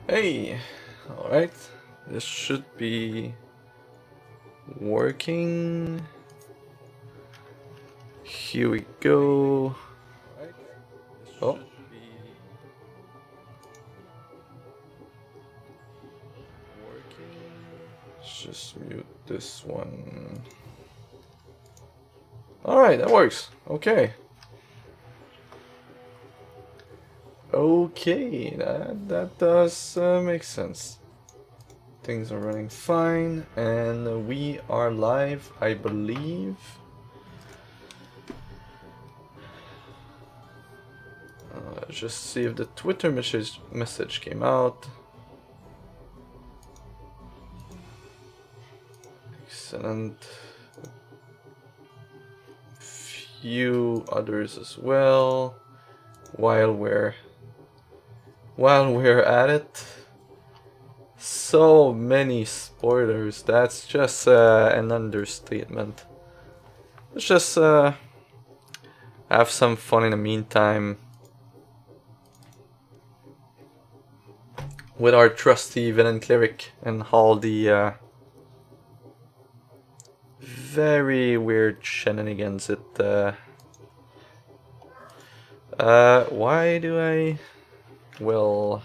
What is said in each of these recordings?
Hey, alright, this should be working. Here we go. Oh. Let's just mute this one. Alright, that works. Okay. Okay, that does make sense. Things are running fine, and we are live, I believe. Let's just see if the Twitter message came out. Excellent. Few others as well. While we're at it, so many spoilers. That's just an understatement. Let's just have some fun in the meantime with our trusty villain cleric and all the very weird shenanigans why do I... Well...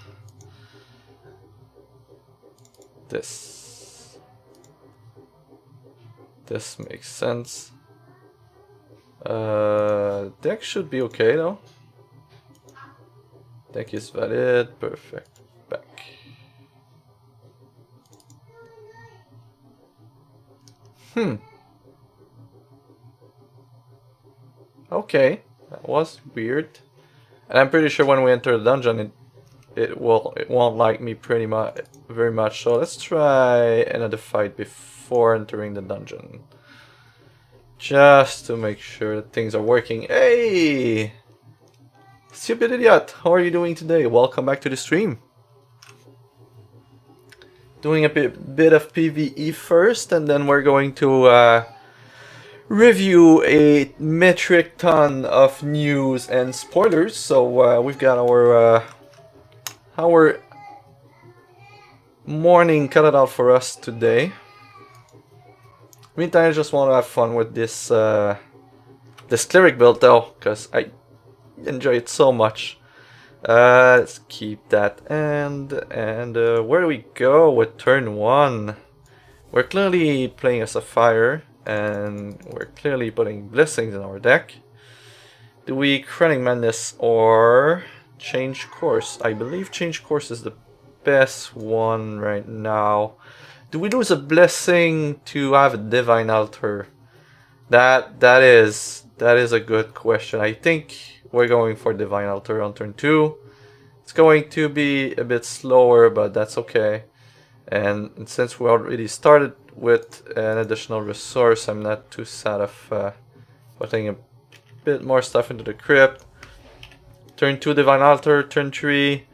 This makes sense. Deck should be okay though. Deck is valid, perfect. Back. Okay, that was weird. And I'm pretty sure when we enter the dungeon, it won't like me very much. So let's try another fight before entering the dungeon, just to make sure that things are working. Hey, stupid idiot! How are you doing today? Welcome back to the stream. Doing a bit of PvE first, and then we're going to review a metric ton of news and spoilers. So we've got our morning cut it out for us today. Meantime, I just want to have fun with this this cleric build though, because I enjoy it so much. Let's keep that and where do we go with turn 1? We're clearly playing as a fire, and we're clearly putting blessings in our deck. Do we Chronic Madness or change course? I believe change course is the best one right now. Do we lose a blessing to have a divine altar? That is a good question. I think we're going for divine altar on turn 2. It's going to be a bit slower, but that's okay. And since we already started with an additional resource, I'm not too sad of putting a bit more stuff into the crypt. Turn 2 divine altar, turn 3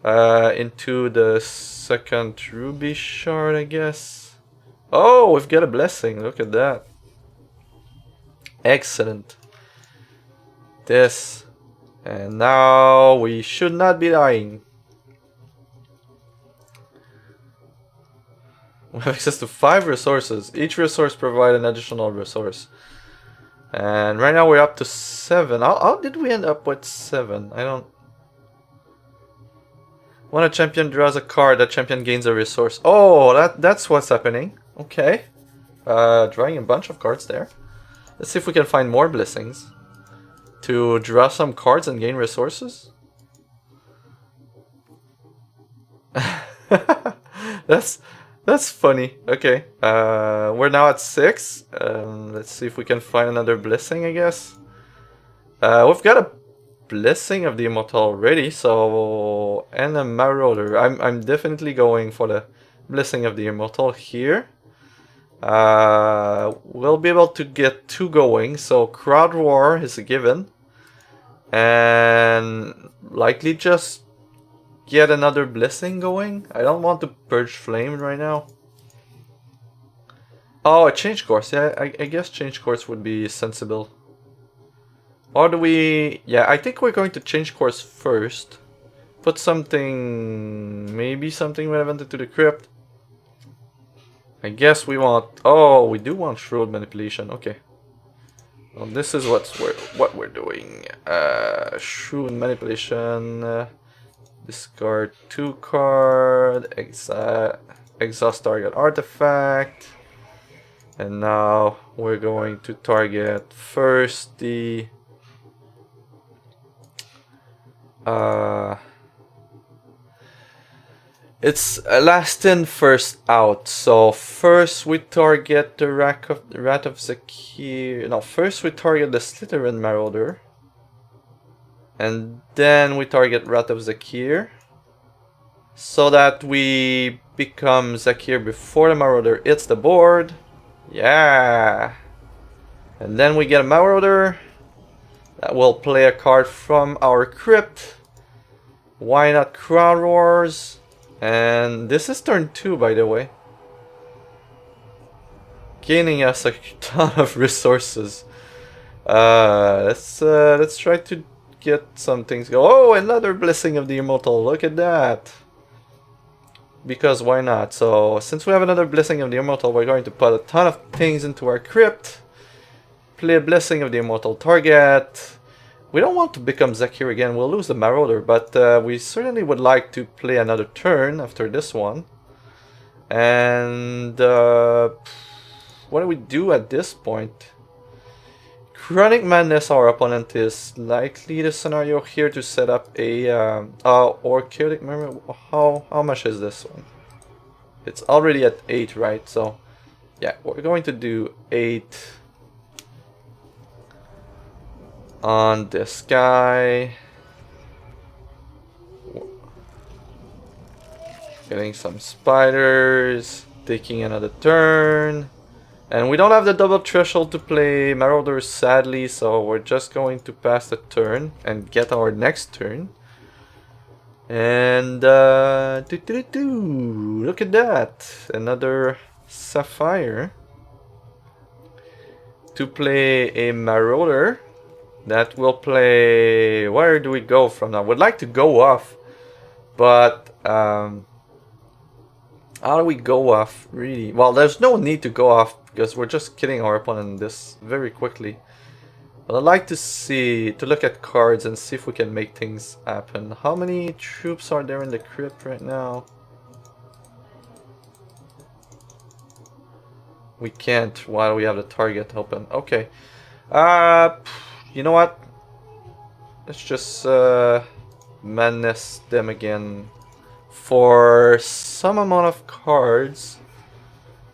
into the second ruby shard, I guess. Oh, we've got a blessing, look at that. Excellent. This. And now we should not be dying. We have access to 5 resources. Each resource provides an additional resource. And right now we're up to 7. How did we end up with 7? I don't... When a champion draws a card, that champion gains a resource. Oh, that's what's happening. Okay. Drawing a bunch of cards there. Let's see if we can find more blessings to draw some cards and gain resources. That's funny. Okay. We're now at 6. Let's see if we can find another blessing, I guess. We've got a blessing of the immortal already, so... And a marauder. I'm definitely going for the blessing of the immortal here. We'll be able to get 2 going, so crowd roar is a given. And likely just get another blessing going. I don't want to purge flame right now. Oh, a change course. Yeah, I guess change course would be sensible. Or do we... Yeah, I think we're going to change course first. put something, maybe something relevant into the crypt. I guess we want, oh, we do want shrewd manipulation, okay. Well, this is what we're doing. Shrewd manipulation, discard 2 card, exhaust target artifact. And now we're going to target first the it's last in, first out. So first we target the Rat of Zakir. No, first we target the Slytherin Marauder. And then we target Rat of Zakir. So that we become Zakir before the Marauder hits the board. Yeah. And then we get a Marauder. That will play a card from our crypt. Why not Crown Roars? And this is turn 2, by the way. Gaining us a ton of resources. Let's try to get some things go. Oh, another Blessing of the Immortal. Look at that. Because why not? So since we have another Blessing of the Immortal, we're going to put a ton of things into our crypt. Play a Blessing of the Immortal target. We don't want to become Zakir again, we'll lose the Marauder, but we certainly would like to play another turn after this one. And what do we do at this point? Chronic Madness, our opponent is likely the scenario here to set up a or Chaotic Memory. How much is this one? It's already at 8, right? So yeah, we're going to do 8 on this guy. Getting some spiders, taking another turn. And we don't have the double threshold to play Marauders, sadly, so we're just going to pass the turn and get our next turn. And look at that, another Sapphire to play a Marauder. That will play... Where do we go from now? Would like to go off, but how do we go off, really? Well, there's no need to go off because we're just killing our opponent this very quickly. But I'd like to look at cards and see if we can make things happen. How many troops are there in the crypt right now? We can't while we have the target open. Okay. You know what? Let's just madness them again for some amount of cards.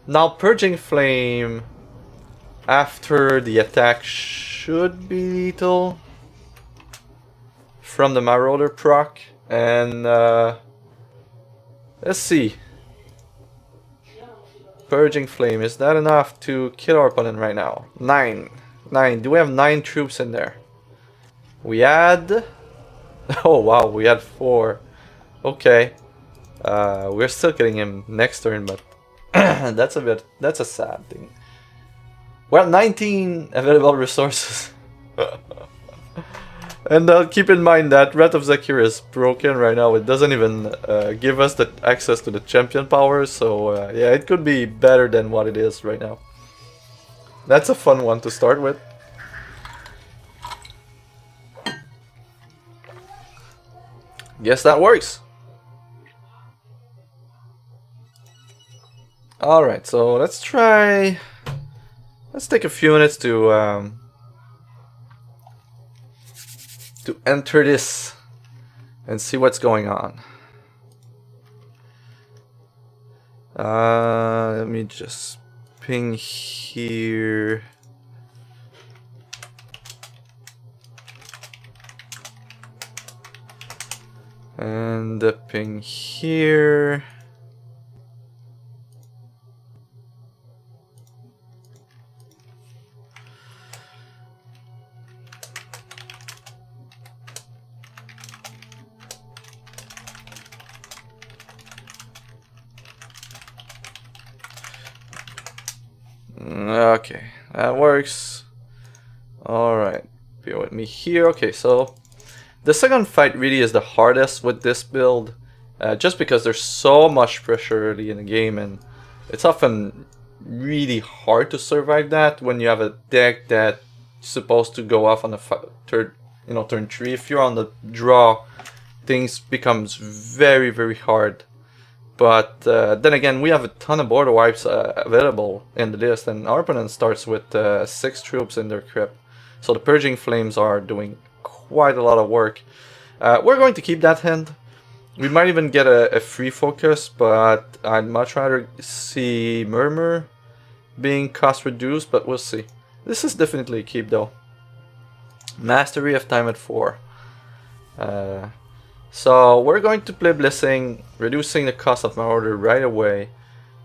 Now Purging Flame after the attack should be lethal from the Marauder proc. And let's see. Purging Flame, is that enough to kill our opponent right now? 9. Do we have 9 troops in there? We had... Oh wow, we had 4. Okay. We're still getting him next turn, but that's a sad thing. We're at 19 available resources. And keep in mind that Rat of Zakir is broken right now. It doesn't even give us the access to the champion power, so yeah, it could be better than what it is right now. That's a fun one to start with. Guess that works. Alright, so let's take a few minutes to enter this and see what's going on. Let me just ping here. And the ping here. Okay, that works. Alright, bear with me here. Okay, so The second fight really is the hardest with this build, just because there's so much pressure early in the game, and it's often really hard to survive that when you have a deck that's supposed to go off on the turn 3. If you're on the draw, things becomes very, very hard. But then again, we have a ton of border wipes available in the list, and our opponent starts with 6 troops in their crypt. So the Purging Flames are doing quite a lot of work. We're going to keep that hand. We might even get a free focus, but I'd much rather see Murmur being cost reduced, but we'll see. This is definitely a keep though. Mastery of Time at 4. So we're going to play Blessing, reducing the cost of my order right away.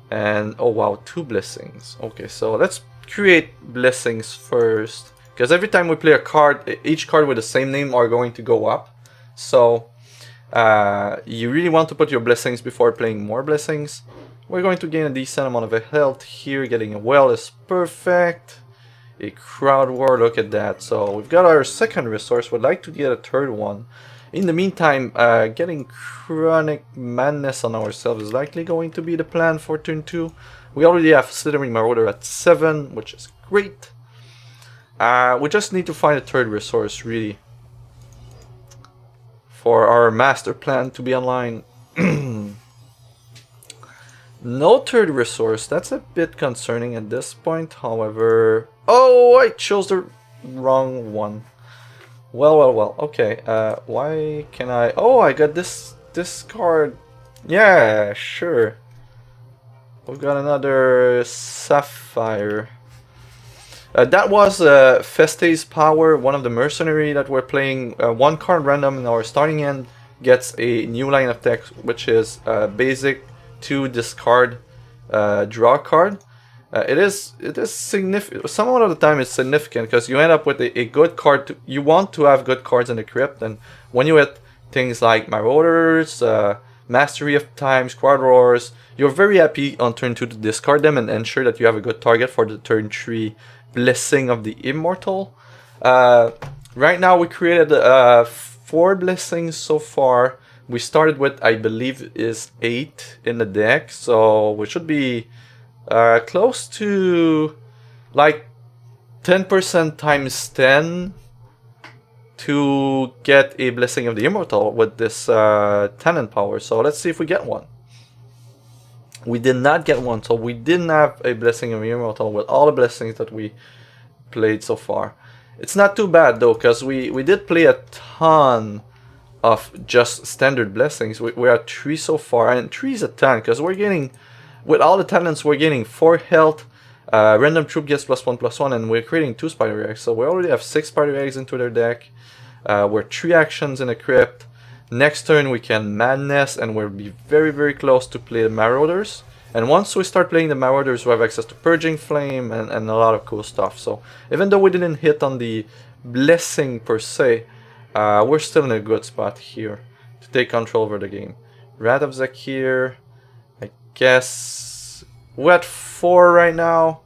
And oh wow, 2 blessings. Okay, so let's create blessings first. Because every time we play a card, each card with the same name are going to go up. So you really want to put your blessings before playing more blessings. We're going to gain a decent amount of health here. Getting a well is perfect. A crowd war, look at that. So we've got our second resource. Would like to get a third one. In the meantime, getting Chronic Madness on ourselves is likely going to be the plan for turn 2. We already have Slithering Marauder at 7, which is great. We just need to find a third resource, really, for our master plan to be online. No third resource, that's a bit concerning at this point, however... Oh, I chose the wrong one. Well, okay, why can I... Oh, I got this card. Yeah, sure. We've got another Sapphire. That was Feste's Power, one of the mercenary that we're playing. 1 card random in our starting end gets a new line of text, which is basic to discard draw card. It is significant. Some of the time it's significant because you end up with a good card. You want to have good cards in the crypt, and when you hit things like Marauders, Mastery of Time, Squad Roars, you're very happy on turn 2 to discard them and ensure that you have a good target for the turn 3 Blessing of the Immortal. Right now we created 4 blessings so far. We started with, I believe, is 8 in the deck, so we should be close to like 10% times 10 to get a Blessing of the Immortal with this Tenant power. So let's see if we get one. We did not get one, so we didn't have a Blessing of the Immortal with all the blessings that we played so far. It's not too bad though, because we did play a ton of just standard blessings. We're at 3 so far, and 3 is a 10 because we're getting, with all the talents, we're getting 4 health, random troop gets +1/+1, and we're creating 2 spider eggs. So we already have 6 spider eggs into their deck. We're 3 actions in a crypt. Next turn we can Madness, and we'll be very, very close to play the Marauders. And once we start playing the Marauders, we have access to Purging Flame and a lot of cool stuff. So even though we didn't hit on the blessing per se, we're still in a good spot here to take control over the game. Wrath of Zakir, I guess we're at 4 right now,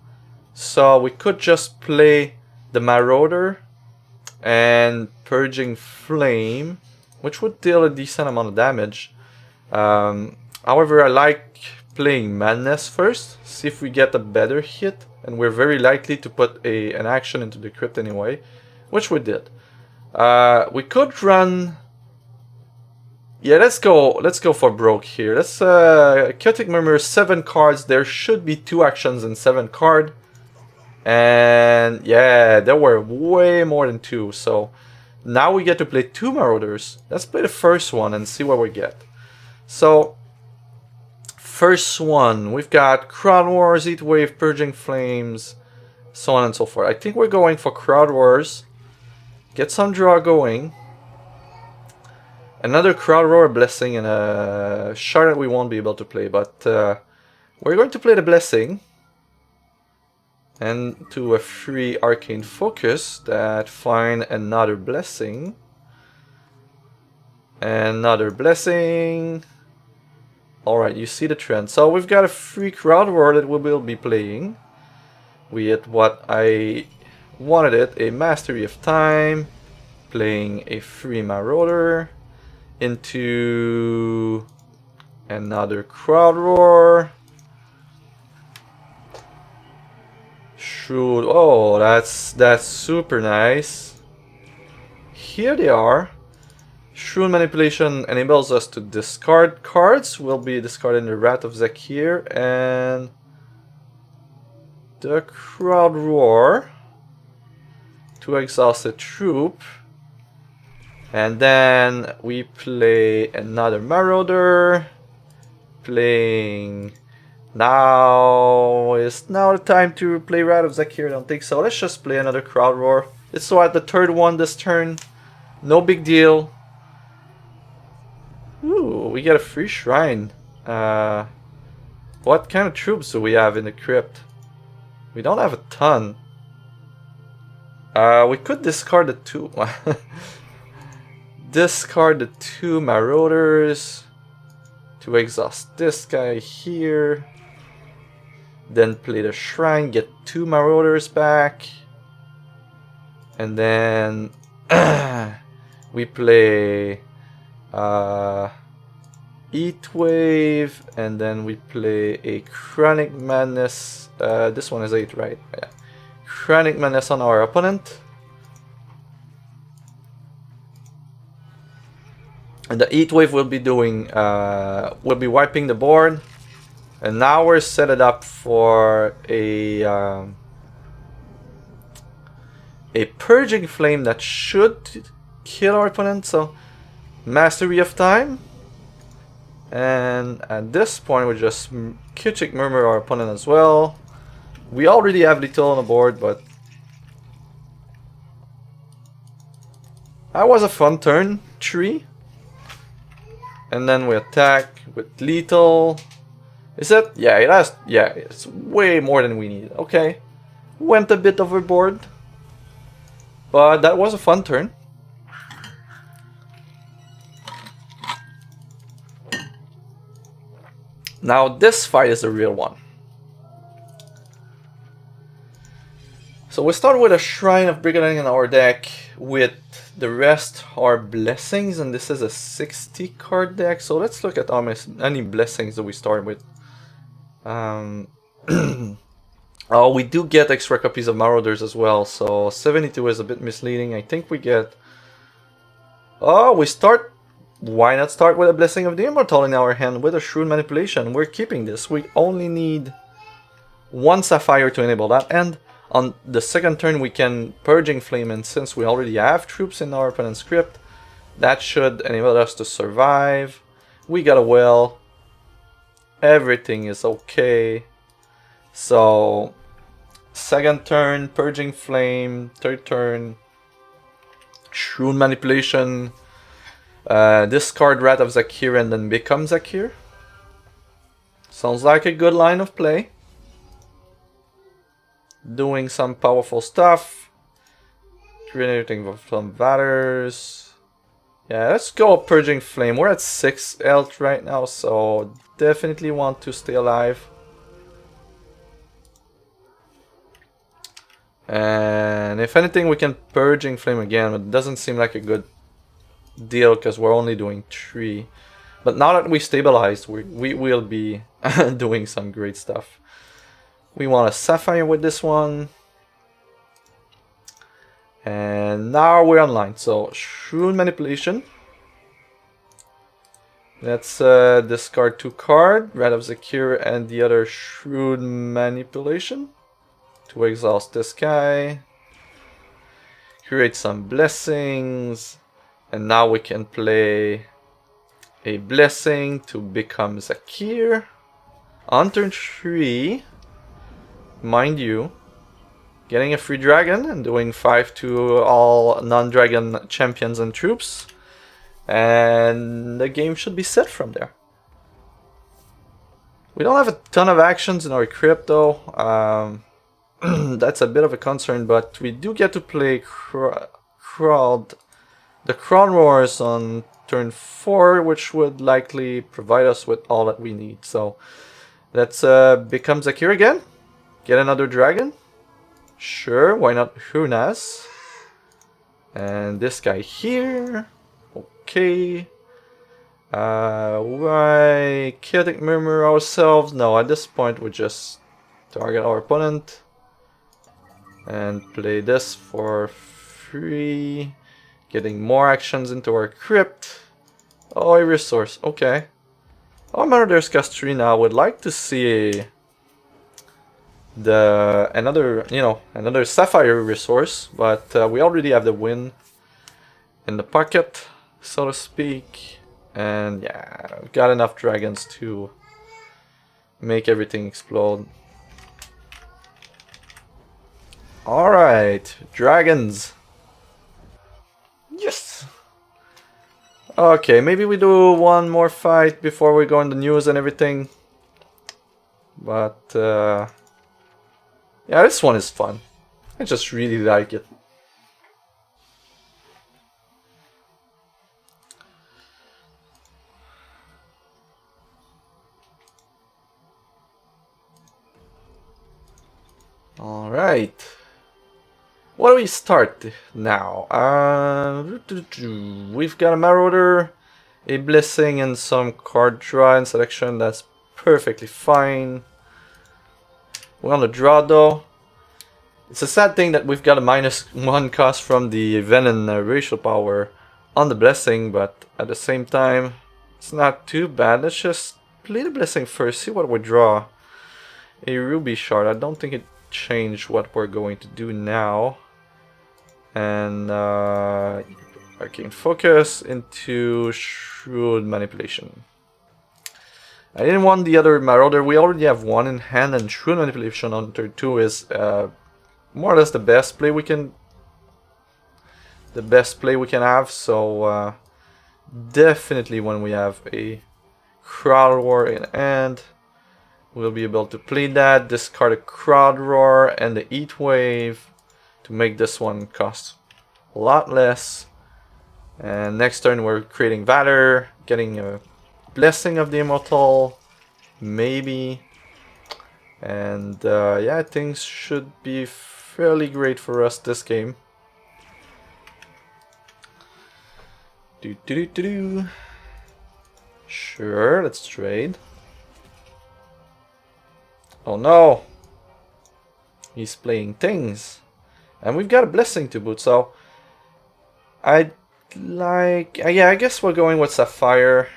so we could just play the Marauder and Purging Flame, which would deal a decent amount of damage. However, I like playing Madness first, see if we get a better hit, and we're very likely to put an action into the crypt anyway, which we did. We could run... Yeah, let's go for broke here. Let's Chaotic Murmur, 7 cards. There should be 2 actions in 7 card. And yeah, there were way more than 2. So now we get to play 2 Marauders. Let's play the first one and see what we get. So first one, we've got Crowd Wars, Heat Wave, Purging Flames, so on and so forth. I think we're going for Crowd Wars. Get some draw going. Another Crowd Roar Blessing and a shard that we won't be able to play, but we're going to play the Blessing. And to a free Arcane Focus that find another Blessing. Another Blessing. Alright, you see the trend. So we've got a free Crowd Roar that we will be playing. We hit what I wanted it, a Mastery of Time. playing a free Marauder into another Crowd Roar. Shrewd. Oh, that's super nice. Here they are. Shrewd Manipulation enables us to discard cards. We'll be discarding the Wrath of Zakir and the Crowd Roar to exhaust a troop. And then we play another Marauder. Playing... Now is now the time to play Wrath of Zakir. I don't think so. Let's just play another Crowd Roar. It's so at the third one this turn. No big deal. Ooh, we get a free shrine. What kind of troops do we have in the crypt? We don't have a ton. We could discard the two. Discard the two Marauders to exhaust this guy here. Then play the shrine, get two Marauders back. And then we play Heat Wave, and then we play a Chronic Madness. This one is 8, right? Yeah. Chronic Madness on our opponent. And the Heat Wave will be doing, will be wiping the board. And now we're set it up for a Purging Flame that should kill our opponent. So Mastery of Time. And at this point we just Kitschik Murmur our opponent as well. We already have lethal on the board, but that was a fun turn. 3. And then we attack with lethal. Is it? Yeah, it has. Yeah, it's way more than we need. Okay. Went a bit overboard. But that was a fun turn. Now this fight is the real one. So we start with a Shrine of Brigading in our deck. With the rest are blessings, and this is a 60 card deck. So let's look at how many blessings that we start with. Oh, we do get extra copies of Marauders as well, so 72 is a bit misleading. I think we get... Oh, we start... Why not start with a Blessing of the Immortal in our hand with a Shrewd Manipulation? We're keeping this. We only need one Sapphire to enable that, and on the second turn we can Purging Flame, and since we already have troops in our opponent's crypt, that should enable us to survive. We got a well. Everything is okay. So, second turn, Purging Flame. Third turn, Shrewd Manipulation. Discard Wrath of Zakir and then become Zakir. Sounds like a good line of play. Doing some powerful stuff. Creating some Vatters. Yeah, let's go Purging Flame. We're at 6 health right now, so definitely want to stay alive. And if anything, we can Purging Flame again, but it doesn't seem like a good deal because we're only doing 3. But now that we stabilized, we will be doing some great stuff. We want a Sapphire with this one. And now we're online. So Shrewd Manipulation. Let's discard 2 cards, Wrath of Zakir and the other Shrewd Manipulation to exhaust this guy. Create some blessings. And now we can play a blessing to become Zakir. On turn 3, mind you, getting a free dragon and doing 5 to all non-dragon champions and troops. And the game should be set from there. We don't have a ton of actions in our crypt though. That's a bit of a concern, but we do get to play the Crowd Roars on turn 4, which would likely provide us with all that we need. So let's become Zakir again. Get another dragon. Sure, why not Hunas? And this guy here. Okay. Why chaotic murmur ourselves? No, at this point we just target our opponent and play this for free, getting more actions into our crypt. Oh, a resource. Okay. Oh, Marauders cast 3 now. Would like to see another Sapphire resource, but we already have the win in the pocket, so to speak. And yeah, I've got enough dragons to make everything explode. Alright, dragons. Yes! Okay, maybe we do one more fight before we go in the news and everything. But, yeah, this one is fun. I just really like it. Alright. What do we start now? We've got a Marauder, a Blessing, and some card draw and selection. That's perfectly fine. We're on the draw though. It's a sad thing that we've got a -1 cost from the Venom racial power on the Blessing, but at the same time, it's not too bad. Let's just play the Blessing first, see what we draw. A Ruby Shard. I don't think it changed what we're going to do now. And Arcane Focus into Shrewd Manipulation. I didn't want the other Marauder. We already have one in hand, and Shrewd Manipulation on turn 2 is more or less the best play we can have. So definitely when we have a Crowd Roar in hand, we'll be able to play that, discard a Crowd Roar and the Heat Wave to make this one cost a lot less. And next turn we're creating Valor, getting a Blessing of the Immortal, maybe. And yeah, things should be fairly great for us this game. Sure, let's trade. Oh no! He's playing things. And we've got a Blessing to boot, so I'd like... yeah, I guess we're going with Sapphire.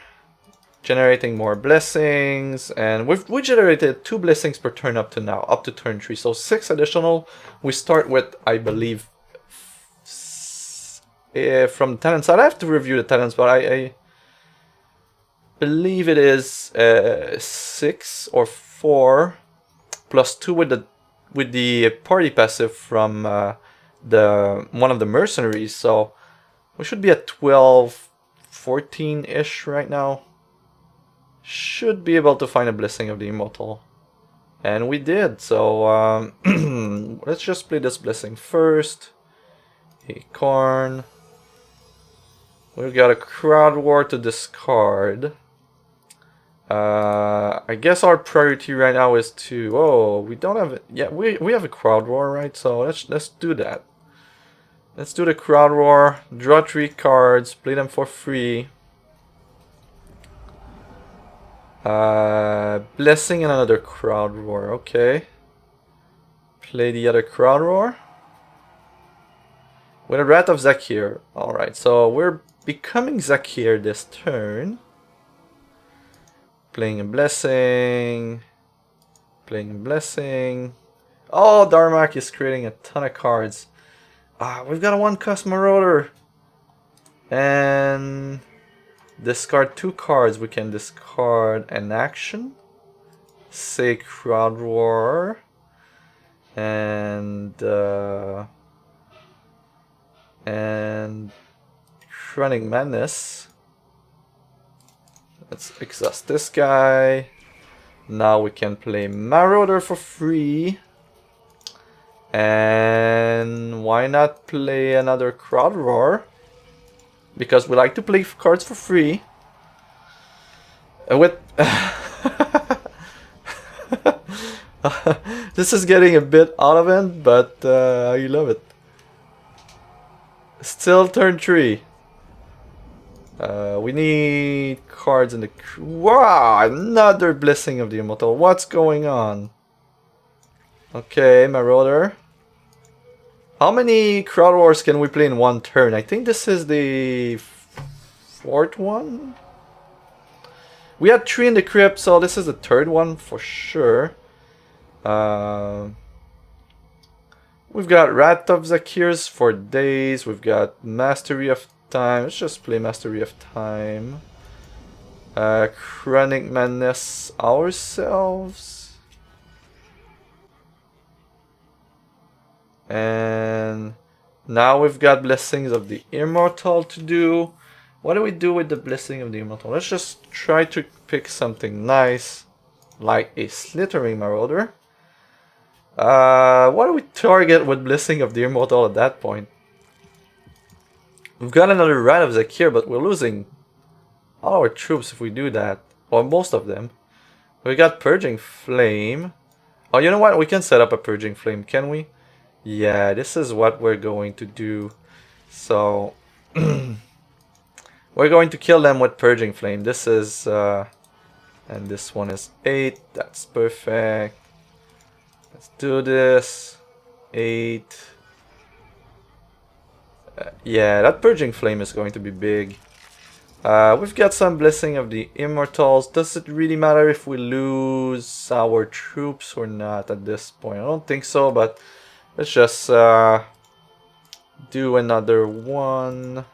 Generating more Blessings, and we generated 2 Blessings per turn up to now, up to turn 3, so 6 additional. We start with, I believe, from the talent side. I have to review the talents, but I believe it is 6 or 4 plus 2 with the party passive from one of the mercenaries, so we should be at 12, 14-ish right now. Should be able to find a Blessing of the Immortal. And we did, so let's just play this Blessing first. Acorn. We've got a Crowd War to discard. I guess our priority right now is to... oh, we don't have it. Yeah, we have a Crowd War, right? So let's do that. Let's do the Crowd War. Draw 3 cards, play them for free. Blessing and another Crowd Roar, okay. Play the other Crowd Roar. With a Wrath of Zakir. Alright, so we're becoming Zakir this turn. Playing a Blessing. Playing a Blessing. Oh, Darmak is creating a ton of cards. We've got a 1-cost Marauder. And... discard 2 cards. We can discard an action, say Crowd Roar, and Chronic Madness. Let's exhaust this guy. Now we can play Marauder for free. And why not play another Crowd Roar? Because we like to play cards for free. With this is getting a bit out of hand, but I love it. Still turn 3. We need cards in the... Wow! Another Blessing of the Immortal. What's going on? Okay, Marauder. How many Crowd Wars can we play in one turn? I think this is the 4th one? We had 3 in the crypt, so this is the 3rd one for sure. We've got Wrath of Zacchaeus for days. We've got Mastery of Time. Let's just play Mastery of Time. Chronic Madness ourselves. And now we've got Blessings of the Immortal to do. What do we do with the Blessing of the Immortal? Let's just try to pick something nice, like a Slithering Marauder. What do we target with Blessing of the Immortal at that point? We've got another Wrath of Zacchaeus, but we're losing all our troops if we do that. Or most of them. We got Purging Flame. Oh, you know what? We can set up a Purging Flame, can we? Yeah, this is what we're going to do. So... we're going to kill them with Purging Flame. This is... and this one is 8. That's perfect. Let's do this. 8. Yeah, that Purging Flame is going to be big. We've got some Blessing of the Immortals. Does it really matter if we lose our troops or not at this point? I don't think so, but let's just do another one,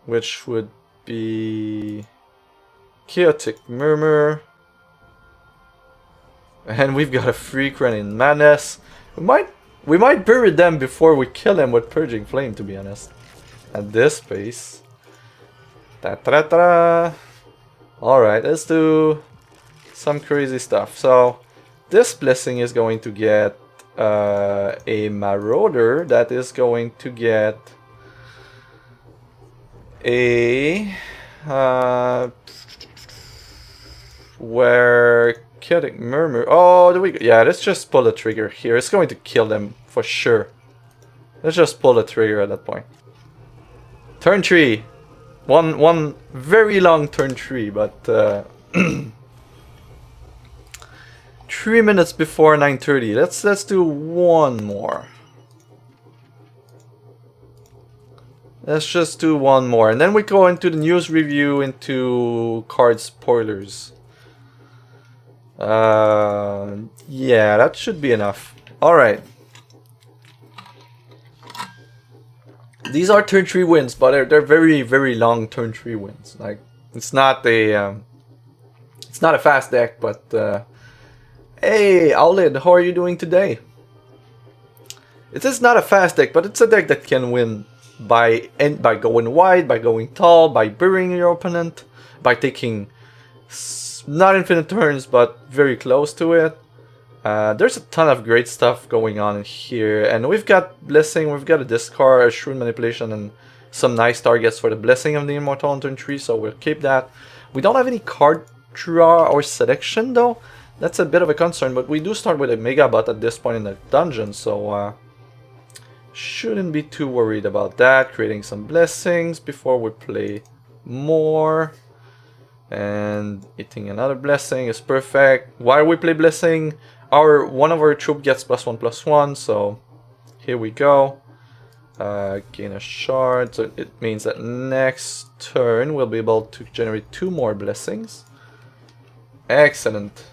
which would be Chaotic Murmur. And we've got a Freak running Madness. We might bury them before we kill them with Purging Flame, to be honest. At this pace. Ta-ta-ta-ta. Alright, let's do some crazy stuff. So, this Blessing is going to get a Marauder that is going to get a... where... Chaotic Murmur. Oh, do we? Yeah, let's just pull the trigger here. It's going to kill them for sure. Let's just pull the trigger at that point. Turn 3. One very long turn 3, but 3 minutes before 9:30. Let's do one more. Let's just do one more, and then we go into the news review, into card spoilers. Yeah, that should be enough. Alright. These are turn 3 wins, but they're very, very long turn 3 wins. Like, it's not a fast deck, but hey, Owlid, how are you doing today? It is not a fast deck, but it's a deck that can win by going wide, by going tall, by burying your opponent, by taking not infinite turns, but very close to it. There's a ton of great stuff going on in here, and we've got Blessing, we've got a discard, a Shrewd Manipulation, and some nice targets for the Blessing of the Immortal on turn 3, so we'll keep that. We don't have any card draw or selection though. That's a bit of a concern, but we do start with a Mega Bot at this point in the dungeon, so shouldn't be too worried about that. Creating some Blessings before we play more. And hitting another Blessing is perfect. While we play Blessing, one of our troop gets +1/+1, so here we go. Gain a shard, so it means that next turn we'll be able to generate 2 more Blessings. Excellent.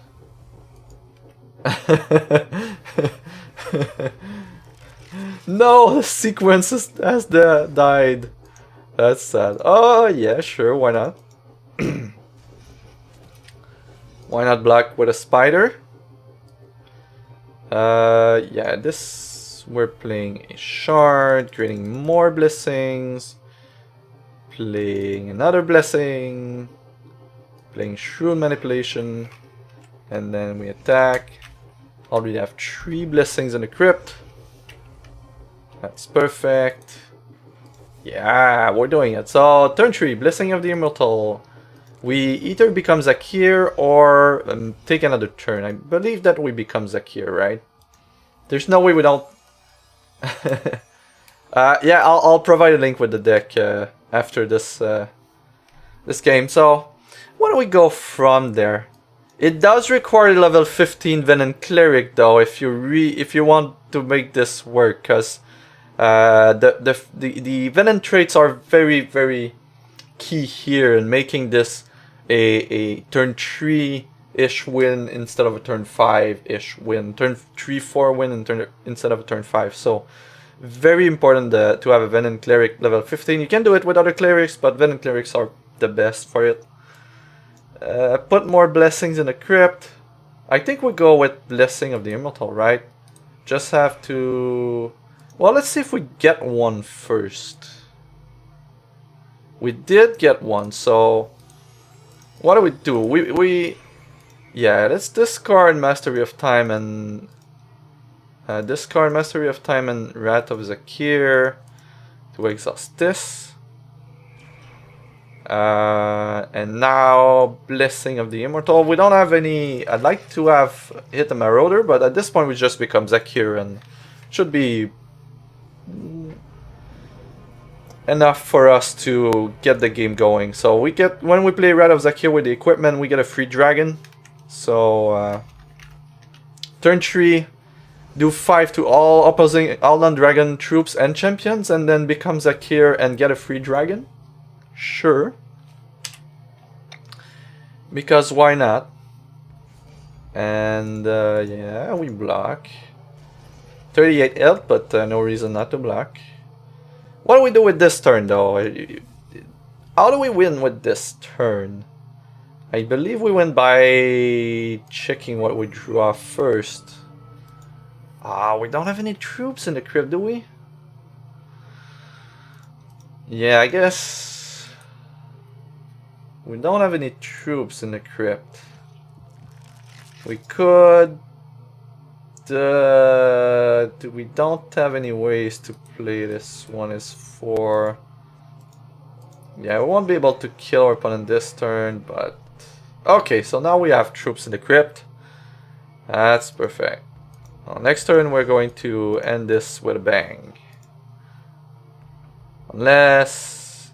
No, the sequence has died. That's sad. Oh yeah, sure, why not? Why not block with a spider? Yeah, this we're playing a shard, creating more Blessings, playing another Blessing, playing Shrewd Manipulation, and then we attack. Already have 3 Blessings in the crypt. That's perfect. Yeah, we're doing it. So turn 3, Blessing of the Immortal. We either become Zacchaeus or take another turn. I believe that we become Zacchaeus, right? There's no way we don't... Yeah, I'll provide a link with the deck after this this game. So why don't we go from there? It does require level 15 Venom Cleric though if you want to make this work, because the Venom traits are very key here in making this a turn 3-ish win instead of a turn 5-ish win, turn 3-4 win instead of a turn 5. So very important to have a Venom Cleric level 15. You can do it with other clerics, but Venom Clerics are the best for it. Put more blessings in the crypt. I think we go with Blessing of the Immortal, right? Just have to... Well, let's see if we get one first. We did get one, so... What do we do? Yeah, let's discard Mastery of Time and... discard Mastery of Time and Wrath of Zakir to exhaust this. And now Blessing of the Immortal. We don't have any... I'd like to have hit the Marauder, but at this point we just become Zakir and should be enough for us to get the game going. So we get, when we play Wrath of Zakir with the equipment, we get a free dragon. So turn 3, do 5 to all opposing non-dragon troops and champions, and then become Zakir and get a free dragon. Sure. Because why not? And yeah, we block. 38 health, but no reason not to block. What do we do with this turn though? How do we win with this turn? I believe we win by checking what we draw first. We don't have any troops in the crypt, do we? Yeah, I guess we don't have any troops in the crypt. We could... we don't have any ways to play this. One is 4. Yeah, we won't be able to kill our opponent this turn, but... Okay, so now we have troops in the crypt. That's perfect. Well, next turn we're going to end this with a bang. Unless...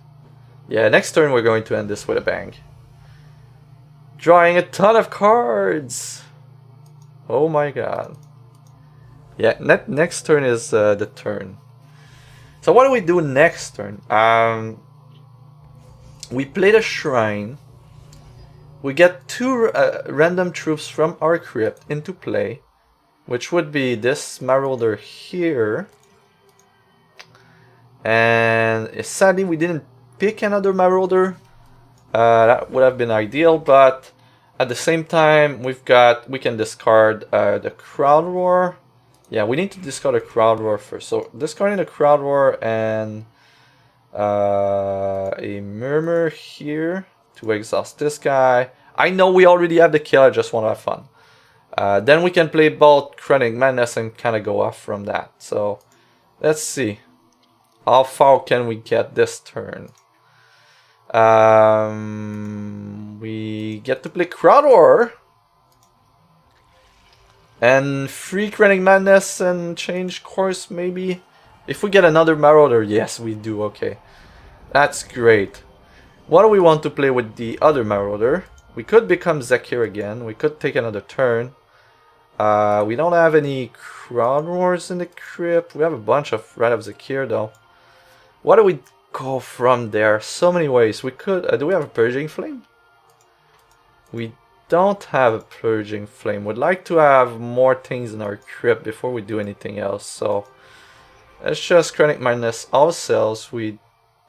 Yeah, next turn we're going to end this with a bang. Drawing a ton of cards! Oh my god. Yeah, next turn is the turn. So what do we do next turn? We play the Shrine. We get 2 random troops from our crypt into play, which would be this Marauder here. And sadly we didn't pick another Marauder. That would have been ideal, but at the same time we can discard the Crowd Roar. Yeah, we need to discard a Crowd Roar first. So discarding the Crowd Roar and a Murmur here to exhaust this guy. I know we already have the kill, I just want to have fun. Then we can play both Chronic Madness and kind of go off from that. So let's see. How far can we get this turn? We get to play Crowd Roar. And free Chronic Madness and change course maybe. If we get another Marauder, yes we do, okay. That's great. What do we want to play with the other Marauder? We could become Zakir again, we could take another turn. We don't have any Crowd Roars in the crypt, we have a bunch of Wrath of Zakir though. What do we go from there? So many ways. We could, do we have a Purging Flame? We don't have a Purging Flame. We'd like to have more things in our crypt before we do anything else. So let's just Chronic Madness ourselves. We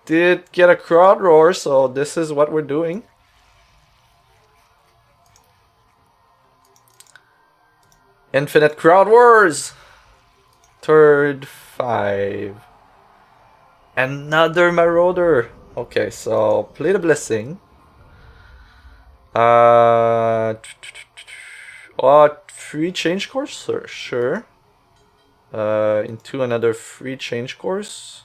did get a Crowd Roar, so this is what we're doing. Infinite Crowd Wars! Third 5. Another Marauder! Okay, so play the Blessing. Free change course? Sure. Into another free change course.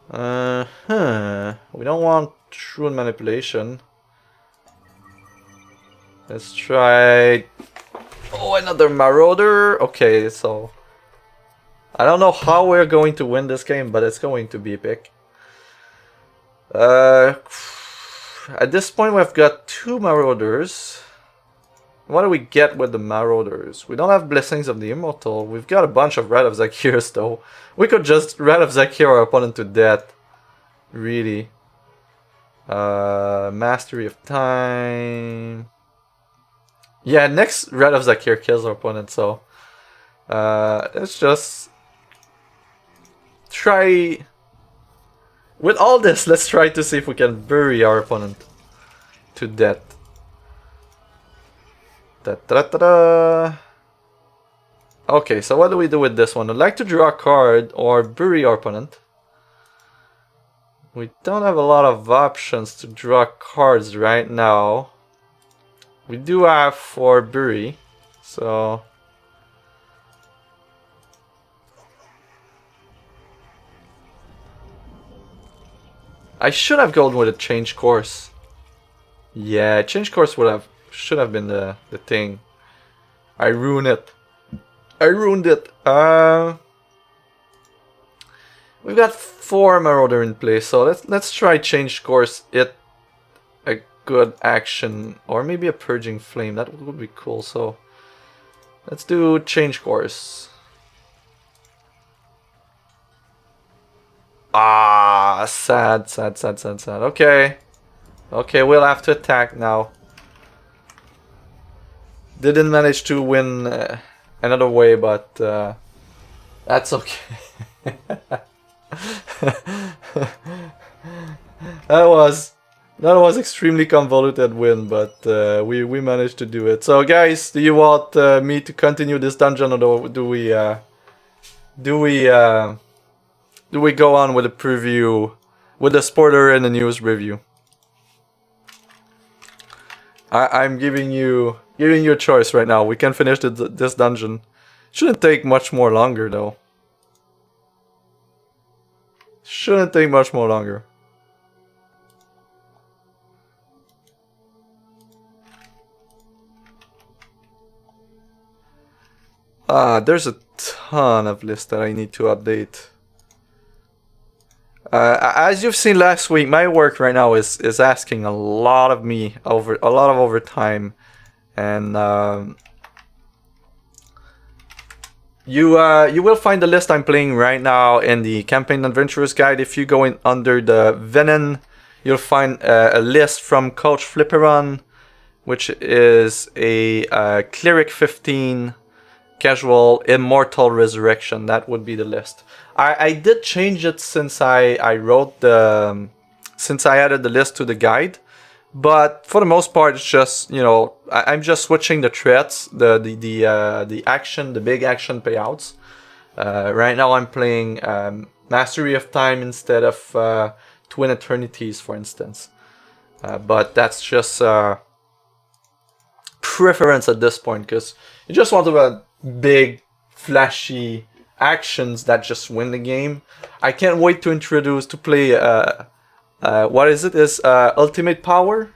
We don't want Shrewd Manipulation. Let's try... Oh, another Marauder! Okay, so... I don't know how we're going to win this game, but it's going to be epic. At this point, we've got 2 Marauders. What do we get with the Marauders? We don't have Blessings of the Immortal. We've got a bunch of Rat of Zakirs, though. We could just Rat of Zakir our opponent to death. Really. Mastery of Time. Yeah, next Rat of Zakir kills our opponent, so... let's just... try... With all this, let's try to see if we can bury our opponent to death. Da-da-da-da. Okay, so what do we do with this one? I'd like to draw a card or bury our opponent. We don't have a lot of options to draw cards right now. We do have for bury, so... I should have gone with a change course. Yeah, change course should have been the thing. I ruined it. I ruined it. We've got 4 Marauder in place, so let's try change course. It a good action, or maybe a purging flame. That would be cool. So let's do change course. Ah, sad. Okay. Okay, we'll have to attack now. Didn't manage to win another way, but that's okay. that was extremely convoluted win, but we managed to do it. So guys, do you want me to continue this dungeon, or do we go on with a preview, with the spoiler and the news review? I'm giving you a choice right now. We can finish this dungeon. Shouldn't take much more longer though. Shouldn't take much more longer. There's a ton of lists that I need to update. As you've seen last week, my work right now is asking a lot of me, a lot of overtime, and you will find the list I'm playing right now in the Campaign Adventurers Guide. If you go in under the Venom, you'll find a list from CoachFliperon, which is a Cleric 15 Casual Immortal Resurrection. That would be the list. I did change it since I wrote the since I added the list to the guide, but for the most part it's just, you know, I'm just switching the threats, the action, the big action payouts. Right now I'm playing Mastery of Time instead of Twin Eternities, for instance, but that's just preference at this point, because you just want to have big flashy actions that just win the game. I can't wait to play what is it? Is Ultimate Power?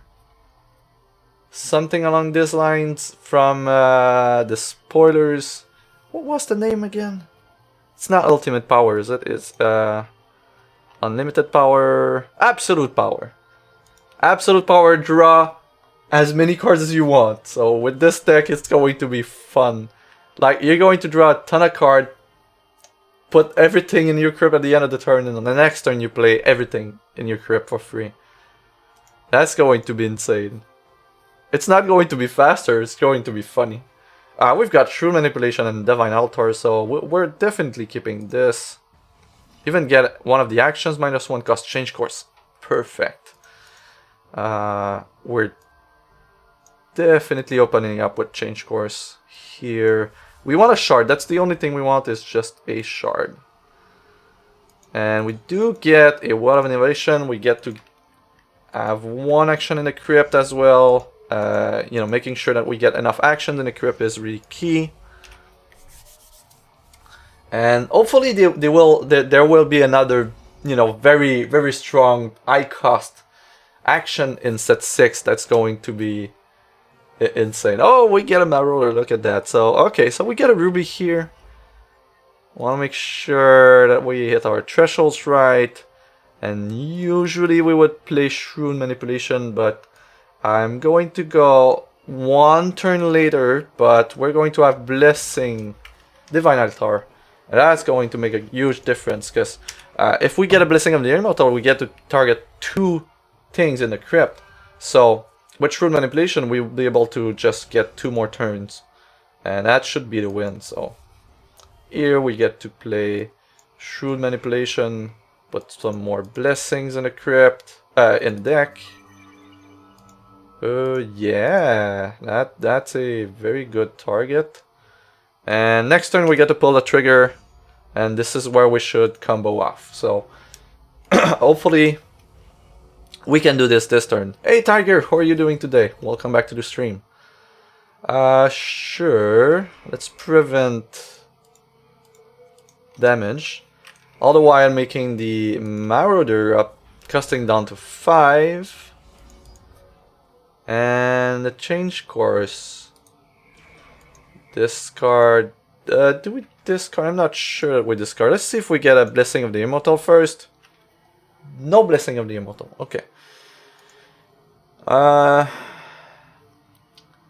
Something along these lines from the spoilers. What was the name again? It's not Ultimate Power, is it? It's Unlimited Power, Absolute Power. Absolute Power, draw as many cards as you want. So with this deck, it's going to be fun. Like, you're going to draw a ton of cards, put everything in your crypt at the end of the turn, and on the next turn you play everything in your crypt for free. That's going to be insane. It's not going to be faster, it's going to be funny. We've got Shrewd Manipulation and Divine Altar, so we're definitely keeping this. Even get one of the actions, -1 cost change course. Perfect. We're definitely opening up with change course here. We want a shard. That's the only thing we want, is just a shard. And we do get a Wall of Innovation. We get to have one action in the crypt as well. You know, making sure that we get enough actions in the crypt is really key. And hopefully there will be another, you know, very, very strong high cost action in set 6 that's going to be insane. Oh, we get a Marauder, look at that. So, okay, so we get a Ruby here. Want to make sure that we hit our thresholds right. And usually we would play Shrewd Manipulation, but I'm going to go one turn later, but we're going to have Blessing Divine Altar. And that's going to make a huge difference, because if we get a Blessing of the Immortal, we get to target 2 things in the crypt. So with Shrewd Manipulation, we'll be able to just get 2 more turns. And that should be the win. So here we get to play Shrewd Manipulation, put some more blessings in the crypt, in the deck. Yeah, that's a very good target. And next turn we get to pull the trigger, and this is where we should combo off. So hopefully we can do this turn. Hey Tiger, how are you doing today? Welcome back to the stream. Sure, let's prevent damage. All the while making the Marauder up, costing down to 5. And the change course. Discard. Do we discard? I'm not sure that we discard. Let's see if we get a Blessing of the Immortal first. No Blessing of the Immortal. Okay.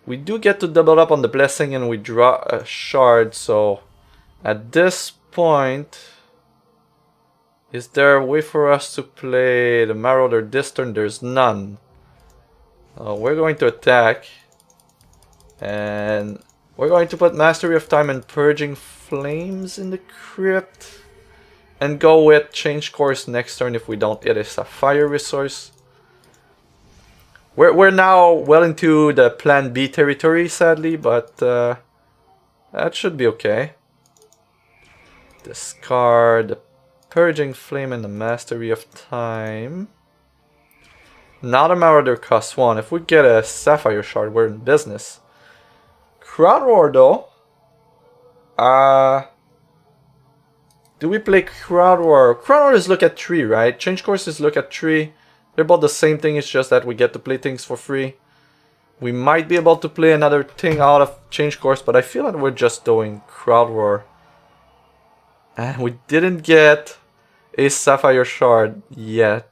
We do get to double up on the Blessing and we draw a shard. So at this point, is there a way for us to play the Marauder this turn? There's none. We're going to attack. And we're going to put Mastery of Time and Purging Flames in the crypt. And go with Change Course next turn if we don't hit a Sapphire resource. We're now well into the Plan B territory, sadly, but that should be okay. Discard the Purging Flame and the Mastery of Time. Now the Marauder costs 1. If we get a Sapphire Shard, we're in business. Crowd Roar though. Do we play Crowd Roar? Crowd Roar is look at 3, right? Change Course is look at 3. They're about the same thing, it's just that we get to play things for free. We might be able to play another thing out of Change Course, but I feel like we're just doing Crowd Roar. And we didn't get a Sapphire Shard yet.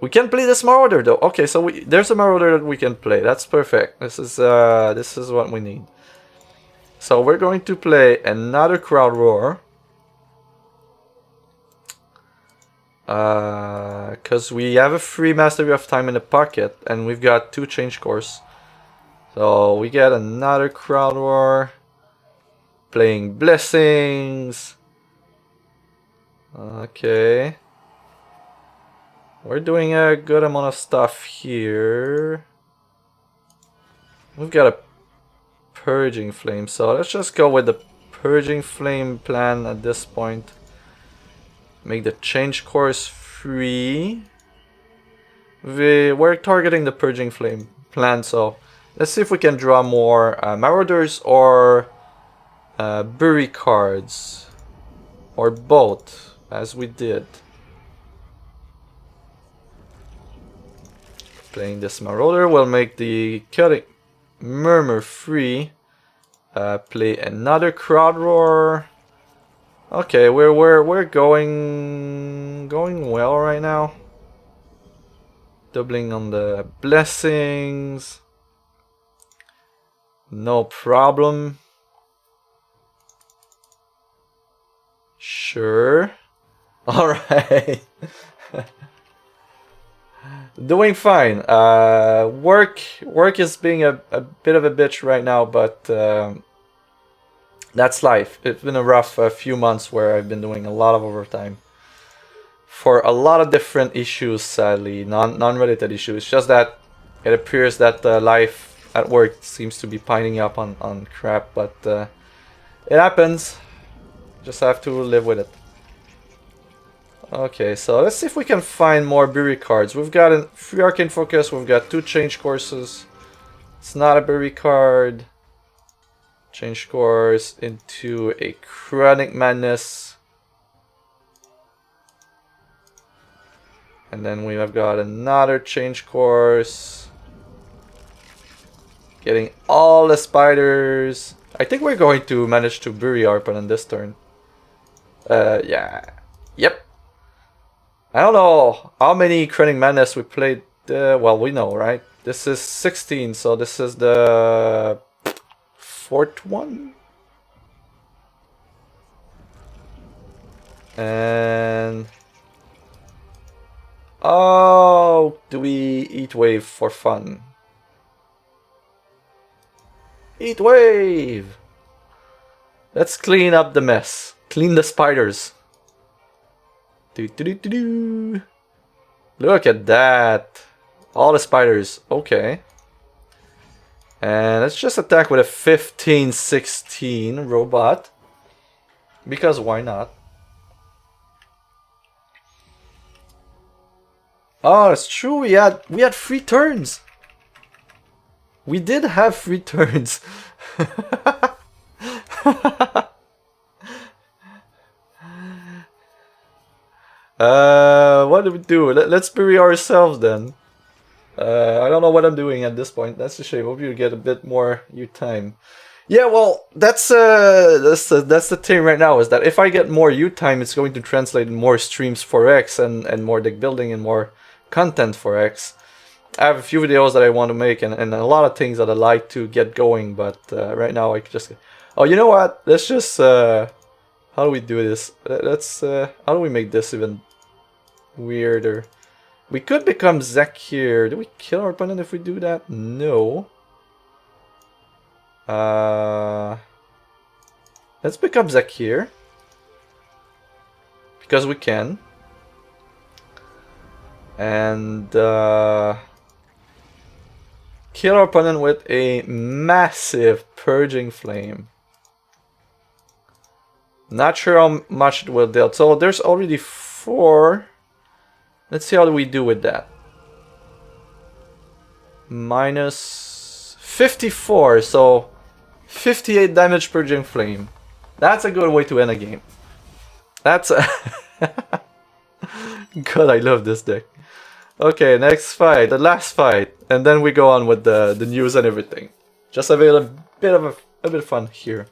We can play this Marauder though. Okay, so there's a Marauder that we can play. That's perfect. This is what we need. So we're going to play another Crowd Roar. Because we have a free Mastery of Time in the pocket, and we've got 2 Change Course. So we get another Crowd Roar. Playing Blessings. Okay. We're doing a good amount of stuff here. We've got a Purging Flame, so let's just go with the Purging Flame plan at this point. Make the Change Course free. We're targeting the Purging Flame plan, so let's see if we can draw more Marauders or Bury cards. Or both, as we did. Playing this Marauder will make the Chaotic Murmur free. Play another Crowd Roar. Okay, we're going well right now. Doubling on the blessings. No problem. Sure. All right. Doing fine. Work is being a bit of a bitch right now, but that's life. It's been a rough few months where I've been doing a lot of overtime for a lot of different issues. Sadly, non-related issues. It's just that it appears that life at work seems to be piling up on crap, but it happens. Just have to live with it. Okay, so let's see if we can find more Bury cards. We've got a free Arcane Focus, we've got 2 Change Courses. It's not a Bury card. Change course into a Chronic Madness. And then we have got another Change Course. Getting all the spiders. I think we're going to manage to bury our opponent this turn. Yeah. Yep. I don't know how many Cunning Madness we played. Well, we know, right? This is 16, so this is the 4th one. And... oh, do we eat wave for fun? Eat wave! Let's clean up the mess. Clean the spiders. Do. Look at that. All the spiders. Okay. And let's just attack with a 15-16 robot. Because why not? Oh, it's true. We had 3 turns. We did have 3 turns. What do we do? Let's bury ourselves then. I don't know what I'm doing at this point. That's a shame. Hope you get a bit more time. Yeah, well, that's the thing right now, is that if I get more time, it's going to translate in more streams for X and more deck building and more content for X. I have a few videos that I want to make and a lot of things that I like to get going, but right now I just... oh, you know what? Let's just... how do we do this? Let's... how do we make this even weirder? We could become Zek here. Do we kill our opponent if we do that? No. Let's become Zek here. Because we can. And kill our opponent with a massive Purging Flame. Not sure how much it will deal. So there's already 4. Let's see how do we do with that. Minus 54, so 58 damage Purging Flame. That's a good way to end a game. That's a God, I love this deck. Okay, next fight, the last fight, and then we go on with the news and everything. Just a bit of fun here.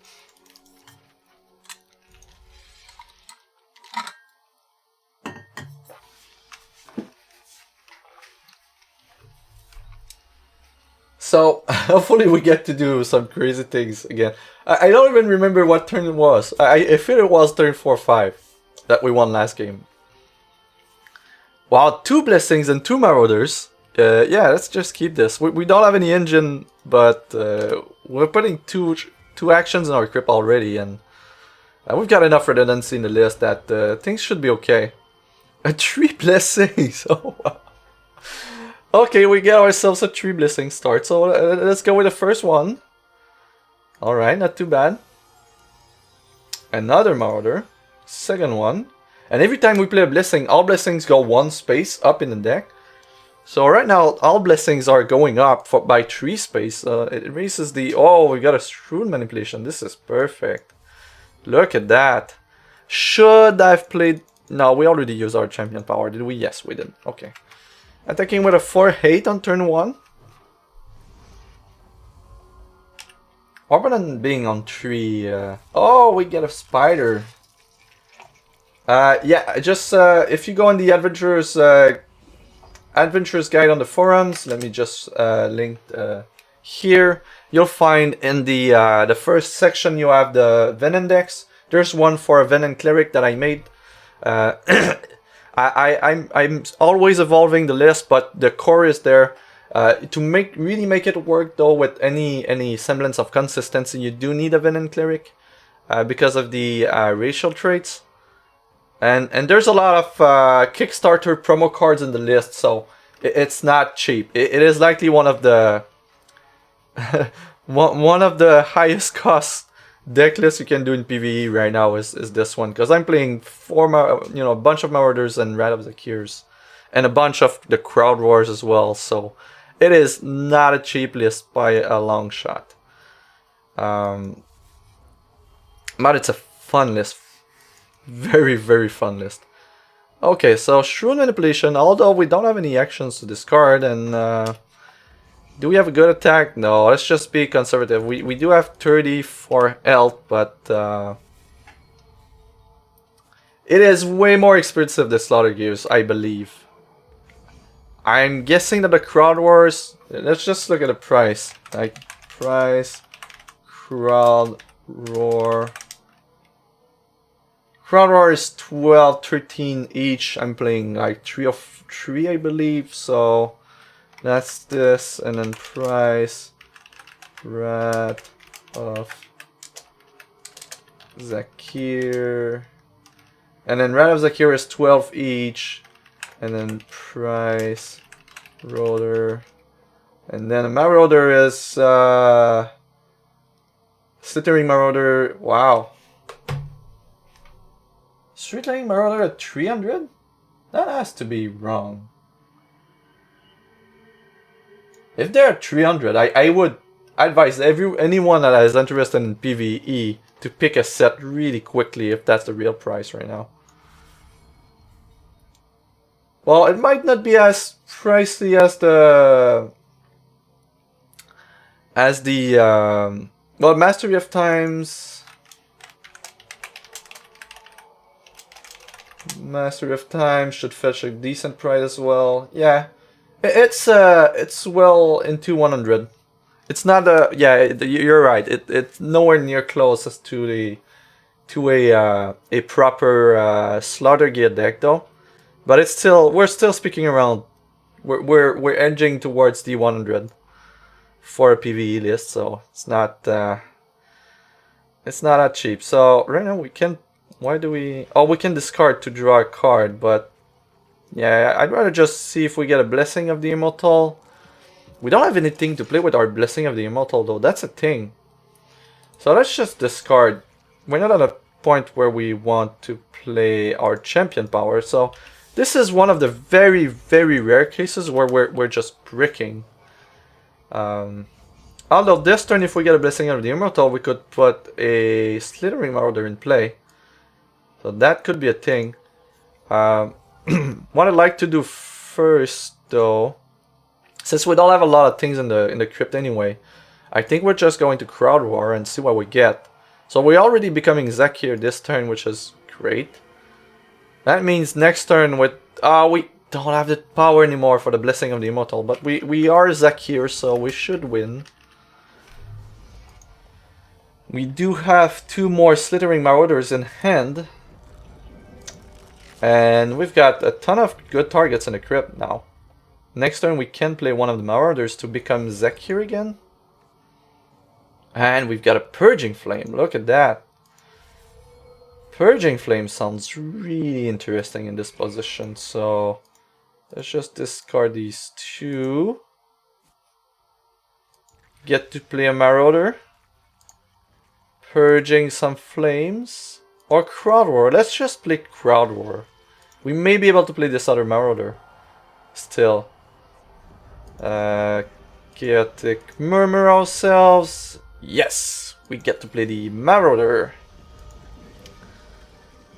So, hopefully we get to do some crazy things again. I don't even remember what turn it was. I feel it was turn 4-5 that we won last game. Wow, 2 Blessings and 2 Marauders. Yeah, let's just keep this. We don't have any engine, but we're putting two actions in our crypt already, and we've got enough redundancy in the list that things should be okay. 3 Blessings! Oh, wow. Okay, we get ourselves a 3 Blessing start, so let's go with the first one. Alright, not too bad. Another Marauder. Second one. And every time we play a Blessing, all Blessings go 1 space up in the deck. So right now, all Blessings are going up by 3 space. It raises the... oh, we got a Shrewd Manipulation. This is perfect. Look at that. Should I've played... no, we already used our Champion Power, did we? Yes, we did. Okay. Attacking with a 4-8 on turn 1. Opponent being on 3. Oh, we get a Spider. Yeah, just if you go in the Adventurer's Guide on the forums, let me just link here. You'll find in the first section you have the Venom decks. There's one for a Venom Cleric that I made. I'm always evolving the list, but the core is there. To really make it work though with any semblance of consistency, you do need a Venom Cleric because of the racial traits. And there's a lot of Kickstarter promo cards in the list, so it's not cheap. It is likely one of the one of the highest cost deck lists you can do in PvE right now is this one, because I'm playing a bunch of Marauders and Rat of the Cures, and a bunch of the Crowd Wars as well. So it is not a cheap list by a long shot. But it's a fun list. Very, very fun list. Okay, so Shrewd Manipulation, although we don't have any actions to discard, and Do we have a good attack? No, let's just be conservative. We do have 30 for health, but it is way more expensive than Slaughter Gears, I believe. I'm guessing that the Crowd Wars... Let's just look at the price. Like, price... Crowd Roar... Crowd Roar is 12, 13 each. I'm playing like 3 of 3, I believe. So that's this, and then price Rat of Zakir, and then Rat of Zakir is 12 each, and then price Roller, and then Marauder is Slithering Marauder. Wow. Street Lane Marauder at 300? That has to be wrong. If they're at 300, I would advise anyone that is interested in PvE to pick a set really quickly if that's the real price right now. Well, it might not be as pricey as the well, Mastery of Times. Mastery of Time should fetch a decent price as well. Yeah, it's well into 100. It's not a you're right. It's nowhere near close as to a proper Slaughter Gear deck though. But it's still, we're still speaking around. We're edging towards the 100 for a PvE list, so it's not that cheap. So right now we can. Why do we... Oh, we can discard to draw a card, but... Yeah, I'd rather just see if we get a Blessing of the Immortal. We don't have anything to play with our Blessing of the Immortal, though. That's a thing. So let's just discard. We're not at a point where we want to play our Champion Power, so... This is one of the very, very rare cases where we're just bricking. Although this turn, if we get a Blessing of the Immortal, we could put a Slithering Marauder in play. So that could be a thing. What I'd like to do first, though, since we don't have a lot of things in the crypt anyway, I think we're just going to Crowd War and see what we get. So we're already becoming Zakir this turn, which is great. That means next turn with we don't have the power anymore for the Blessing of the Immortal, but we are Zakir, so we should win. We do have 2 more Slithering Marauders in hand. And we've got a ton of good targets in the crypt now. Next turn we can play one of the Marauders to become Zakir again. And we've got a Purging Flame, look at that. Purging Flame sounds really interesting in this position, so... Let's just discard these 2. Get to play a Marauder. Purging some Flames. Or Crowd War, let's just play Crowd War. We may be able to play this other Marauder. Still. Chaotic Murmur ourselves. Yes! We get to play the Marauder.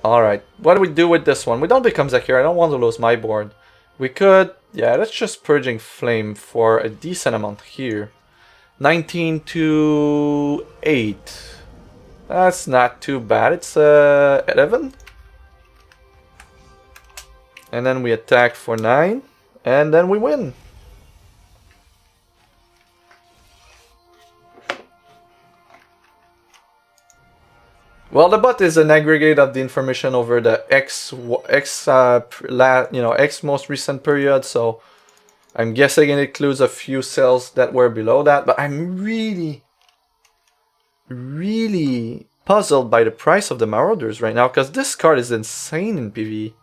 Alright, what do we do with this one? We don't become Zakir, I don't want to lose my board. We could... Yeah, let's just Purging Flame for a decent amount here. 19 to 8. That's not too bad. It's 11. And then we attack for 9. And then we win. Well, the bot is an aggregate of the information over the X most recent period, so I'm guessing it includes a few cells that were below that, but I'm really puzzled by the price of the Marauders right now, because this card is insane in PvE.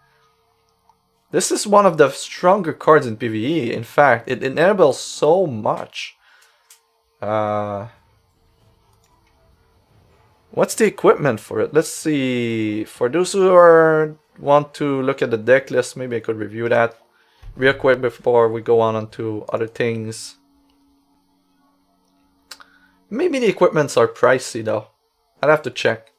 This is one of the stronger cards in PvE. In fact, it enables so much. What's the equipment for it? Let's see. For those who want to look at the deck list, maybe I could review that real quick before we go on to other things. Maybe the equipments are pricey though. I'd have to check.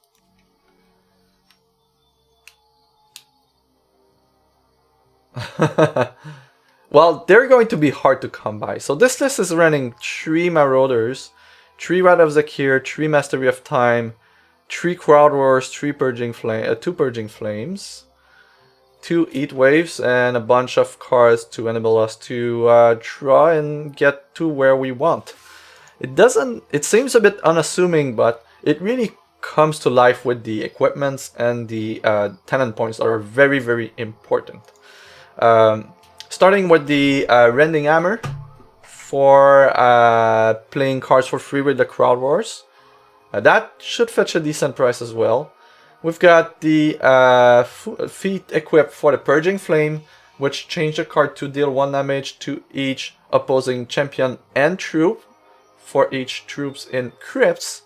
well, they're going to be hard to come by. So this list is running 3 Marauders, 3 Wrath of Zakir, 3 Mastery of Time, 3 Crowd Wars, 2 Purging Flames, 2 Heat Waves, and a bunch of cards to enable us to draw and get to where we want. It seems a bit unassuming, but it really comes to life with the equipments and the tenant points that are very, very important. Starting with the Rending Hammer for playing cards for free with the Crowd Wars. That should fetch a decent price as well. We've got the feat equipped for the Purging Flame, which change the card to deal 1 damage to each opposing champion and troop for each troops in crypts,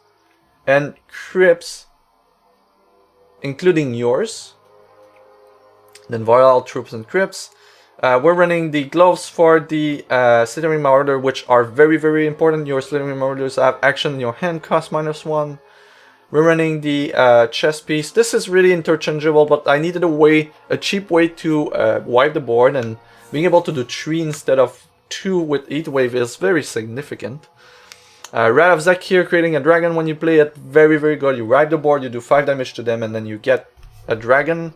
and crypts including yours. Then void all troops and crypts. We're running the gloves for the Slithering Marauder, which are very, very important. Your Slithering Marauders have action in your hand, cost -1. We're running the chess piece. This is really interchangeable, but I needed a cheap way to wipe the board, and being able to do 3 instead of 2 with Heat Wave is very significant. Wrath of Zakir, creating a dragon when you play it, very, very good. You wipe the board, you do 5 damage to them, and then you get a dragon.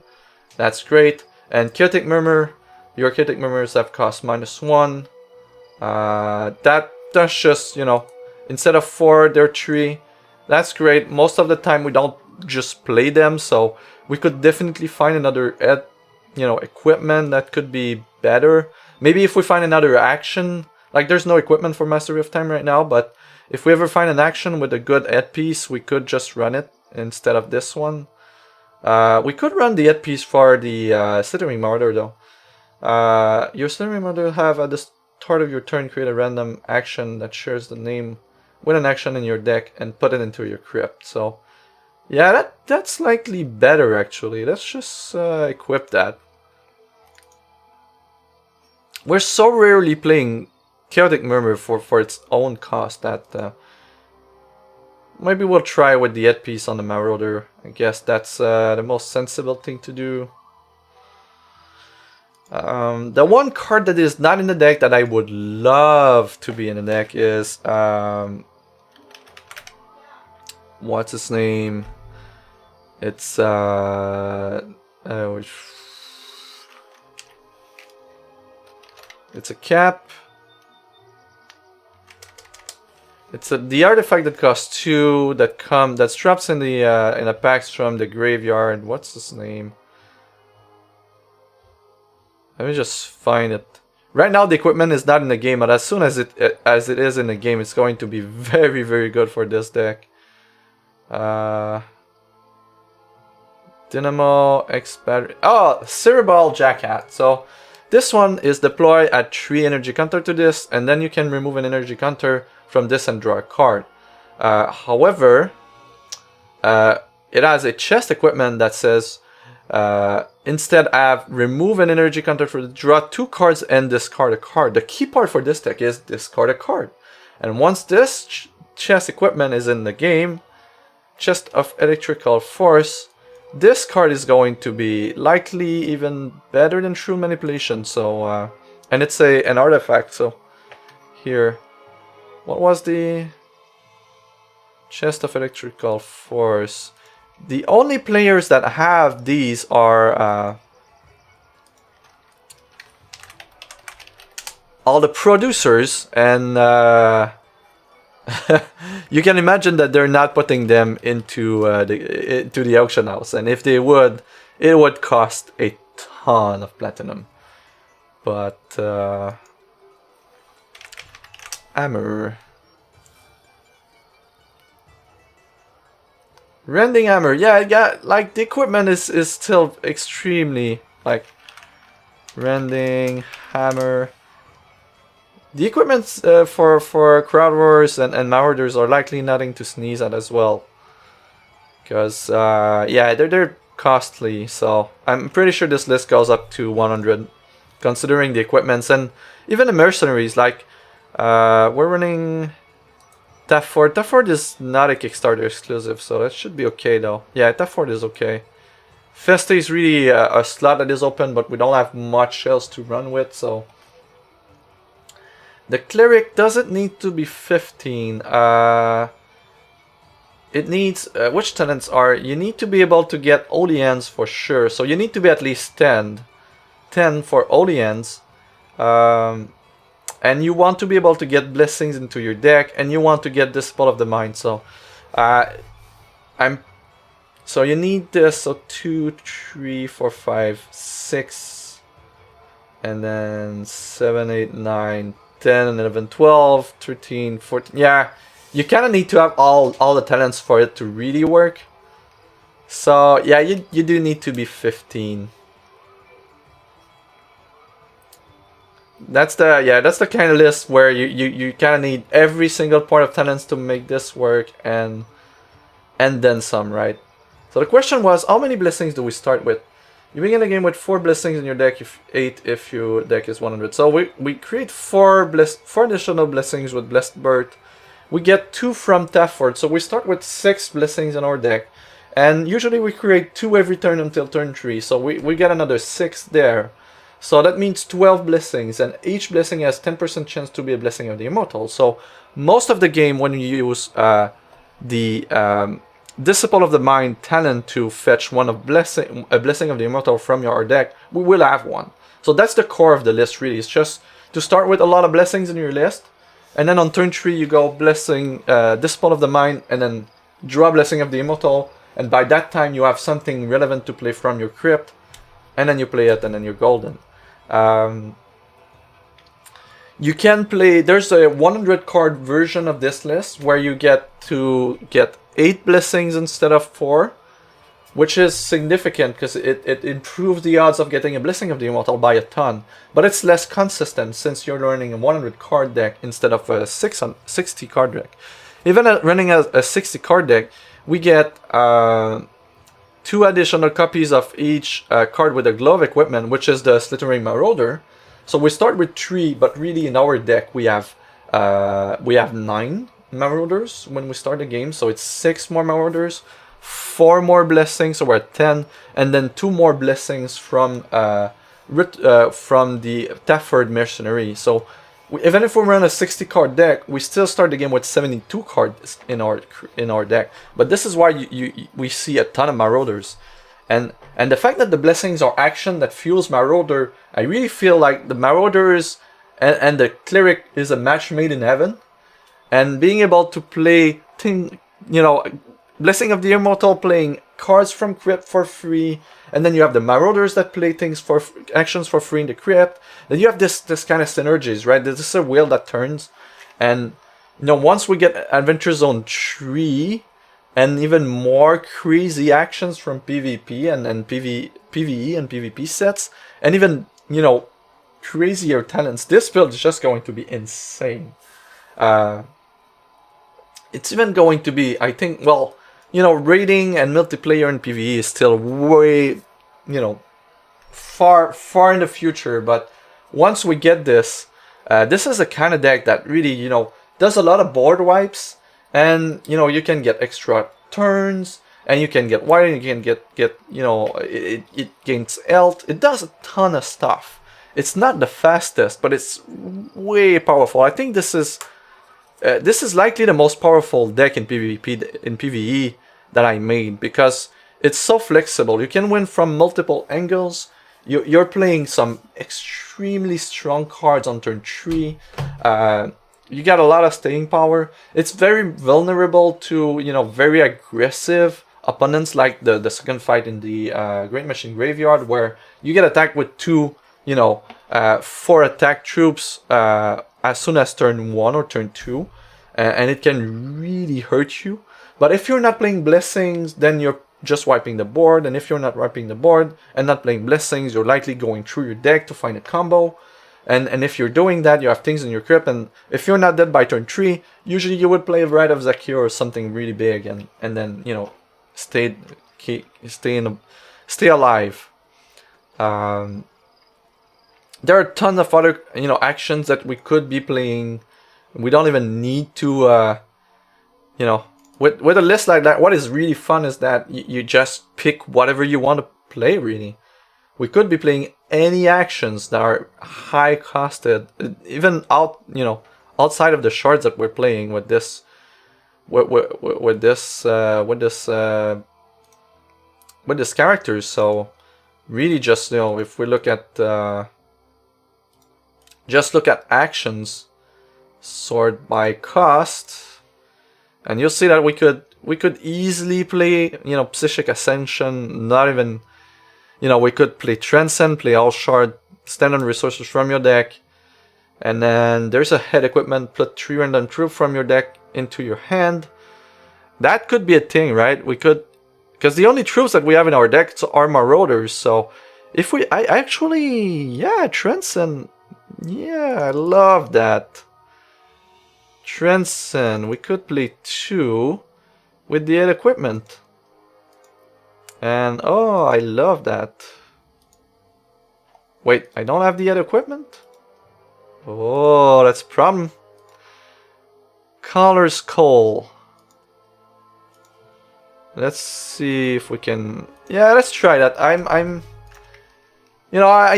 That's great. And Chaotic Murmur, your Chaotic Murmurs have cost -1. That's just, you know, instead of 4, they're 3. That's great. Most of the time we don't just play them, so we could definitely find another equipment that could be better. Maybe if we find another action, like there's no equipment for Mastery of Time right now, but if we ever find an action with a good headpiece, we could just run it instead of this one. We could run the headpiece for the Slithering Marauder though. Your Slithering Marauder will have at the start of your turn create a random action that shares the name with an action in your deck and put it into your crypt. So yeah, that's likely better actually. Let's just equip that. We're so rarely playing Chaotic Murmur for its own cost that maybe we'll try with the headpiece on the Marauder. I guess that's the most sensible thing to do. The one card that is not in the deck that I would love to be in the deck is what's his name? It's it's a cap. It's the artifact that costs 2 that drops in the in a packs from the graveyard. What's his name? Let me just find it. Right now the equipment is not in the game, but as soon as it is in the game, it's going to be very, very good for this deck. Dynamo X battery. Oh, Cerebral Jackhat. So this one is deploy at 3 energy counter to this, and then you can remove an energy counter from this and draw a card. However, it has a chest equipment that says instead have remove an energy counter for draw 2 cards and discard a card. The key part for this deck is discard a card. And once this chest equipment is in the game, Chest of Electrical Force, this card is going to be likely even better than True Manipulation. So and it's an artifact. So here, what was the Chest of Electrical Force? The only players that have these are all the producers, and you can imagine that they're not putting them into the auction house, and if they would, it would cost a ton of platinum. But Hammer. Rending Hammer, yeah, like the equipment is still extremely, like, Rending Hammer. The equipment for Crowd Wars and Marauders are likely nothing to sneeze at as well. Because, yeah, they're costly, so I'm pretty sure this list goes up to 100, considering the equipments, and even the mercenaries, like, we're running Tafford. Tafford is not a Kickstarter exclusive, so that should be okay though. Yeah, Tafford is okay. Feste is really a slot that is open, but we don't have much else to run with, so The cleric doesn't need to be 15. It needs, which talents are, you need to be able to get Oleans for sure. So you need to be at least 10. 10 for Oleans. And you want to be able to get blessings into your deck, and you want to get Disciple of the Mind. So so you need this. So 2, 3, 4, 5, 6, and then 7, 8, 9, 10, 11, 12, 13, 14. Yeah, you kind of need to have all the talents for it to really work. So yeah, you do need to be 15. That's the kind of list where you kind of need every single point of talents to make this work, and then some, right? So the question was, how many blessings do we start with? You begin the game with 4 blessings in your deck, 8 if your deck is 100. So we create 4 additional blessings with Blessed Birth. We get 2 from Tafford, so we start with 6 blessings in our deck. And usually we create 2 every turn until turn 3, so we get another 6 there. So that means 12 blessings, and each blessing has 10% chance to be a Blessing of the Immortal. So most of the game, when you use the Disciple of the Mind talent to fetch a Blessing of the Immortal from your deck, we will have one. So that's the core of the list, really. It's just to start with a lot of blessings in your list, and then on turn 3 you go Blessing, Disciple of the Mind, and then draw Blessing of the Immortal, and by that time you have something relevant to play from your crypt, and then you play it, and then you're golden. You can play, there's a 100 card version of this list where you get to get 8 blessings instead of 4, which is significant because it improves the odds of getting a Blessing of the Immortal by a ton. But it's less consistent since you're running a 100 card deck instead of a 60 card deck. Even running a 60 card deck, we get 2 additional copies of each card with a glove equipment, which is the Slithering Marauder. So we start with 3, but really in our deck we have 9 Marauders when we start the game. So it's 6 more Marauders, 4 more blessings, so we're at 10, and then 2 more blessings from the Tafford Mercenary. So even if we run a 60 card deck, we still start the game with 72 cards in our deck. But this is why we see a ton of Marauders, and the fact that the blessings are action that fuels Marauder, I really feel like the Marauders and the Cleric is a match made in heaven. And being able to play Blessing of the Immortal, playing cards from Crypt for free, and then you have the Marauders that play things for actions for free in the Crypt. Then you have this kind of synergies, right? This is a wheel that turns, and once we get Adventure Zone 3 and even more crazy actions from PvP and PvE and PvP sets, and even crazier talents, this build is just going to be insane. It's even going to be, I think, well, raiding and multiplayer in PvE is still way, far in the future. But once we get this, this is a kind of deck that really, does a lot of board wipes, and you can get extra turns, and you can get wire, you can get it gains health. It does a ton of stuff. It's not the fastest, but it's way powerful. I think this is likely the most powerful deck in PvE that I made, because it's so flexible. You can win from multiple angles. You're playing some extremely strong cards on turn 3. You got a lot of staying power. It's very vulnerable to very aggressive opponents, like the second fight in the Great Machine Graveyard, where you get attacked with 2 4 attack troops as soon as turn 1 or turn 2, and it can really hurt you. But if you're not playing blessings, then you're just wiping the board, and if you're not wiping the board and not playing blessings, you're likely going through your deck to find a combo. And if you're doing that, you have things in your crypt, and if you're not dead by turn 3, usually you would play a Rite of Zakir or something really big, and then stay alive. There are tons of other actions that we could be playing. We don't even need to with a list like that. What is really fun is that you just pick whatever you want to play, really. We could be playing any actions that are high costed, even outside of the shards that we're playing with this, with this character. So really, just if we look at just look at actions, sort by cost, and you'll see that we could easily play Psychic Ascension. Not even we could play Transcend, play all shard, stand on resources from your deck, and then there's a head equipment, put 3 random troops from your deck into your hand. That could be a thing, right? We could, because the only troops that we have in our deck are Marauders. So if I actually, Transcend, I love that. Transcend, we could play 2 with the head equipment. And oh, I love that. Wait, I don't have the head equipment? Oh, that's a problem. Colors Coal. Let's see if we can. Yeah, let's try that. I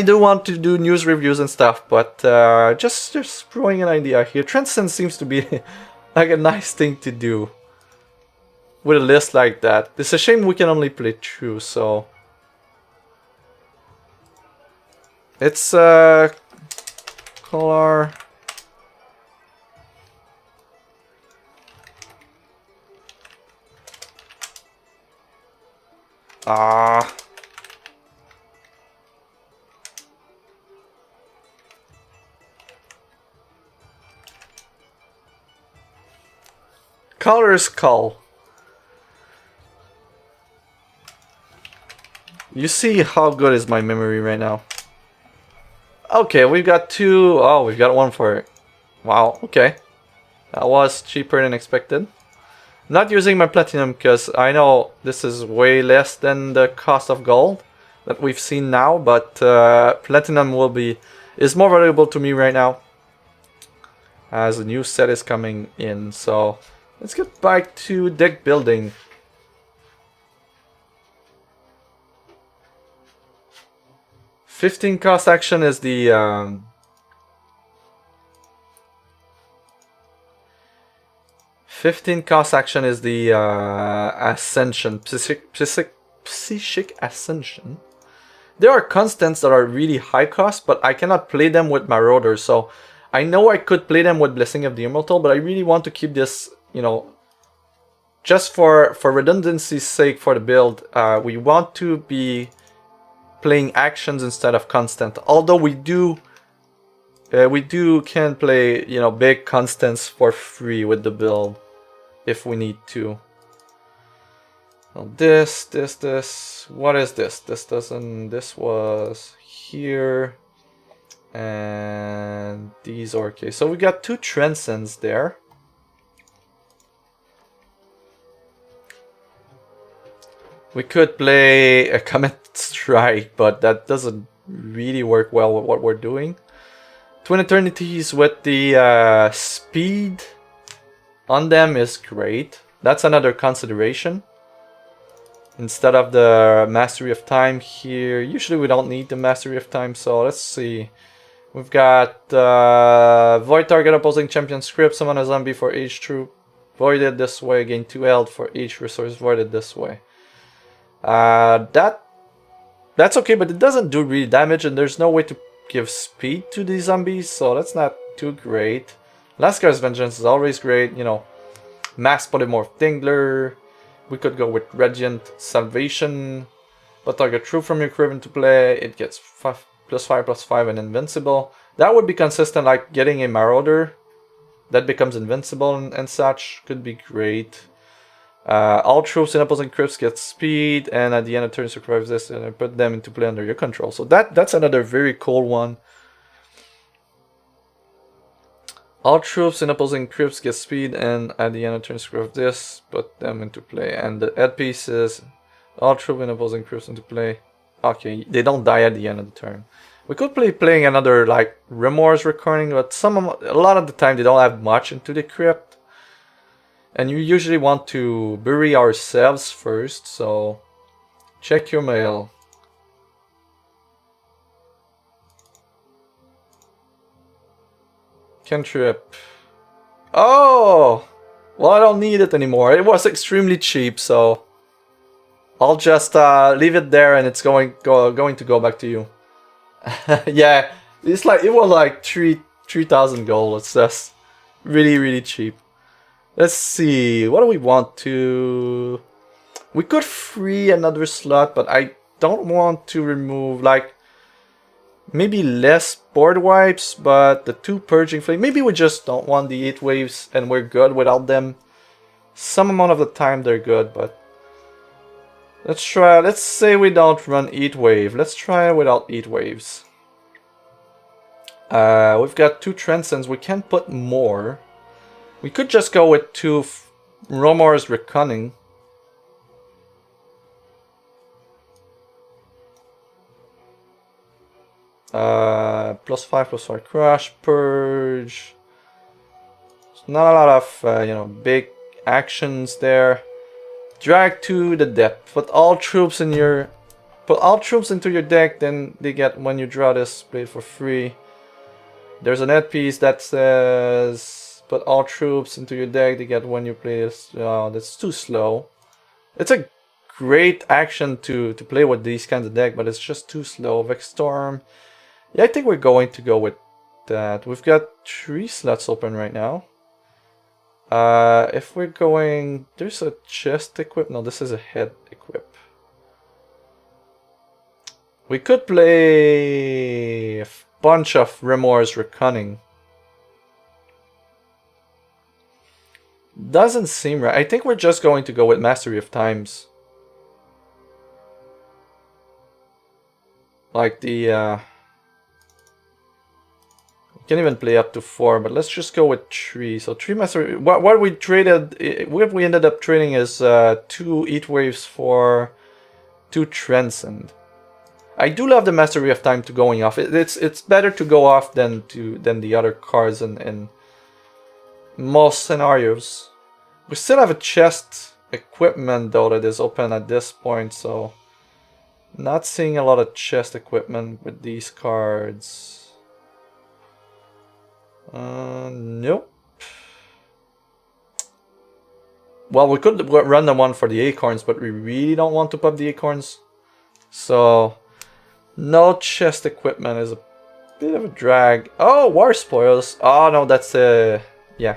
do want to do news reviews and stuff, but just throwing an idea here. Transcend seems to be like a nice thing to do with a list like that. It's a shame we can only play 2, so it's color. Colors Call. You see how good is my memory right now. Okay, we've got 2. Oh, we've got 1 for it. Wow, okay. That was cheaper than expected. Not using my platinum because I know this is way less than the cost of gold that we've seen now, but platinum is more valuable to me right now as a new set is coming in. So let's get back to deck building. $15 cost action is the Ascension, Psychic Ascension. There are constants that are really high cost, but I cannot play them with Marauder. So I know I could play them with Blessing of the Immortal, but I really want to keep this, just for redundancy's sake for the build. We want to be playing actions instead of constant. Although we can play big constants for free with the build if we need to. Well, this. What is this? This was here, and these are okay. So we got 2 Transcends there. We could play a Comet Strike, but that doesn't really work well with what we're doing. Twin Eternities with the speed on them is great. That's another consideration. Instead of the Mastery of Time here, usually we don't need the Mastery of Time, so let's see. We've got void target opposing champion script, summon a zombie for each troop voided this way, gain 2 health for each resource voided this way. That's okay, but it doesn't do really damage, and there's no way to give speed to these zombies, so that's not too great. Laskar's Vengeance is always great, Mass Polymorph Tingler. We could go with Radiant Salvation. But target troop from your crib into play, it gets +5/+5 and invincible. That would be consistent, like getting a Marauder that becomes invincible and such. Could be great. All troops in opposing crypts get speed, and at the end of turn survives this, and put them into play under your control. So that's another very cool one. All troops in opposing crypts get speed, and at the end of turn survive this, put them into play. And the head pieces, all troops in opposing crypts into play. Okay, they don't die at the end of the turn. We could playing another like Remorse Recurring, but a lot of the time they don't have much into the crypt. And you usually want to bury ourselves first, so check your mail. Cantrip. Oh! Well, I don't need it anymore. It was extremely cheap, so I'll just leave it there, and it's going to go back to you. Yeah, it's like it was like 3,000 gold. It's just really cheap. Let's see. What do we want to? We could free another slot, but I don't want to remove like maybe less board wipes, but the 2 purging flame. Maybe we just don't want the 8 waves, and we're good without them. Some amount of the time they're good, but let's try. Let's say we don't run 8 wave. Let's try without 8 waves. We've got 2 transcends. We can put more. We could just go with 2 Romor's Reckoning. +5/+5 crush, purge. It's not a lot of you know, big actions there. Drag to the depth. Put all troops into your deck. Then they get, when you draw this, play it for free. There's an head piece that says put all troops into your deck. They get when you play this. That's too slow. It's a great action to play with these kinds of deck, but it's just too slow. Vex Storm. Yeah, I think we're going to go with that. We've got 3 slots open right now. If we're going, there's a chest equip. No, this is a head equip. We could play a bunch of Remor's Reckoning. Doesn't seem right. I think we're just going to go with Mastery of Times. Like the can even play up to 4, but let's just go with 3. So 3 mastery. What we traded, what we ended up trading is 2 Eat Waves for 2 Transcend. I do love the Mastery of Time to going off. It's better to go off than the other cards in most scenarios. We still have a chest equipment though that is open at this point, so not seeing a lot of chest equipment with these cards. Nope. Well, we could run the one for the acorns, but we really don't want to pop the acorns. So, no chest equipment is a bit of a drag. Oh, war spoils. Oh no, that's yeah.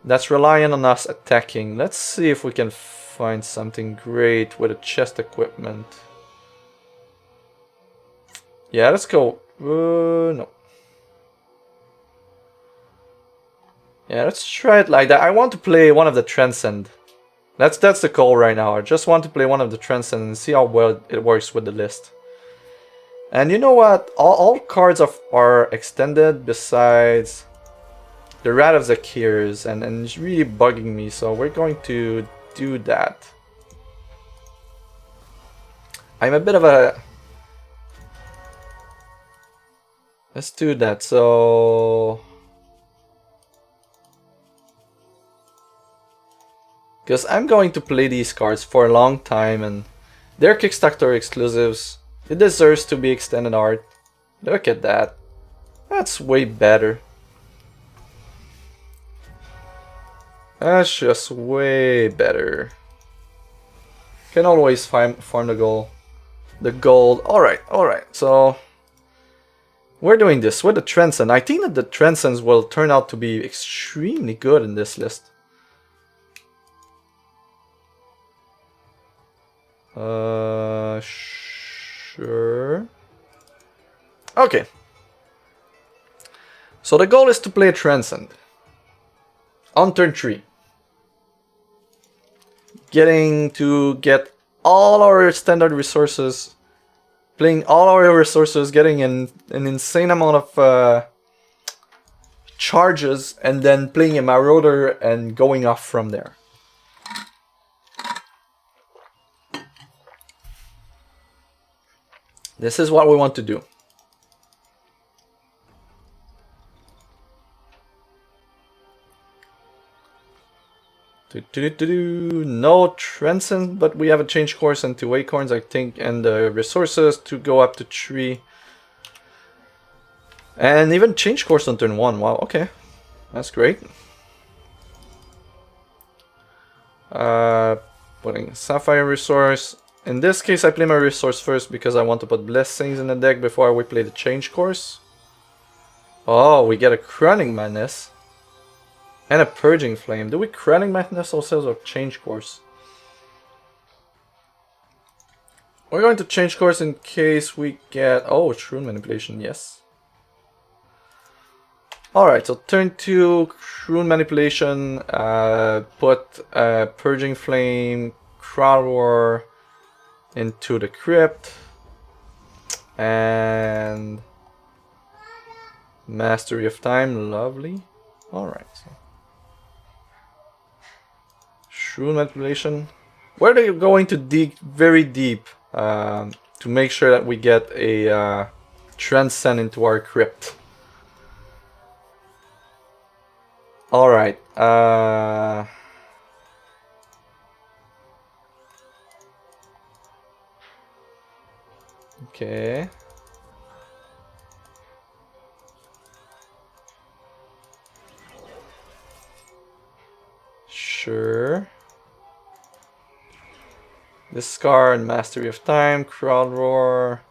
That's relying on us attacking. Let's see if we can find something great with a chest equipment. Yeah, let's go. No. Yeah, let's try it like that. I want to play one of the Transcend. That's the goal right now. I just want to play one of the Transcend and see how well it works with the list. And you know what? All cards are extended besides the Rat of Zakirs, and it's really bugging me, so we're going to do that. I'm a bit of a... Let's do that, so... Because I'm going to play these cards for a long time, and they're Kickstarter exclusives. It deserves to be extended art. Look at that. That's way better. That's just way better. Can always farm the gold. Alright. So we're doing this with the Transcend. I think that the Transcends will turn out to be extremely good in this list. Sure. Okay. So the goal is to play a Transcend on turn 3. Getting to get all our standard resources, playing all our resources, getting an insane amount of charges, and then playing a Marauder and going off from there. This is what we want to do. No Transcend, but we have a change course and 2 acorns, I think, and the resources to go up to 3. And even change course on turn 1. Wow, okay. That's great. Putting Sapphire resource. In this case, I play my resource first because I want to put blessings in the deck before we play the change course. Oh, we get a Chronic Madness. And a Purging Flame. Do we Chronic Madness ourselves or change course? We're going to change course in case we get... Oh, Shrewd Manipulation, yes. Alright, so turn 2, Shrewd Manipulation, put Purging Flame, Crowd Roar into the Crypt, and Mastery of Time, lovely. Alright, so Shrewd Manipulation. We're going to dig very deep to make sure that we get a Transcend into our Crypt. Alright, okay. Sure. Discard Mastery of Time, Crowd Roar,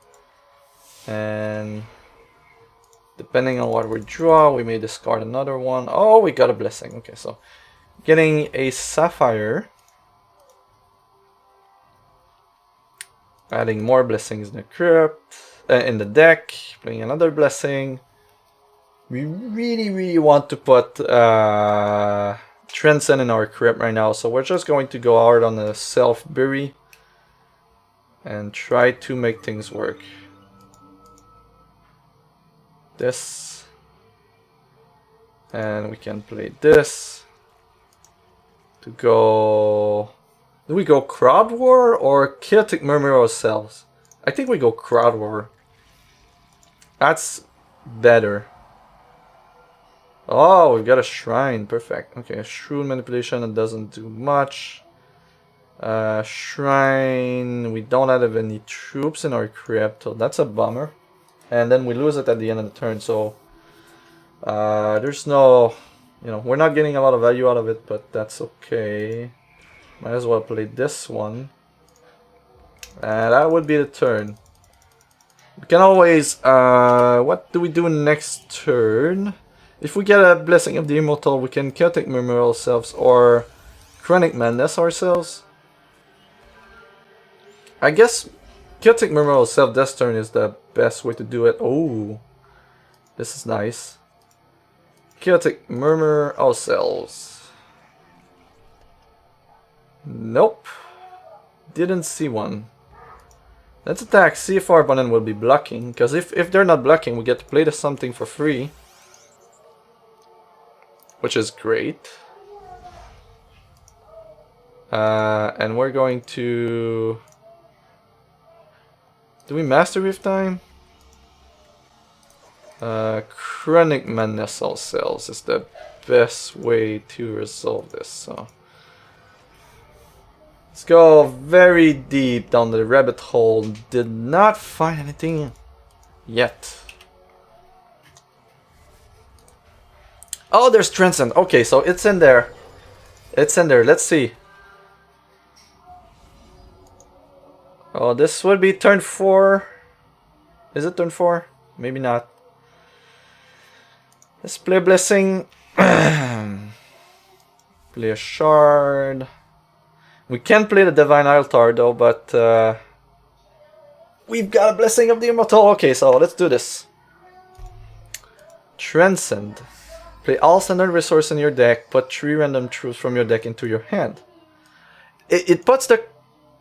and depending on what we draw, we may discard another one. Oh, we got a blessing. Okay, so getting a Sapphire. Adding more blessings in the crypt, in the deck. Playing another blessing. We really want to put Transcend in our crypt right now, so we're just going to go hard on the self-bury and try to make things work. This, and we can play this to go. Do we go Crowd War or Chaotic Murmur ourselves? I think we go Crowd War. That's better. Oh, we've got a Shrine, perfect. Okay, Shrewd Manipulation, it doesn't do much. Shrine, we don't have any troops in our crypt, so that's a bummer. And then we lose it at the end of the turn, so there's no, we're not getting a lot of value out of it, but that's okay. Might as well play this one. And that would be the turn. We can always, what do we do next turn? If we get a Blessing of the Immortal, we can Chaotic Murmur ourselves or Chronic Madness ourselves. I guess Chaotic Murmur ourselves this turn is the best way to do it. Oh, this is nice. Chaotic Murmur ourselves. Nope. Didn't see one. Let's attack, see if our opponent will be blocking. Because if they're not blocking, we get to play the something for free. Which is great. And we're going to... Do we Mastery of Time? Chronic Madness ourselves is the best way to resolve this. So let's go very deep down the rabbit hole. Did not find anything yet. Oh, there's Transcend. Okay, so it's in there. It's in there. Let's see. Oh, this would be turn 4. Is it turn 4? Maybe not. Let's play a Blessing. Play a Shard. We can play the Divine Altar though, but we've got a Blessing of the Immortal. Okay, so let's do this. Transcend. Play all standard resource in your deck. Put 3 random troops from your deck into your hand. It puts the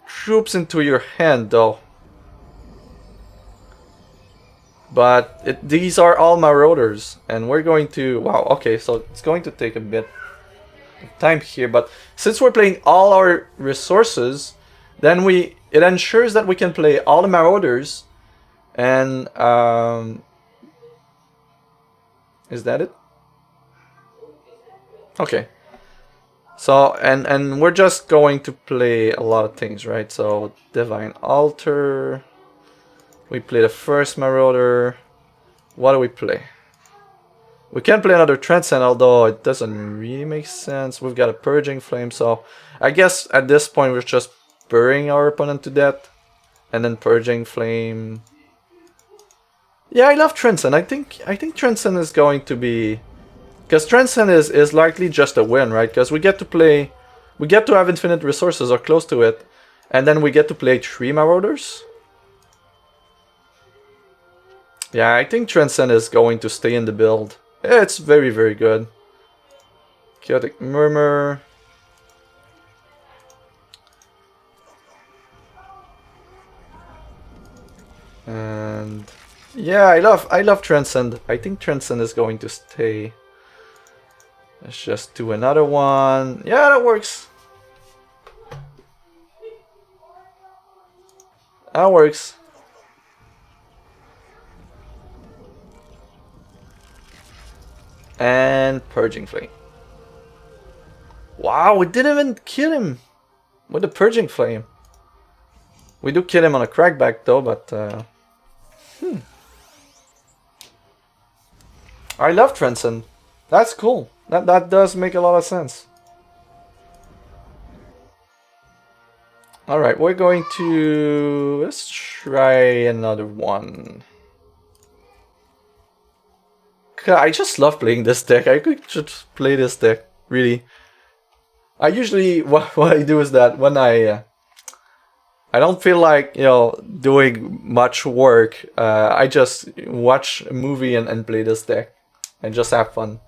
troops into your hand though. But these are all Marauders. And we're going to... Wow, okay, so it's going to take a bit of time here. But since we're playing all our resources, then it ensures that we can play all the Marauders. And... is that it? Okay. So, and we're just going to play a lot of things, right? So, Divine Altar. We play the first Marauder. What do we play? We can play another Transcend, although it doesn't really make sense. We've got a Purging Flame, so I guess at this point we're just burying our opponent to death. And then Purging Flame. Yeah, I love Transcend. I think Transcend is going to be... Because Transcend is likely just a win, right? Because we get to play... We get to have infinite resources or close to it. And then we get to play 3 Marauders. Yeah, I think Transcend is going to stay in the build. It's very, very good. Chaotic Murmur. And yeah, I love Transcend. I think Transcend is going to stay. Let's just do another one. Yeah, that works. That works. And Purging Flame. Wow, we didn't even kill him with the Purging Flame. We do kill him on a crackback though, but I love Transcend. That's cool. That does make a lot of sense. Alright, we're going to... Let's try another one. I just love playing this deck. I could just play this deck, really. I usually... What I do is that when I don't feel like, doing much work, I just watch a movie and play this deck. And just have fun.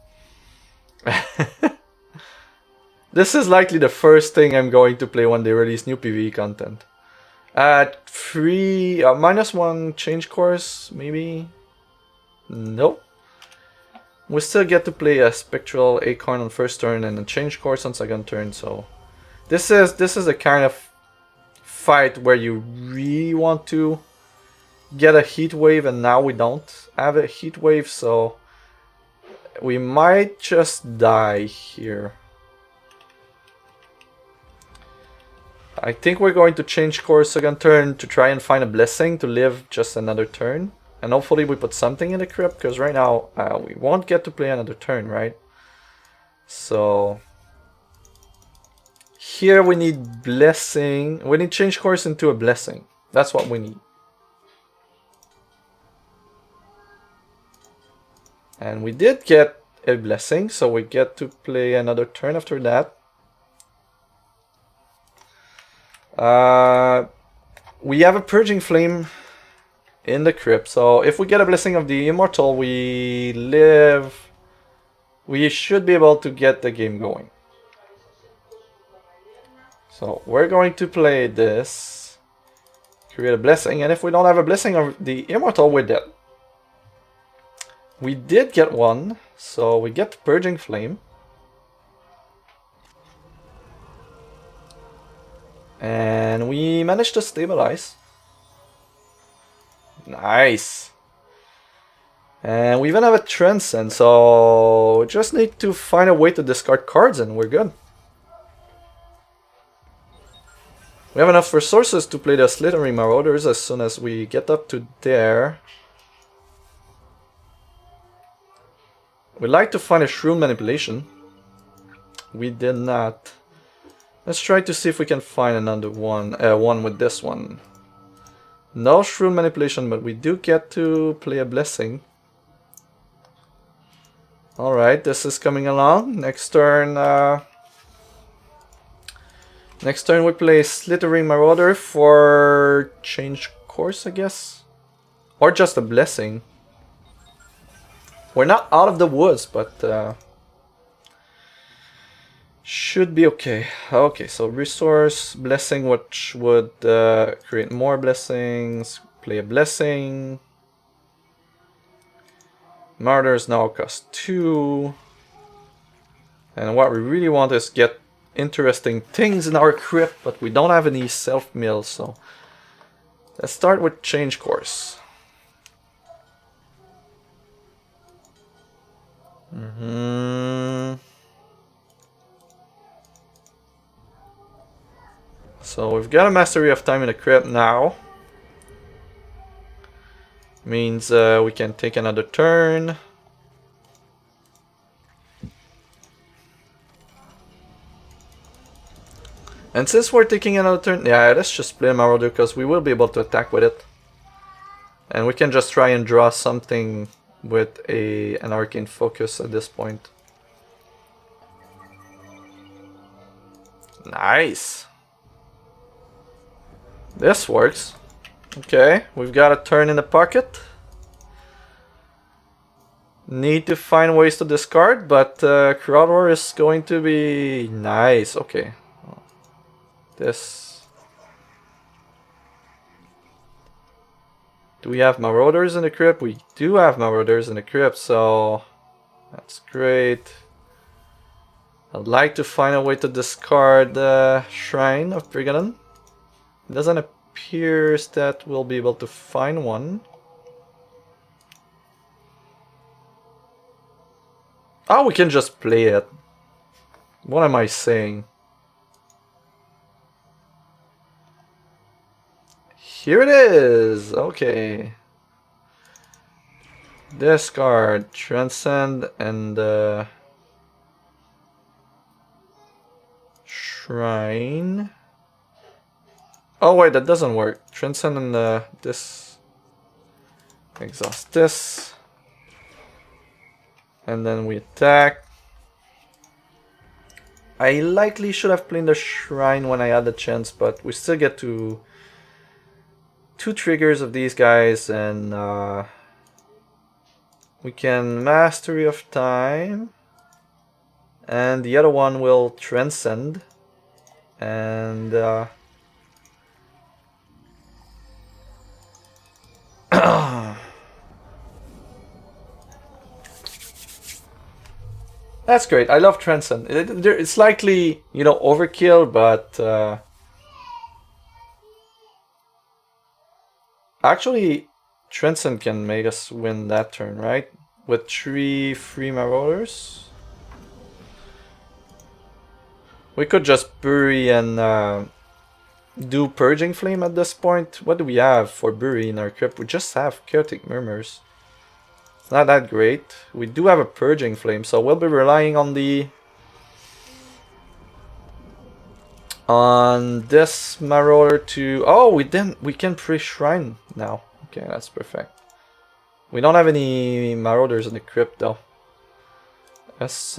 This is likely the first thing I'm going to play when they release new PvE content. -1 change course, maybe? Nope. We still get to play a Spectral Acorn on first turn and a change course on second turn, so... This is a kind of fight where you really want to get a heat wave, and now we don't have a heat wave, so... We might just die here. I think we're going to change course second turn to try and find a blessing to live just another turn. And hopefully we put something in the crypt, because right now we won't get to play another turn, right? So... Here we need blessing. We need change course into a blessing. That's what we need. And we did get a blessing, so we get to play another turn after that. We have a Purging Flame in the crypt, so if we get a Blessing of the Immortal, we live. We should be able to get the game going. So we're going to play this, create a blessing, and if we don't have a Blessing of the Immortal, we're dead. We did get one, so we get Purging Flame. And we managed to stabilize. Nice. And we even have a Transcend, so we just need to find a way to discard cards and we're good. We have enough resources to play the Slithering Marauders as soon as we get up to there. We'd like to find a Shroom Manipulation. We did not. Let's try to see if we can find another one, one with this one. No Shroom Manipulation, but we do get to play a Blessing. Alright, this is coming along. Next turn, we play Slithering Marauder for change course, I guess. Or just a Blessing. We're not out of the woods, but should be okay. Okay, so resource, blessing, which would create more blessings, play a blessing. Martyrs now cost 2. And what we really want is get interesting things in our crypt, but we don't have any self-mills, so let's start with change course. So we've got a Mastery of Time in the crypt now. Means we can take another turn. And since we're taking another turn, yeah, let's just play Marauder because we will be able to attack with it. And we can just try and draw something with an arcane focus at this point. Nice. This works. Okay, we've got a turn in the pocket. Need to find ways to discard, but Crowd War is going to be nice. Okay. This. Do we have Marauders in the crypt? We do have Marauders in the crypt, so that's great. I'd like to find a way to discard the Shrine of Brigadon. It doesn't appear that we'll be able to find one. Oh, we can just play it. What am I saying? Here it is! Okay. Discard, Transcend, and Shrine. Oh wait, that doesn't work. Transcend and this. Exhaust this. And then we attack. I likely should have played the Shrine when I had the chance, but we still get to 2 triggers of these guys, and we can Mastery of Time, and the other one will Transcend, and that's great. I love Transcend. It's likely, you know, overkill, but actually, Transcend can make us win that turn, right? With 3 free Marauders. We could just bury and do Purging Flame at this point. What do we have for bury in our crypt? We just have Chaotic Murmurs. It's not that great. We do have a Purging Flame, so we'll be relying on this Marauder to... Oh, we can pre-shrine now. Okay, that's perfect. We don't have any Marauders in the crypt though. Let's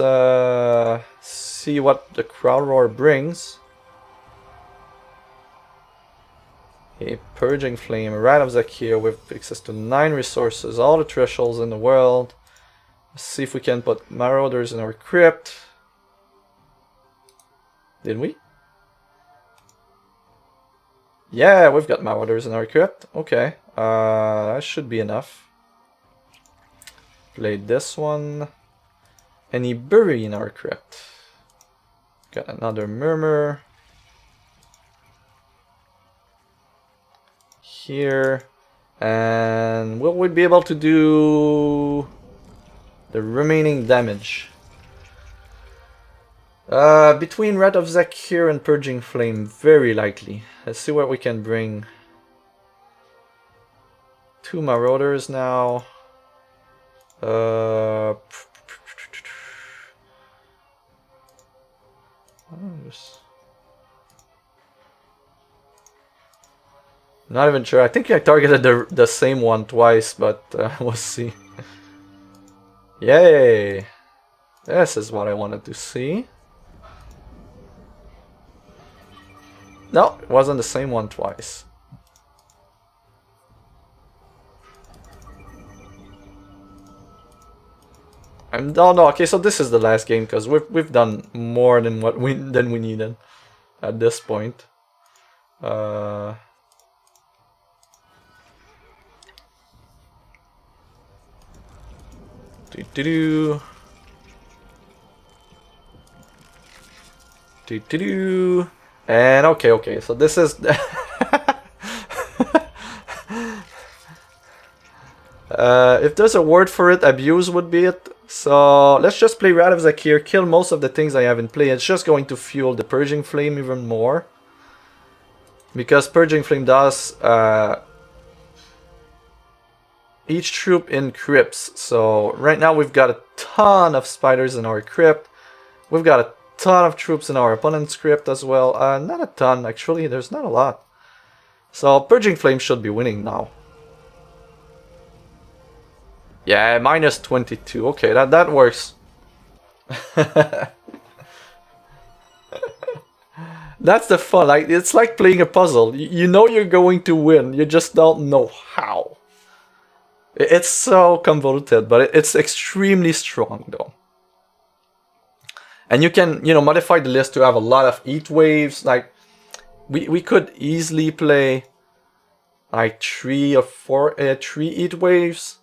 see what the Crowd Roar brings. A Purging Flame, a Rat of Zakir with access to 9 resources, all the thresholds in the world. Let's see if we can put Marauders in our crypt. Did we? Yeah, we've got Marauders in our crypt. Okay, that should be enough. Play this one. Any bury in our crypt. Got another Murmur. Here. And will we be able to do the remaining damage? Between Rat of Zakir and Purging Flame, very likely. Let's see what we can bring. 2 Marauders now. Not even sure. I think I targeted the same one twice, but we'll see. Yay! This is what I wanted to see. No, it wasn't the same one twice. Oh no, okay, so this is the last game because we've done more than what we needed at this point. And okay, so this is if there's a word for it, abuse would be it. So let's just play Rat of Zakir, kill most of the things I have in play. It's just going to fuel the Purging Flame even more. Because Purging Flame does each troop in crypts. So right now we've got a ton of spiders in our crypt. We've got a ton of troops in our opponent's script as well. Not a ton, actually. There's not a lot. So Purging Flame should be winning now. Yeah, minus 22. Okay, that works. That's the fun. Like, it's like playing a puzzle. You know you're going to win. You just don't know how. It's so convoluted, but it's extremely strong though. And you can, modify the list to have a lot of heat waves. Like, we could easily play like 3 or 4 3 heat waves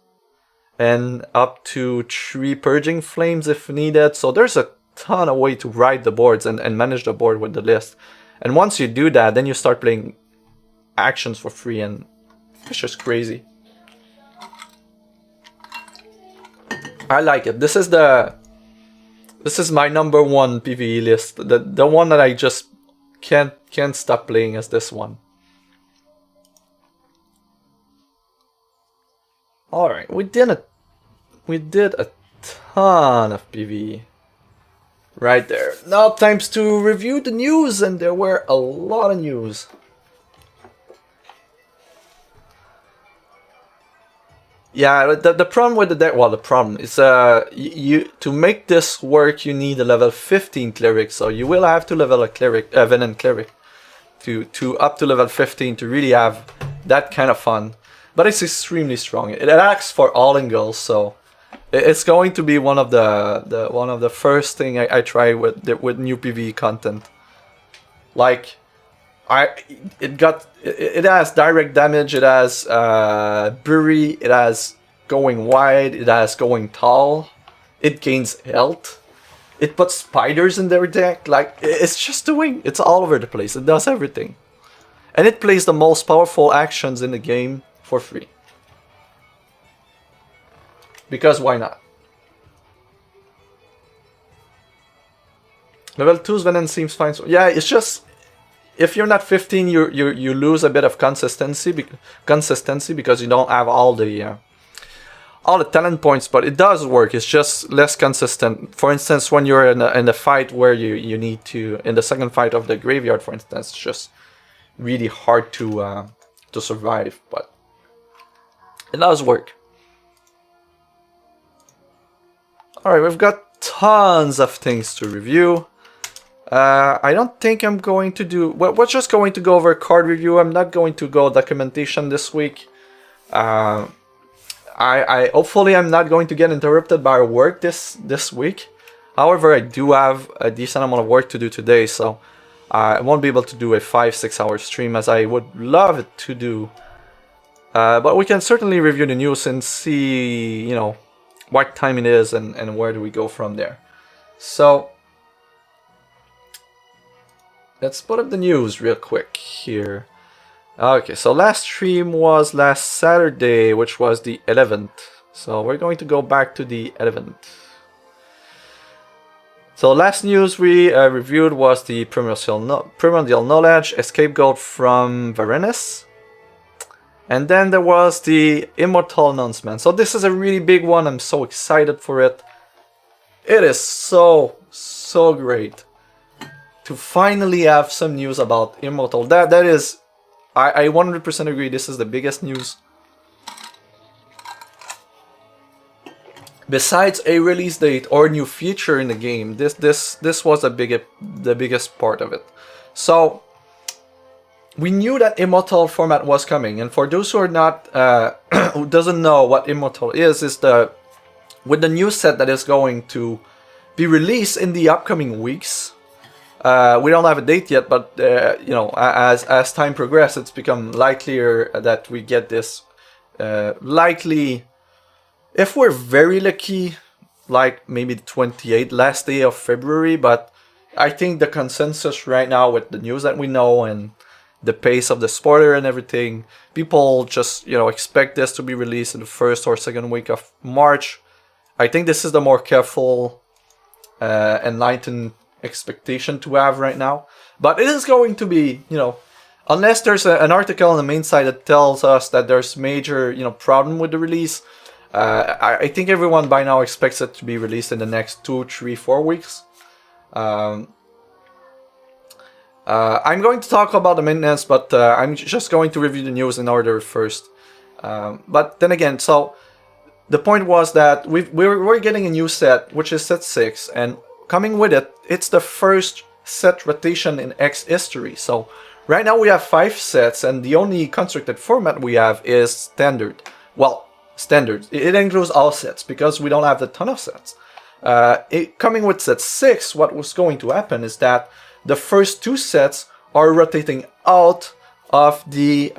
and up to 3 purging flames if needed. So there's a ton of way to ride the boards and manage the board with the list. And once you do that, then you start playing actions for free, and it's just crazy. I like it. This is my #1 PvE list. The one that I just can't stop playing is this one. All right, we did a ton of PvE right there. Now times to review the news, and there were a lot of news. Yeah, the problem with the deck, well, the problem is to make this work, you need a level 15 cleric, so you will have to level a cleric, Venom cleric, to up to level 15 to really have that kind of fun. But it's extremely strong. It acts for all angles, so it's going to be one of the first thing I try with new PvE content. Like, it has direct damage, it has bury, it has going wide, it has going tall, it gains health, it puts spiders in their deck. Like, it's all over the place. It does everything, and it plays the most powerful actions in the game for free, because why not? Level 2's Venom seems fine. So yeah, it's just, if you're not 15, you lose a bit of consistency because you don't have all the talent points, but it does work. It's just less consistent. For instance, when you're in a fight where you need to, in the second fight of the graveyard, for instance, it's just really hard to survive, but it does work. All right, we've got tons of things to review. I don't think I'm going to do... Well, we're just going to go over a card review. I'm not going to go documentation this week. Hopefully I'm not going to get interrupted by work this week. However, I do have a decent amount of work to do today, so I won't be able to do a 5-6 hour stream as I would love it to do. But we can certainly review the news and see, what time it is and where do we go from there. So let's put up the news real quick here. Okay, so last stream was last Saturday, which was the 11th. So we're going to go back to the 11th. So last news we reviewed was the Primordial Knowledge, Scapegoat from Varenis. And then there was the Immortal announcement. So this is a really big one. I'm so excited for it. It is so great to finally have some news about Immortal. That is, I 100% agree, this is the biggest news. Besides a release date or new feature in the game, this was the biggest part of it. So we knew that Immortal format was coming, and for those who are not who doesn't know what Immortal is with the new set that is going to be released in the upcoming weeks. We don't have a date yet, but as time progresses, it's become likelier that we get this. Likely, if we're very lucky, like maybe the 28th, last day of February. But I think the consensus right now, with the news that we know and the pace of the spoiler and everything, people just expect this to be released in the first or second week of March. I think this is the more careful, enlightened expectation to have right now. But it is going to be, unless there's an article on the main site that tells us that there's major, problem with the release, I think everyone by now expects it to be released in the next 2, 3, 4 weeks. I'm going to talk about the maintenance, but I'm just going to review the news in order first. But then again, so the point was that we're getting a new set, which is set 6, and coming with it, it's the first set rotation in X history. So right now we have 5 sets, and the only constructed format we have is standard. Well, standard. It includes all sets because we don't have a ton of sets. Coming with set 6, what was going to happen is that the first 2 sets are rotating out of the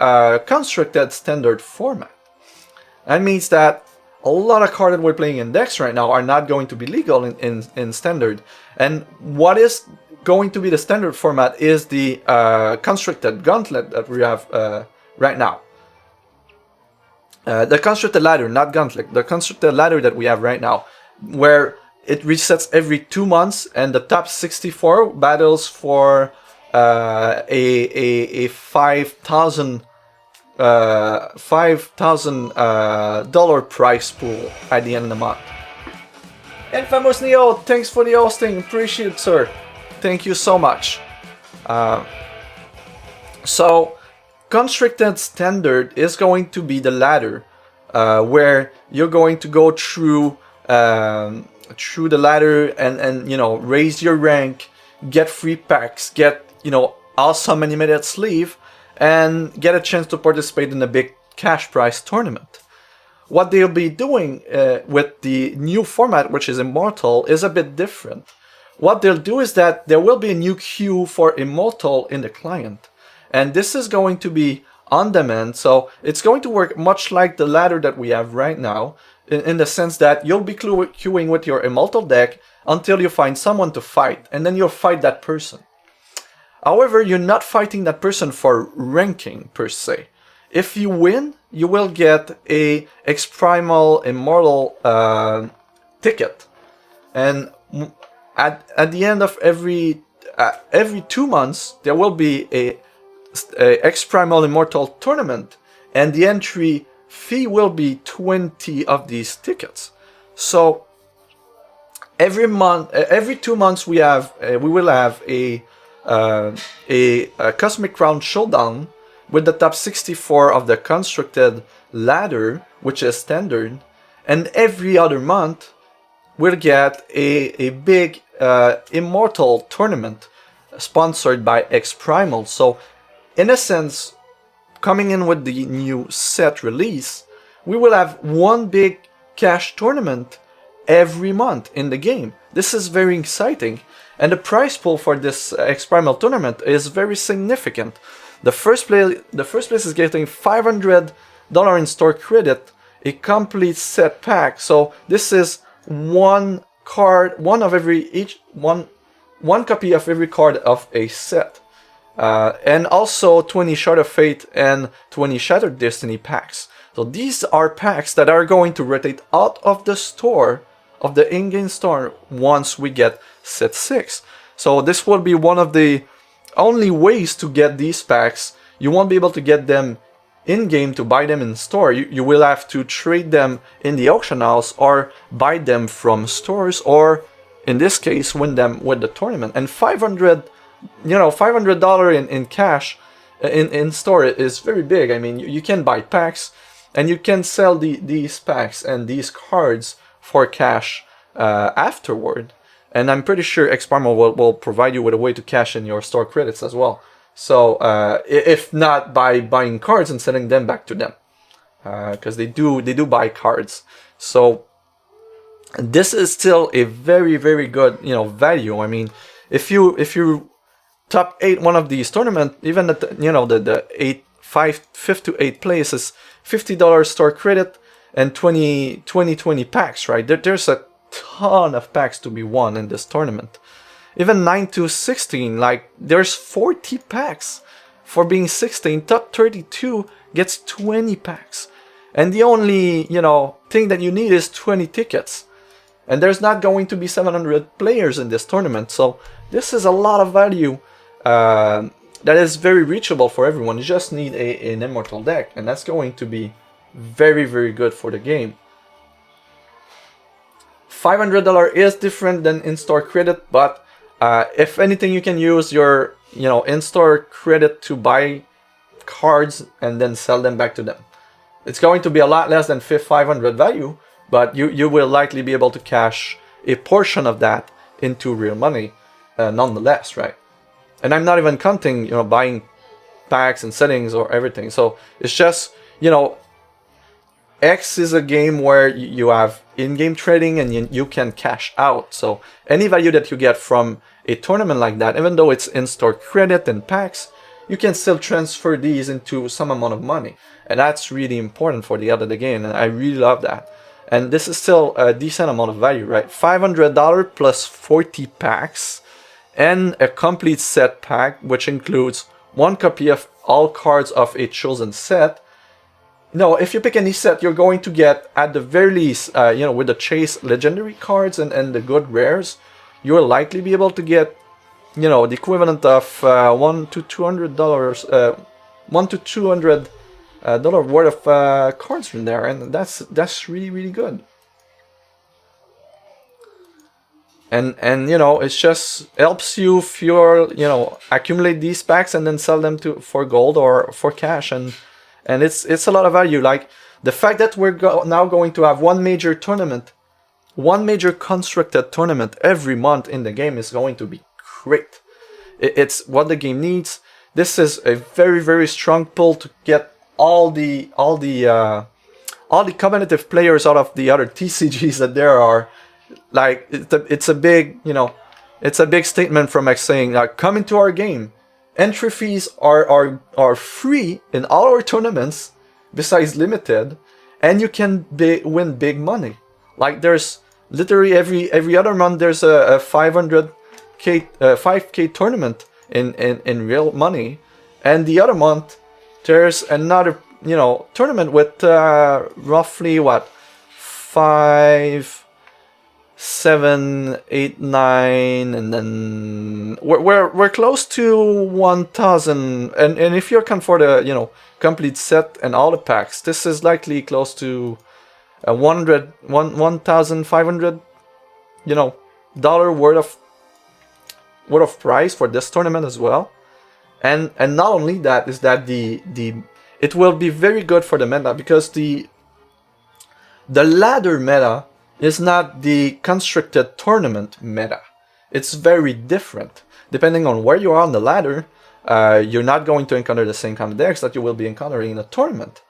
constructed standard format. That means that a lot of cards that we're playing in decks right now are not going to be legal in standard. And what is going to be the standard format is the constructed gauntlet that we have right now. The constructed ladder, not gauntlet, the constructed ladder that we have right now, where it resets every 2 months, and the top 64 battles for a $5,000 prize pool at the end of the month. Infamous Neo, thanks for the hosting, appreciate it, sir. Thank you so much. So, constructed standard is going to be the ladder where you're going to go through the ladder and you know, raise your rank, get free packs, get, you know, awesome animated sleeve, and get a chance to participate in a big cash prize tournament. What they'll be doing with the new format, which is Immortal, is a bit different. What they'll do is that there will be a new queue for Immortal in the client, and this is going to be on demand, so it's going to work much like the ladder that we have right now, in the sense that you'll be queuing with your Immortal deck until you find someone to fight, and then you'll fight that person. However, you're not fighting that person for ranking per se. If you win, you will get a X-Primal Immortal ticket, and at the end of every 2 months there will be a X-Primal Immortal tournament, and the entry fee will be 20 of these tickets. So every 2 months we will have a Cosmic Crown Showdown with the top 64 of the constructed ladder, which is standard, and every other month we'll get a big Immortal tournament sponsored by X-Primal. So in a sense, coming in with the new set release, we will have one big cash tournament every month in the game. This is very exciting, and the prize pool for this X-Primal tournament is very significant. The first place is getting $500 in store credit, a complete set pack. So this is one card, one copy of every card of a set. And also 20 Shard of Fate and 20 Shattered Destiny packs. So these are packs that are going to rotate out of the store, of the in-game store, once we get set 6. So this will be one of the only ways to get these packs. You won't be able to get them in-game to buy them in store. You will have to trade them in the auction house or buy them from stores, or in this case win them with the tournament. And $500 in cash in store is very big. I mean, you can buy packs, and you can sell these packs and these cards for cash afterward. And I'm pretty sure X-Primal will provide you with a way to cash in your store credits as well. So if not by buying cards and sending them back to them, because they do buy cards. So this is still a very, very good value. I mean, if you top 8 one of these tournaments, even at the 5th to 8th place is $50 store credit and 20 packs, right? There's a ton of packs to be won in this tournament. Even 9 to 16, like there's 40 packs for being 16. Top 32 gets 20 packs, and the only thing that you need is 20 tickets. And there's not going to be 700 players in this tournament, so this is a lot of value that is very reachable for everyone. You just need an Immortal deck, and that's going to be very, very good for the game. $500 is different than in-store credit, but If anything, you can use your in-store credit to buy cards and then sell them back to them. It's going to be a lot less than 500 value, but you will likely be able to cash a portion of that into real money nonetheless, right? And I'm not even counting buying packs and settings or everything. So it's just X is a game where you have in-game trading and you can cash out. So any value that you get from a tournament like that, even though it's in-store credit and packs, you can still transfer these into some amount of money. And that's really important for the end of the game, and I really love that. And this is still a decent amount of value, right? $500 plus 40 packs and a complete set pack, which includes 1 copy of all cards of a chosen set. If you pick any set, you're going to get, at the very least, with the chase legendary cards and the good rares, you'll likely be able to get, the equivalent of $100 to $200, $100 to $200 worth of cards from there, and that's really, really good. And it just helps you if you're accumulate these packs and then sell them for gold or for cash, and it's a lot of value. Like the fact that we're now going to have one major constructed tournament every month in the game is going to be great. It's what the game needs. This is a very, very strong pull to get all the competitive players out of the other TCGs that there are. Like it's a big statement from X saying, like, come into our game. Entry fees are free in all our tournaments besides limited, and you can win big money. Like there's literally every other month there's a 5K tournament in real money, and the other month there's another tournament with roughly 5, 7, 8, 9, and then we're close to 1,000. And if you account for the complete set and all the packs, this is likely close to 1,500 dollar worth of price for this tournament as well. And not only that, is that it will be very good for the meta, because the ladder meta is not the constructed tournament meta. It's very different. Depending on where you are on the ladder, you're not going to encounter the same kind of decks that you will be encountering in a tournament.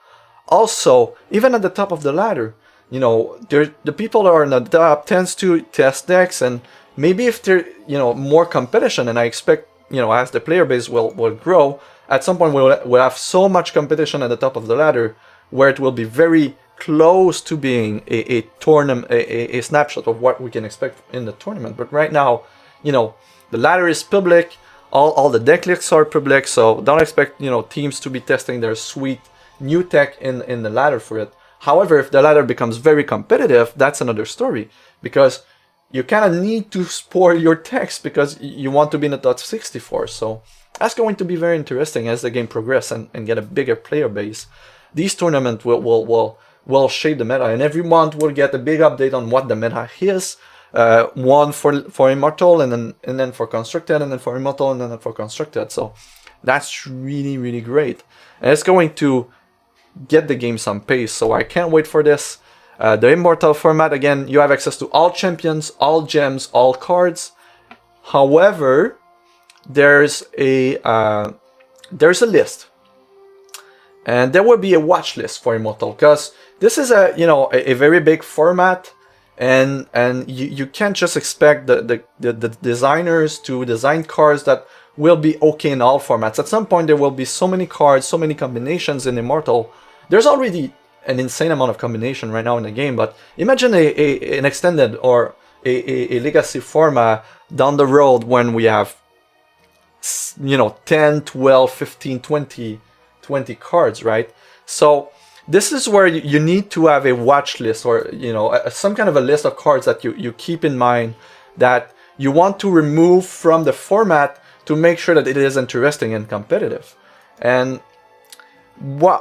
Also, even at the top of the ladder, the people that are in the top tends to test decks, and maybe if there more competition, and I expect as the player base will grow, at some point we'll have so much competition at the top of the ladder where it will be very close to being a tournament, a snapshot of what we can expect in the tournament. But right now, the ladder is public, all the deck lists are public, so don't expect teams to be testing their sweet new tech in the ladder for it. However, if the ladder becomes very competitive, that's another story, because you kind of need to spoil your techs because you want to be in the top 64. So that's going to be very interesting as the game progresses and get a bigger player base. These tournaments will shape the meta, and every month we'll get a big update on what the meta is. One for Immortal, and then for Constructed, and then for Immortal, and then for Constructed. So that's really, really great, and it's going to get the game some pace. So I can't wait for this. The Immortal format, again, you have access to all champions, all gems, all cards. However, there's a list, and there will be a watch list for Immortal, because this is a very big format, and you can't just expect the designers to design cards that will be okay in all formats. At some point there will be so many cards, so many combinations in Immortal. There's already an insane amount of combination right now in the game, but imagine an extended or a legacy format down the road when we have 10, 12, 15, 20 cards, right? So this is where you need to have a watch list, or some kind of a list of cards that you keep in mind that you want to remove from the format to make sure that it is interesting and competitive. And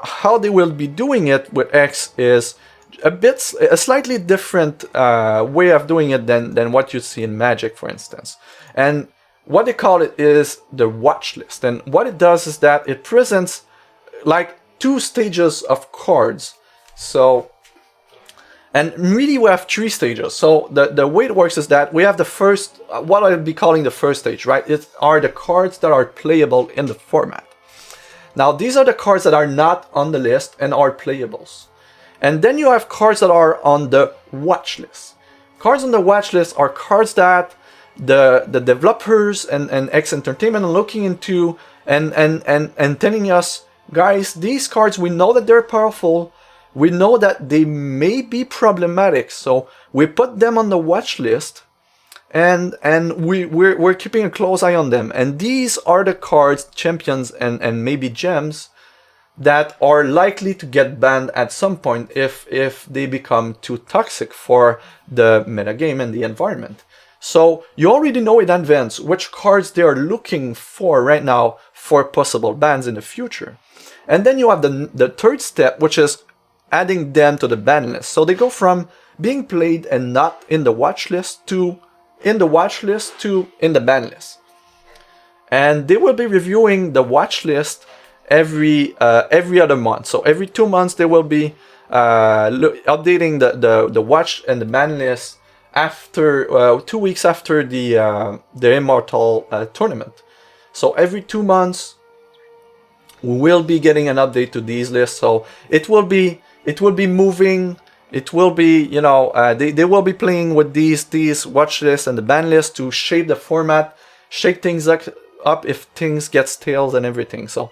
how they will be doing it with X is a slightly different way of doing it than what you see in Magic, for instance. And what they call it is the watch list. And what it does is that it presents like 2 stages of cards. So, and really we have 3 stages. So the way it works is that we have the first, what I'll be calling the first stage, right? It are the cards that are playable in the format. Now these are the cards that are not on the list and are playables. And then you have cards that are on the watch list. Cards on the watch list are cards that the developers and X Entertainment are looking into and telling us, guys, these cards, we know that they're powerful, we know that they may be problematic, so we put them on the watch list, and we're keeping a close eye on them. And these are the cards, champions and maybe gems, that are likely to get banned at some point if they become too toxic for the metagame and the environment. So you already know in advance which cards they are looking for right now for possible bans in the future. And then you have the third step, which is adding them to the ban list. So they go from being played and not in the watch list to in the watch list to in the ban list. And they will be reviewing the watch list every other month. So every 2 months they will be updating the watch and the ban list after 2 weeks after the Immortal tournament. So every 2 months we will be getting an update to these lists. So it will be moving. It will be, you know, they will be playing with these watch lists and the ban list to shape the format, shake things up if things get stale and everything. So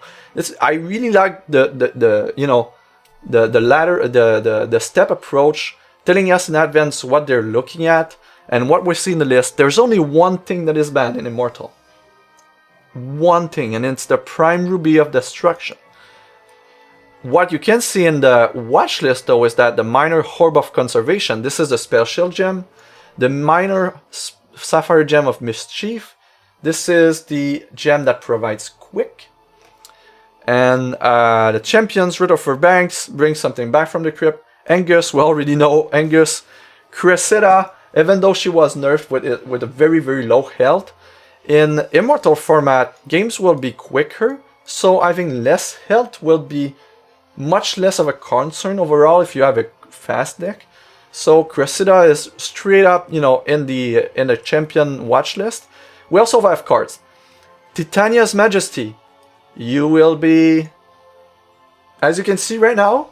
I really like the you know, the ladder, the step approach, telling us in advance what they're looking at and what we see in the list. There's only one thing that is banned in Immortal. One thing, and it's the Prime Ruby of Destruction. What you can see in the watch list though is that the Minor Orb of Conservation, this is the Spell Shield gem, the Minor Sapphire Gem of Mischief, this is the gem that provides Quick, and the Champions Riddle for Banks brings something back from the crypt. Angus, we already know Angus. Cressida, even though she was nerfed with a very, very low health, in Immortal format, games will be quicker, so having less health will be much less of a concern overall if you have a fast deck. So Cressida is straight up, you know, in the champion watch list. We also have cards. Titania's Majesty. You will be, as you can see right now,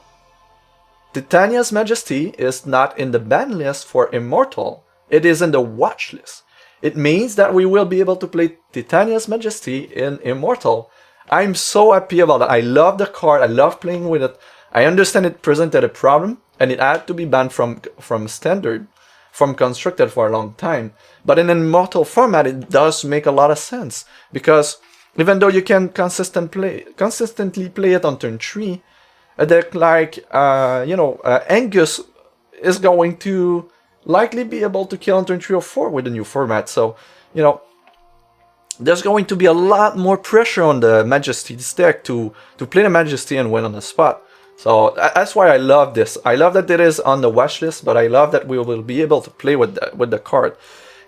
Titania's Majesty is not in the ban list for Immortal. It is in the watch list. It means that we will be able to play Titania's Majesty in Immortal. I'm so happy about that. I love the card. I love playing with it. I understand it presented a problem and it had to be banned from Standard, from Constructed for a long time. But in an Immortal format, it does make a lot of sense, because even though you can consistently play it on turn 3, a deck like Angus is going to likely be able to kill on turn 3 or 4 with the new format. So, you know, there's going to be a lot more pressure on the Majesty's deck to play the Majesty and win on the spot. So that's why I love this. I love that it is on the watch list, but I love that we will be able to play with the card.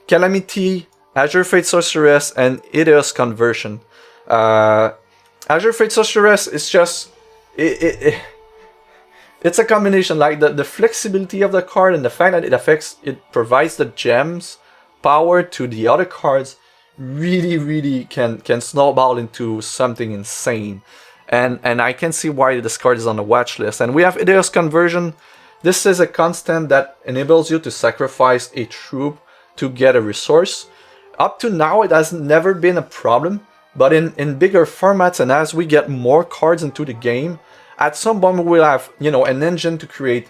Calamity, Azure Fate Sorceress, and Idios Conversion. Azure Fate Sorceress is just it's a combination, like the flexibility of the card and the fact that it provides the gems power to the other cards really can snowball into something insane. And I can see why this card is on the watch list. And we have Idios Conversion. This is a constant that enables you to sacrifice a troop to get a resource. Up to now, it has never been a problem, but in bigger formats and as we get more cards into the game, at some point we'll have, you know, an engine to create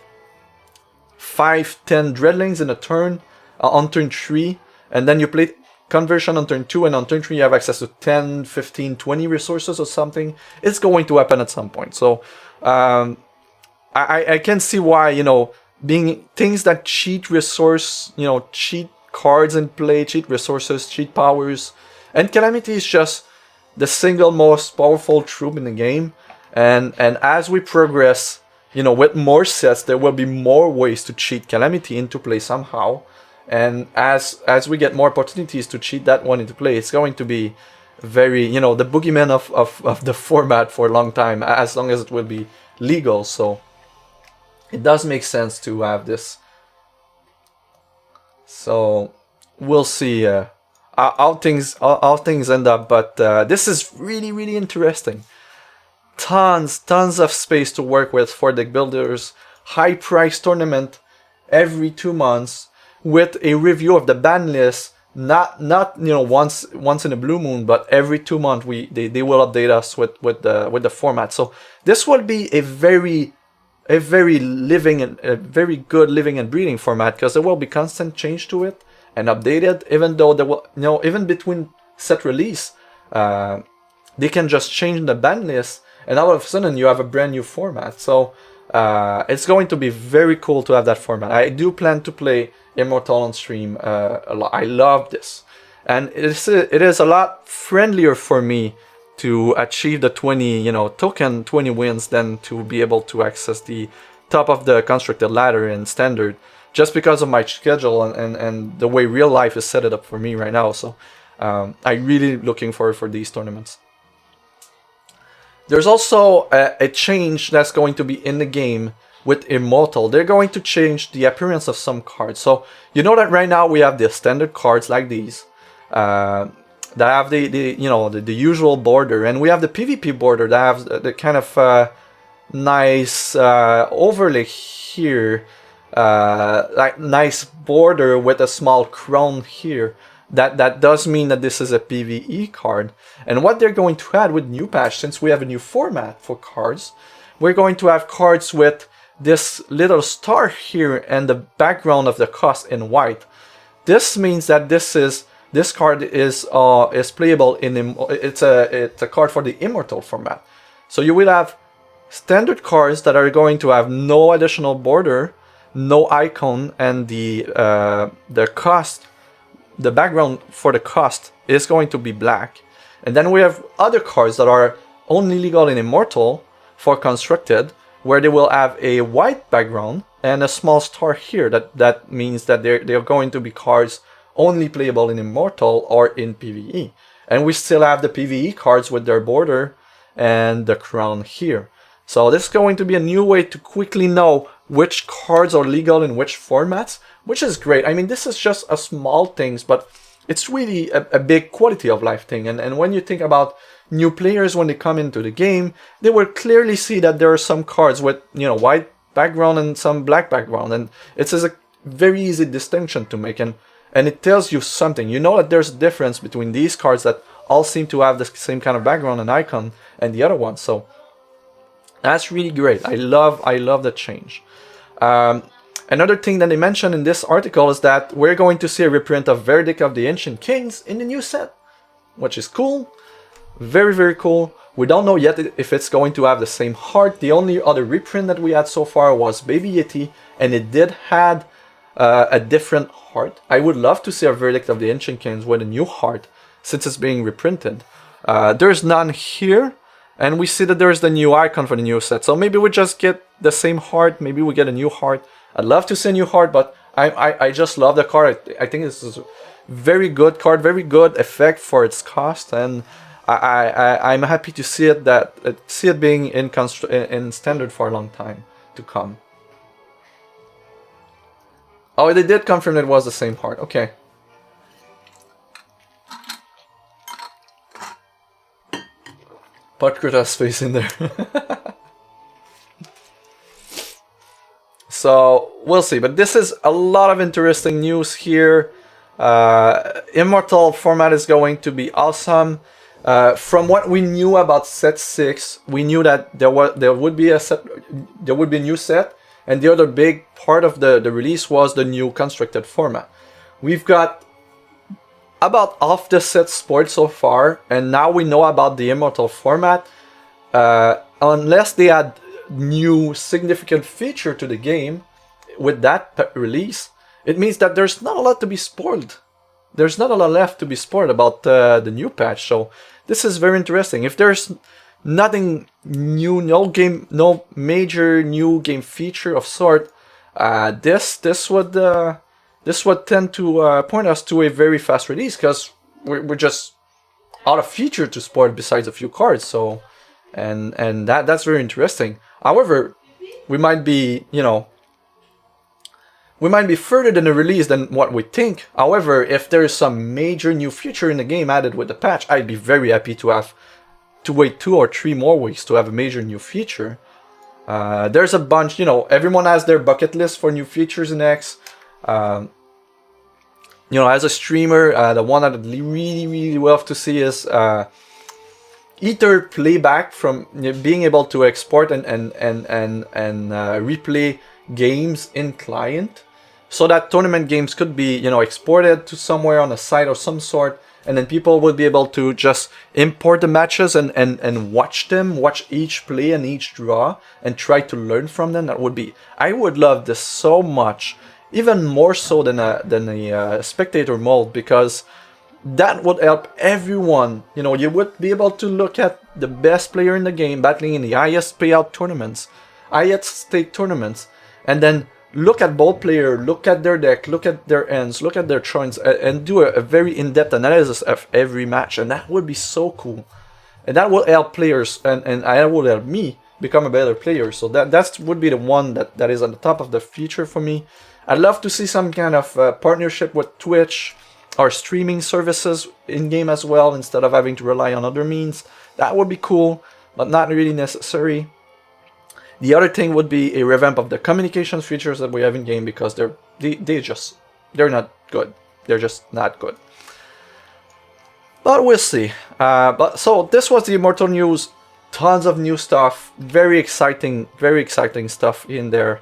5-10 Dreadlings in a turn, on turn 3, and then you play Conversion on turn 2, and on turn 3 you have access to 10, 15, 20 resources or something. It's going to happen at some point. So I can see why, you know, being things that cheat resource, you know, cheat cards in play, cheat resources, cheat powers, and Calamity is just the single most powerful troop in the game. And as we progress, you know, with more sets, there will be more ways to cheat Calamity into play somehow. And as we get more opportunities to cheat that one into play, it's going to be very, you know, the boogeyman of the format for a long time, as long as it will be legal. So it does make sense to have this. So we'll see how things end up, but this is really interesting. Tons of space to work with for deck builders. High price tournament every 2 months with a review of the ban list. Not you know, once in a blue moon, but every 2 months they will update us with the format. So this will be a very good living and breathing format, because there will be constant change to it and updated. Even though there will, you know, even between set release, they can just change the ban list, and all of a sudden you have a brand new format. So it's going to be very cool to have that format. I do plan to play Immortal on stream a lot. I love this, and it is a lot friendlier for me to achieve the 20, you know, token 20 wins than to be able to access the top of the constructed ladder in standard, just because of my schedule and the way real life is set it up for me right now. So I'm really looking forward for these tournaments. There's also a change that's going to be in the game with Immortal. They're going to change the appearance of some cards. So you know that right now we have the standard cards like these that have the you know, the usual border, and we have the PvP border that have the kind of nice overlay here, like nice border with a small crown here. That does mean that this is a PvE card. And what they're going to add with new patch, since we have a new format for cards, we're going to have cards with this little star here and the background of the cost in white. This means that this card is playable in, it's a card for the Immortal format. So you will have standard cards that are going to have no additional border, no icon, and the cost, the background for the cost is going to be black. And then we have other cards that are only legal in Immortal for constructed, where they will have a white background and a small star here. That means that they're going to be cards only playable in Immortal or in PvE. And we still have the PvE cards with their border and the crown here. So this is going to be a new way to quickly know which cards are legal in which formats, which is great. I mean, this is just a small things, but it's really a big quality of life thing. And when you think about new players, when they come into the game, they will clearly see that there are some cards with, you know, white background and some black background, and it's a very easy distinction to make, and it tells you something. You know that there's a difference between these cards that all seem to have the same kind of background and icon and the other ones. So that's really great. I love the change. Another thing that they mentioned in this article is that we're going to see a reprint of Verdict of the Ancient Kings in the new set, which is cool. Very cool. We don't know yet if it's going to have the same heart. The only other reprint that we had so far was Baby Yeti, and it did have a different heart. I would love to see a Verdict of the Ancient Kings with a new heart, since it's being reprinted. There's none here, and we see that there's the new icon for the new set. So maybe we just get the same heart, maybe we get a new heart. I'd love to see a new heart, but I just love the card. I think this is a very good card, very good effect for its cost, and I'm happy to see it being in standard for a long time to come. Oh, they did confirm that it was the same heart. Okay. Put Krita's face in there. So we'll see, but this is a lot of interesting news here. Immortal format is going to be awesome. From what we knew about set 6, we knew that there would be a new set, and the other big part of the release was the new constructed format. We've got about half the set spoiled so far, and now we know about the Immortal format. Unless they add new significant feature to the game with that release, it means that there's not a lot to be spoiled. There's not a lot left to be spoiled about the new patch. So this is very interesting. If there's nothing new, no major new game feature of sort, this would this would tend to point us to a very fast release, because we're just out of feature to spoil besides a few cards. So, and that's very interesting. However, we might be, you know, we might be further than the release than what we think. However, if there is some major new feature in the game added with the patch, I'd be very happy to have to wait 2 or 3 more weeks to have a major new feature. There's a bunch, you know, everyone has their bucket list for new features in X. You know, as a streamer, the one I'd really love to see is either playback from being able to export and replay games in client, so that tournament games could be, you know, exported to somewhere on a site or some sort, and then people would be able to just import the matches and watch them, watch each play and each draw, and try to learn from them. That would be, I would love this so much, even more so than a spectator mode, because that would help everyone. You know, you would be able to look at the best player in the game battling in the highest payout tournaments, highest stake tournaments, and then look at both players, look at their deck, look at their ends, look at their choices, and do a very in-depth analysis of every match. And that would be so cool. And that will help players, and that will help me become a better player. So that would be the one that is on the top of the feature for me. I'd love to see some kind of partnership with Twitch or streaming services in-game as well, instead of having to rely on other means. That would be cool, but not really necessary. The other thing would be a revamp of the communication features that we have in game, because they're not good. They're just not good. But we'll see. So this was the Immortal news. Tons of new stuff. Very exciting stuff in there,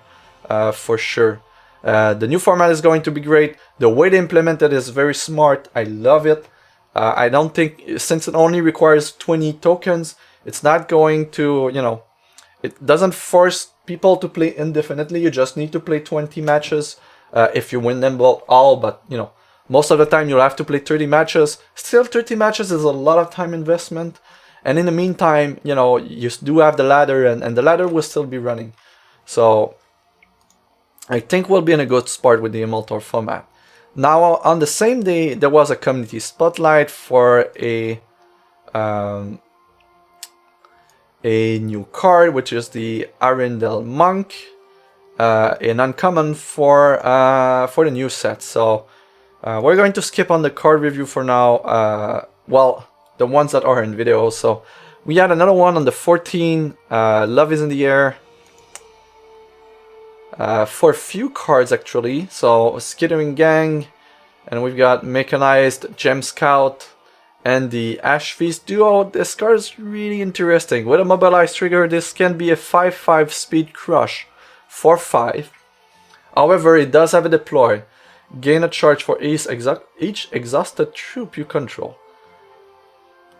for sure. The new format is going to be great. The way they implement it is very smart. I love it. I don't think, since it only requires 20 tokens, it's not going to, you know, it doesn't force people to play indefinitely. You just need to play 20 matches if you win them all. But, you know, most of the time you'll have to play 30 matches. Still, 30 matches is a lot of time investment. And in the meantime, you know, you do have the ladder, and the ladder will still be running. So I think we'll be in a good spot with the Immortal format. Now, on the same day, there was a community spotlight for a new card, which is the Arendelle Monk, an uncommon for the new set. So we're going to skip on the card review for now. Well, the ones that are in video. So we had another one on the 14. Love is in the air. For a few cards actually. So Skittering Gang, and we've got Mechanized Gem Scout, and the Ash Feast duo. This card is really interesting. With a mobilized trigger, this can be a 5/5 speed crush for 5. However, it does have a deploy. Gain a charge for each exhausted troop you control.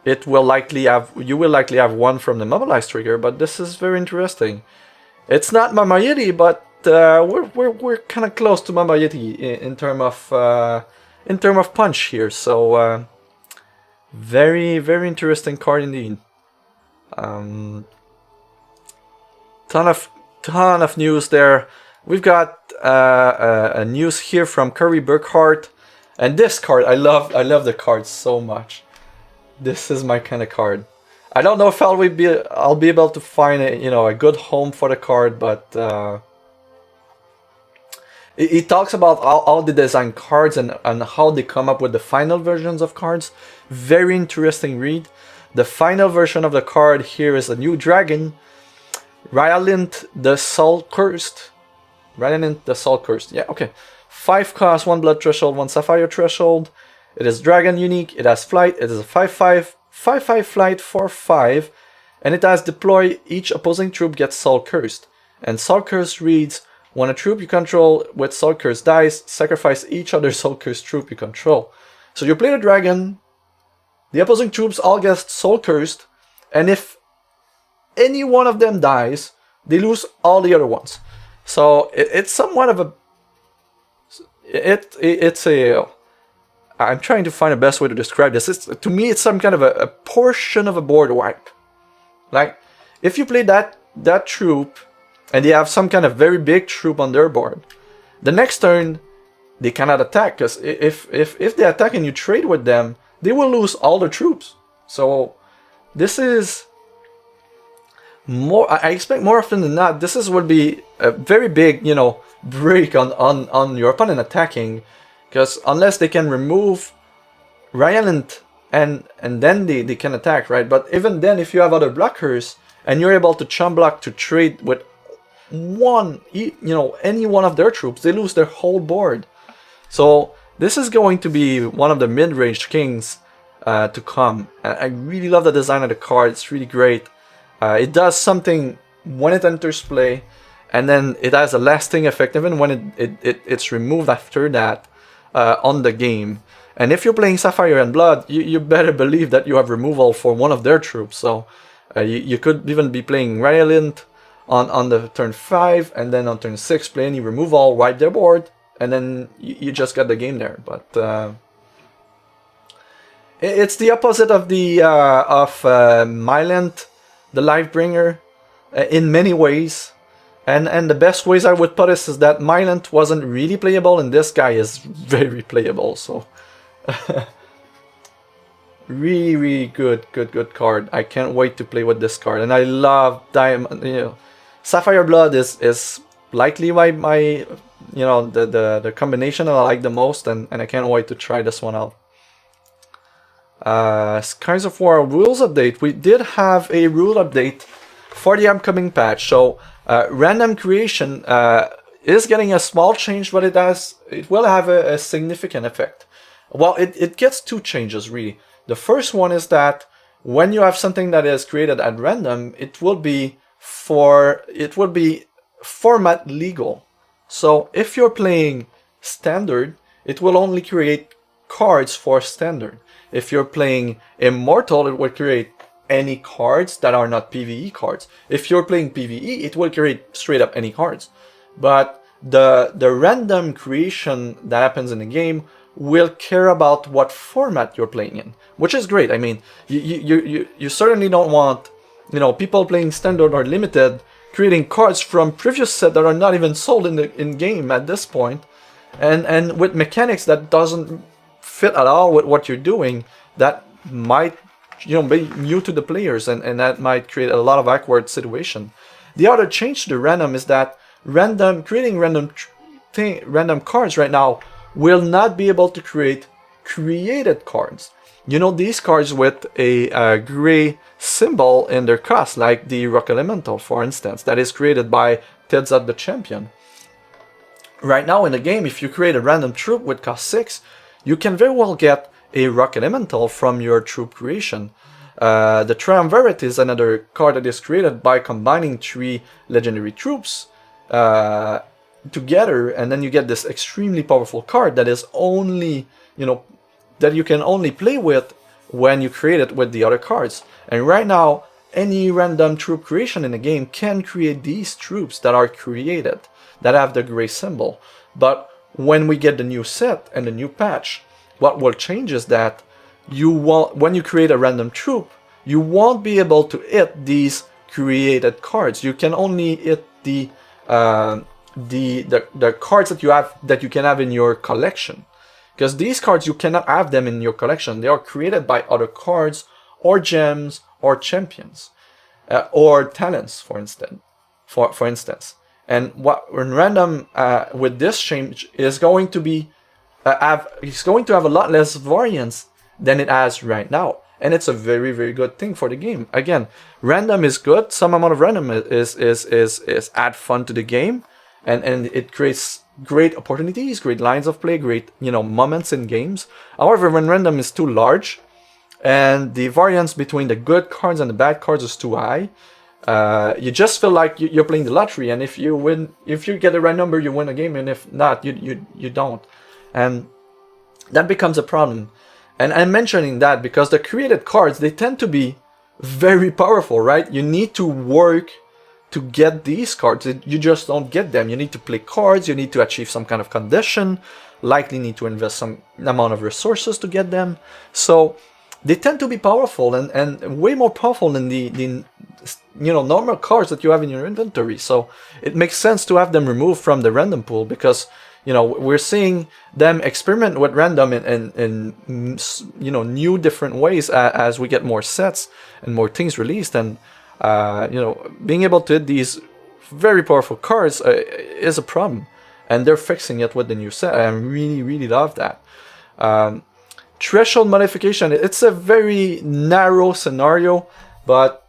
You will likely have one from the mobilized trigger, but this is very interesting. It's not Mama Yeti, but we're kind of close to Mama Yeti in term of punch here. So very interesting card indeed. Ton of news there. We've got a news here from Curry Burkhart, and this card I love the card so much. This is my kind of card. I don't know if I'll be able to find a good home for the card, but it talks about all the design cards and how they come up with the final versions of cards. Very interesting read. The final version of the card here is a new dragon, Ryalint the Soul Cursed. Ryalint the Soul Cursed. Yeah, okay. 5 cost, 1 blood threshold, 1 sapphire threshold. It is dragon unique. It has flight. It is a 5/5 flight for 5, and it has deploy. Each opposing troop gets Soul Cursed, and Soul Cursed reads: when a troop you control with Soul Cursed dies, sacrifice each other Soul Cursed troop you control. So you play the dragon, the opposing troops all get Soul Cursed, and if any one of them dies, they lose all the other ones. So it's somewhat of a it's a I'm trying to find the best way to describe this. To me, it's some kind of a portion of a board wipe. Like, if you play that troop, and they have some kind of very big troop on their board, the next turn, they cannot attack, because if they attack and you trade with them, they will lose all their troops. So this is more, I expect more often than not, this would be a very big, you know, break on your opponent attacking, because unless they can remove Ryland and then they can attack, right? But even then, if you have other blockers and you're able to chump block to trade with one, you know, any one of their troops, they lose their whole board. So this is going to be one of the mid-range kings to come. I really love the design of the card. It's really great. It does something when it enters play, and then it has a lasting effect even when it's removed after that on the game. And if you're playing Sapphire and Blood, you better believe that you have removal for one of their troops. So you could even be playing Ryland on the turn 5, and then on turn 6 play any removal, wipe their board, and then you just got the game there. But it's the opposite of the Mylant, the Livebringer, in many ways. And the best ways I would put it is that Mylant wasn't really playable, and this guy is very playable. So really good card. I can't wait to play with this card, and I love Diamond. You know, Sapphire Blood is likely my you know, the combination that I like the most, and I can't wait to try this one out. Skies of War rules update. We did have a rule update for the upcoming patch. So random creation is getting a small change, but it will have a significant effect. Well, it gets two changes really. The first one is that when you have something that is created at random, it will be format legal. So if you're playing standard, it will only create cards for standard. If you're playing Immortal, it will create any cards that are not PvE cards. If you're playing PvE, it will create straight up any cards. But the random creation that happens in the game will care about what format you're playing in, which is great. I mean, you certainly don't want, you know, people playing standard or limited creating cards from previous set that are not even sold in game at this point, and with mechanics that doesn't fit at all with what you're doing, that might, you know, be new to the players, and that might create a lot of awkward situation. The other change to the random is that creating random cards right now will not be able to create created cards. You know, these cards with a gray symbol in their cost, like the Rock Elemental, for instance, that is created by Tetzat the Champion. Right now in the game, if you create a random troop with cost 6, you can very well get a Rock Elemental from your troop creation. The Triumvirate is another card that is created by combining 3 legendary troops together, and then you get this extremely powerful card that is only, you know, that you can only play with when you create it with the other cards. And right now, any random troop creation in the game can create these troops that are created, that have the gray symbol. But when we get the new set and the new patch, what will change is that when you create a random troop, you won't be able to hit these created cards. You can only hit the cards that you can have in your collection. Because these cards, you cannot have them in your collection. They are created by other cards, or gems, or champions, or talents, for instance. And what in random with this change is going to be it's going to have a lot less variance than it has right now, and it's a very good thing for the game. Again, random is good. Some amount of random is add fun to the game, and it creates great opportunities, great lines of play, great, you know, moments in games. However, when random is too large and the variance between the good cards and the bad cards is too high, you just feel like you're playing the lottery, and if you get the right number, you win a game, and if not, you don't, and that becomes a problem. And I'm mentioning that because the created cards, they tend to be very powerful, right? You need to work to get these cards. You just don't get them. You need to play cards, you need to achieve some kind of condition, likely need to invest some amount of resources to get them. So they tend to be powerful, and way more powerful than the you know, normal cards that you have in your inventory. So it makes sense to have them removed from the random pool, because you know, we're seeing them experiment with random in you know, new different ways as we get more sets and more things released. And you know, being able to hit these very powerful cards is a problem, and they're fixing it with the new set. I really love that. Threshold modification, it's a very narrow scenario, but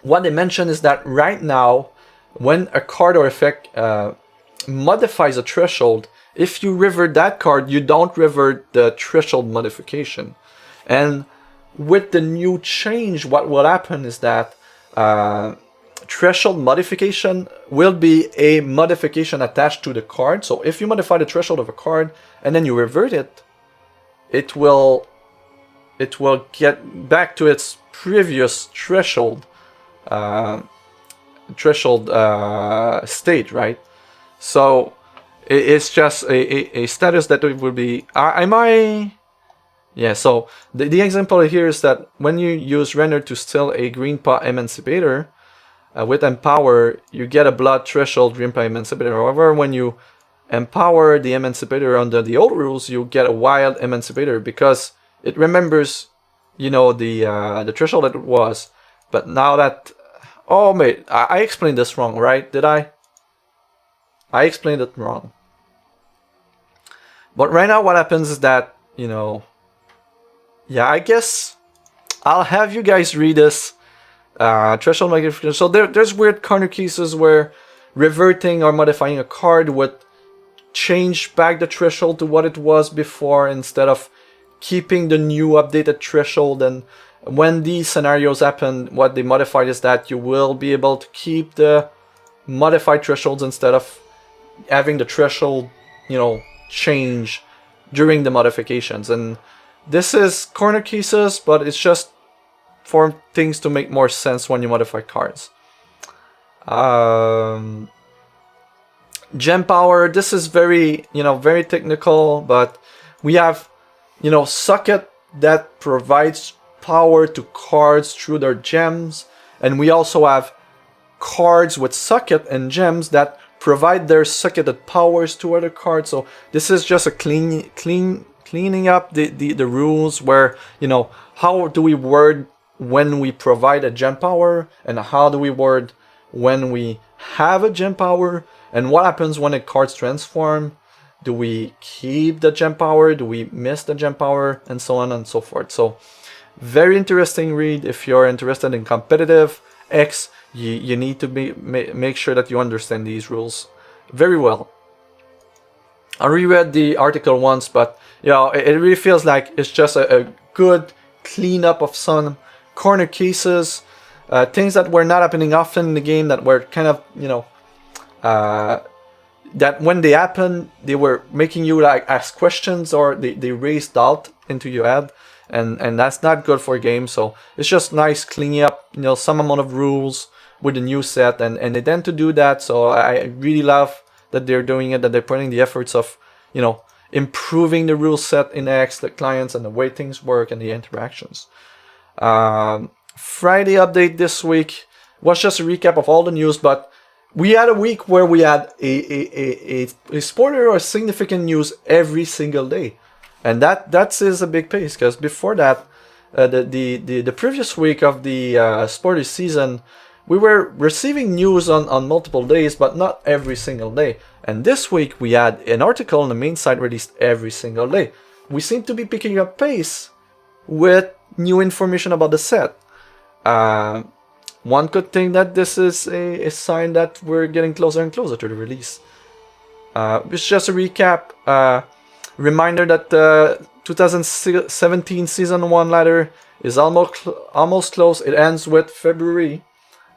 what they mention is that right now, when a card or effect modifies a threshold, if you revert that card, you don't revert the threshold modification. And with the new change, what will happen is that threshold modification will be a modification attached to the card. So if you modify the threshold of a card and then you revert it, it will get back to its previous threshold state, right? So it's just a status that it will be. Yeah, so the example here is that when you use render to steal a green paw emancipator with empower, you get a blood threshold green paw emancipator. However, when you empower the emancipator under the old rules, you get a wild emancipator because it remembers, you know, the threshold that it was. But now that, oh mate, I explained this wrong, right? Did I? I explained it wrong. But right now what happens is that, you know, yeah, I guess I'll have you guys read this threshold modification. So there's weird corner cases where reverting or modifying a card would change back the threshold to what it was before instead of keeping the new updated threshold. And when these scenarios happen, what they modified is that you will be able to keep the modified thresholds instead of having the threshold, you know, change during the modifications. And this is corner cases, but it's just for things to make more sense when you modify cards. Gem power, this is very, you know, very technical, but we have, you know, socket that provides power to cards through their gems, and we also have cards with socket and gems that provide their socketed powers to other cards. So this is just a cleaning up the rules where, you know, how do we word when we provide a gem power, and how do we word when we have a gem power, and what happens when a card's transform. Do we keep the gem power? Do we miss the gem power? And so on and so forth. So very interesting read. If you're interested in competitive X, you need to make sure that you understand these rules very well. I reread the article once, but you know, it really feels like it's just a good cleanup of some corner cases, things that were not happening often in the game, that were kind of, you know, that when they happen, they were making you like ask questions, or they raised doubt into your head, and that's not good for a game. So it's just nice cleaning up, you know, some amount of rules with the new set, and they tend to do that. So I really love that they're doing it, that they're putting the efforts of, you know, improving the rule set in X, the clients and the way things work and the interactions. Friday update this week was just a recap of all the news, but we had a week where we had a spoiler or significant news every single day, and that is a big pace, because before that, the previous week of the spoiler season, we were receiving news on multiple days, but not every single day. And this week we had an article on the main site released every single day. We seem to be picking up pace with new information about the set. One could think that this is a sign that we're getting closer and closer to the release. It's just a recap. Reminder that the 2017 Season 1 ladder is almost close. It ends with February.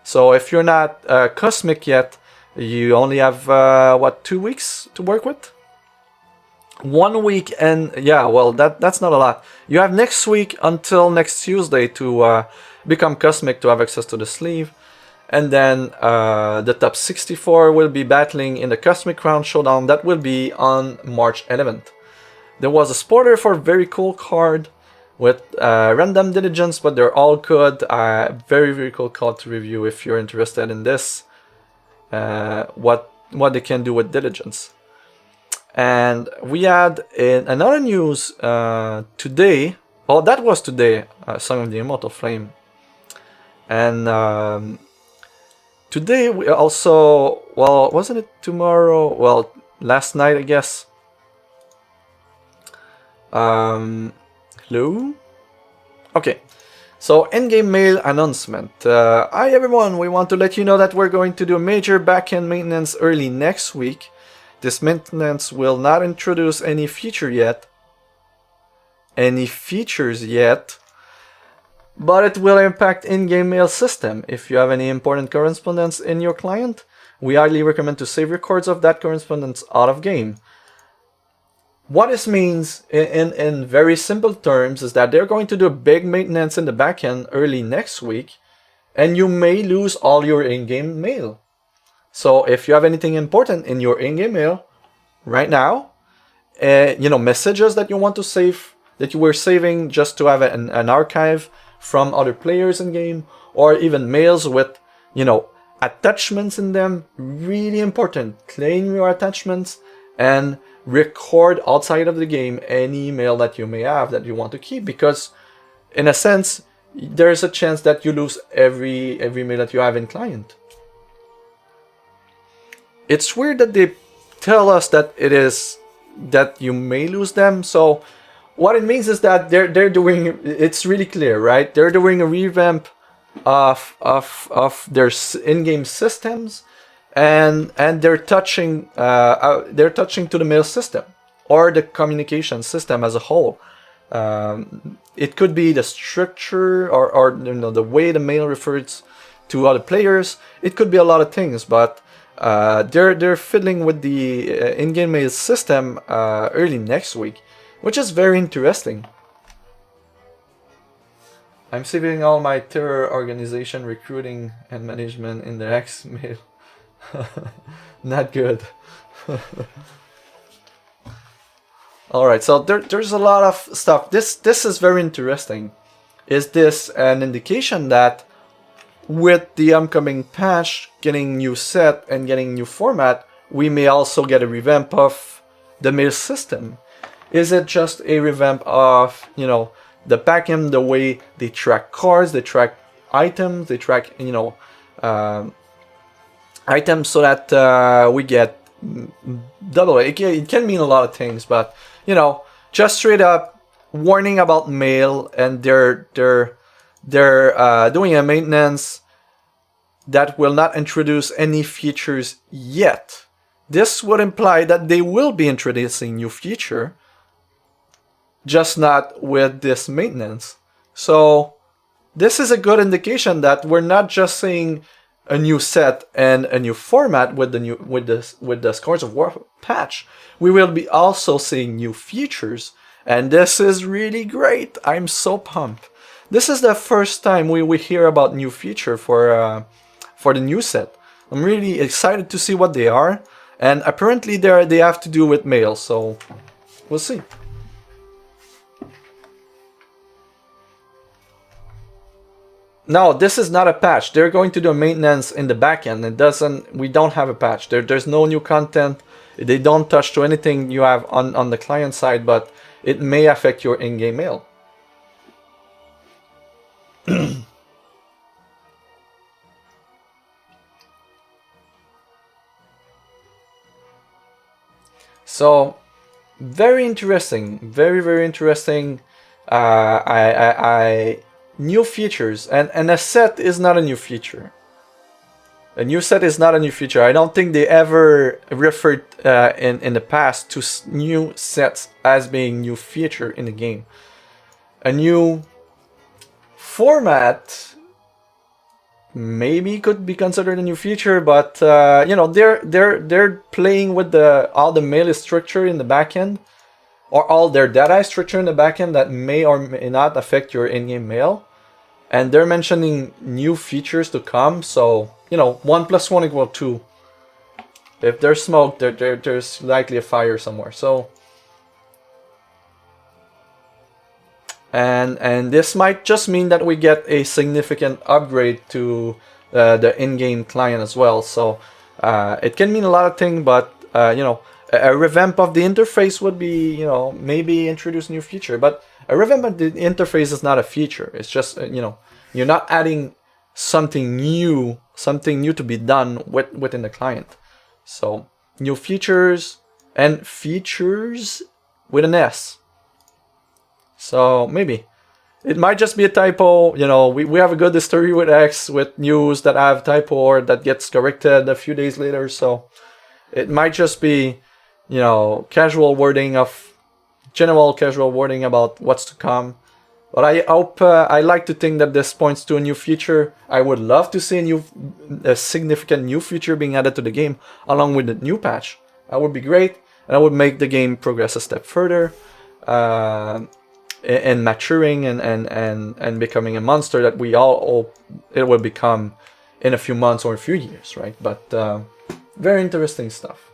So if you're not Cosmic yet, you only have, what, 2 weeks to work with? 1 week, and yeah, well, that's not a lot. You have next week until next Tuesday to become Cosmic, to have access to the sleeve. And then the top 64 will be battling in the Cosmic Crown Showdown. That will be on March 11th. There was a spoiler for a very cool card with random diligence, but they're all good. Very cool card to review if you're interested in this. What they can do with diligence. And we had in another news today. Oh, that was today. Song of the Immortal Flame. And today we also, well, wasn't it tomorrow? Well, last night, I guess. Hello? Okay. So, in-game mail announcement. Hi everyone, we want to let you know that we're going to do a major backend maintenance early next week. This maintenance will not introduce any features yet, but it will impact in-game mail system. If you have any important correspondence in your client, we highly recommend to save records of that correspondence out of game. What this means in very simple terms is that they're going to do a big maintenance in the backend early next week, and you may lose all your in-game mail. So if you have anything important in your in-game mail right now, messages that you want to save, that you were saving just to have an archive from other players in game, or even mails with, attachments in them, really important. Claim your attachments and record outside of the game any email that you may have that you want to keep, because in a sense there's a chance that you lose every mail that you have in client. It's weird that they tell us that that you may lose them. So what it means is that they're doing, it's really clear, right? They're doing a revamp of their in-game systems, and they're touching to the mail system or the communication system as a whole. It could be the structure or the way the mail refers to other players. It could be a lot of things, but they're fiddling with the in-game mail system early next week, which is very interesting. I'm saving all my terror organization recruiting and management in the Hex mail. Not good. Alright, so there's a lot of stuff. This is very interesting. Is this an indication that with the upcoming patch, getting new set and getting new format, we may also get a revamp of the mail system? Is it just a revamp of, the backend, the way they track cards, they track items, they track, items, so that we get double? It can mean a lot of things, but just straight up warning about mail, and they're doing a maintenance that will not introduce any features yet. This would imply that they will be introducing new feature, just not with this maintenance. So this is a good indication that we're not just seeing a new set and a new format with the Scars of War patch. We will be also seeing new features, and this is really great. I'm so pumped. This is the first time we hear about new feature for the new set. I'm really excited to see what they are, and apparently they have to do with mail, so we'll see. No, this is not a patch. They're going to do a maintenance in the backend. We don't have a patch. There's no new content. They don't touch to anything you have on the client side, but it may affect your in-game mail. So, very interesting. Very, very interesting. New features, and a set is not a new feature. A new set is not a new feature. I don't think they ever referred in the past to new sets as being new feature in the game. A new format maybe could be considered a new feature, but they're playing with all the mail structure in the backend, or all their data structure in the backend that may or may not affect your in-game mail. And they're mentioning new features to come, so 1 + 1 = 2. If there's smoke, there's likely a fire somewhere. So, and this might just mean that we get a significant upgrade to the in-game client as well. So it can mean a lot of things, but A revamp of the interface would be, you know, maybe introduce new feature, but a revamp of the interface is not a feature. It's just, you know, you're not adding something new to be done within the client. So new features, and features with an S. So maybe it might just be a typo. You know, we have a good history with X, with news that have typo or that gets corrected a few days later. So it might just be, you know, general casual wording about what's to come. But I hope, I like to think that this points to a new feature. I would love to see a significant new feature being added to the game along with the new patch. That would be great, and that would make the game progress a step further, in maturing and becoming a monster that we all hope it will become in a few months or a few years, right? But very interesting stuff.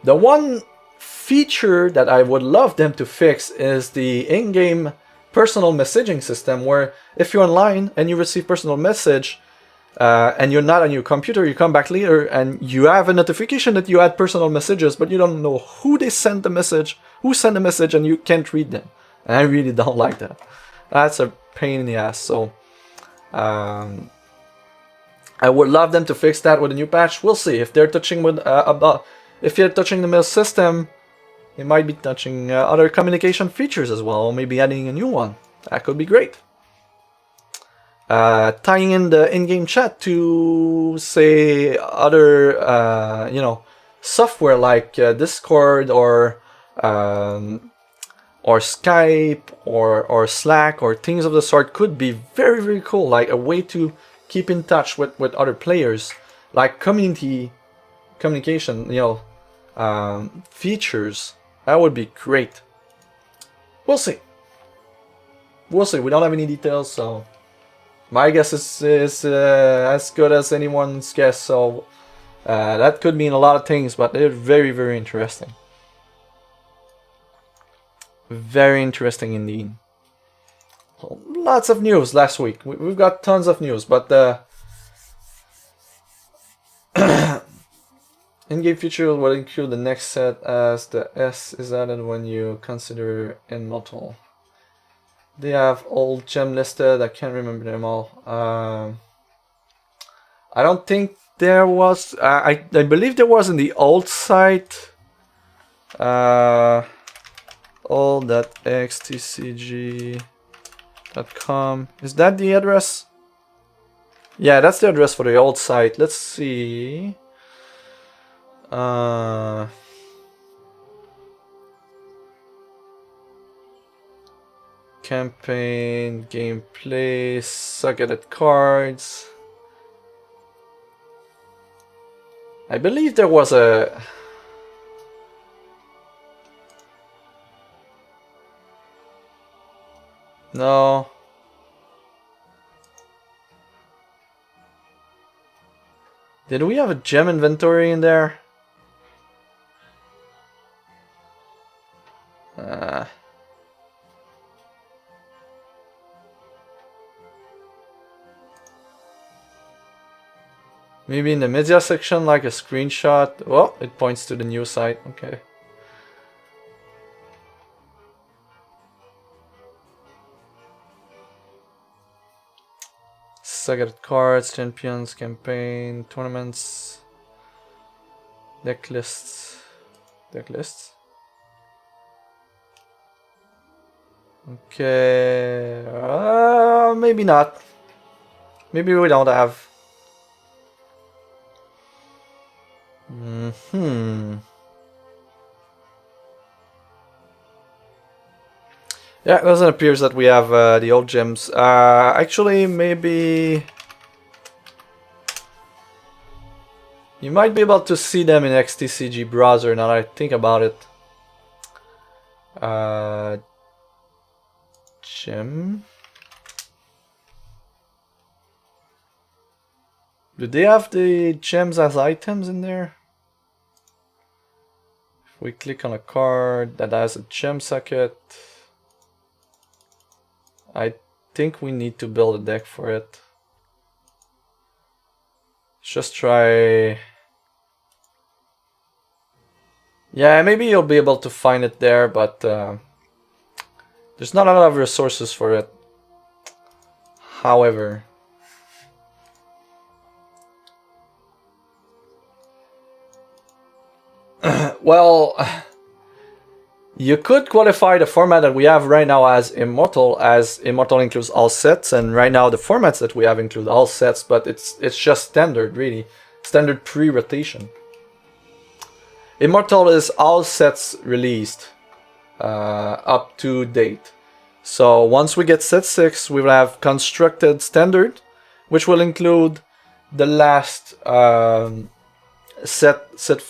The one feature that I would love them to fix is the in-game personal messaging system, where if you're online and you receive personal message and you're not on your computer, you come back later and you have a notification that you had personal messages, but you don't know who sent the message, and you can't read them. And I really don't like that. That's a pain in the ass. So I would love them to fix that with a new patch. We'll see. If they're touching with if you're touching the mail system, they might be touching other communication features as well, or maybe adding a new one. That could be great. Tying in the in-game chat to, say, other you know, software like Discord or Skype or Slack or things of the sort could be very, very cool. Like a way to keep in touch with other players, like community communication, you know, features. That would be great. We'll see. We'll see. We don't have any details, so my guess is as good as anyone's guess. So that could mean a lot of things, but they're very, very interesting. Very interesting indeed. So, lots of news last week. We've got tons of news, but in-game feature will include the next set as the S is added when you consider immortal. They have old gem listed. I can't remember them all. I don't think there was. I believe there was in the old site. Old.xtcg.com. Is that the address? Yeah, that's the address for the old site. Let's see. Campaign, gameplay, sucketed cards. I believe there was a... No. Did we have a gem inventory in there? Maybe in the media section, like a screenshot. Oh, it points to the new site. Okay. Sucketed cards, champions, campaign, tournaments, deck lists. Deck lists. Okay. Maybe not. Maybe we don't have. Yeah, it doesn't appear that we have the old gems. Actually, maybe you might be able to see them in XTCG browser now that I think about it. Gem. Do they have the gems as items in there? If we click on a card that has a gem socket, I think we need to build a deck for it. Let's just try Yeah, maybe you'll be able to find it there, but there's not a lot of resources for it. However, well, you could qualify the format that we have right now as Immortal, as Immortal includes all sets, and right now the formats that we have include all sets, but it's just standard, really. Standard pre-rotation. Immortal is all sets released up to date. So once we get set 6, we will have constructed standard, which will include the last set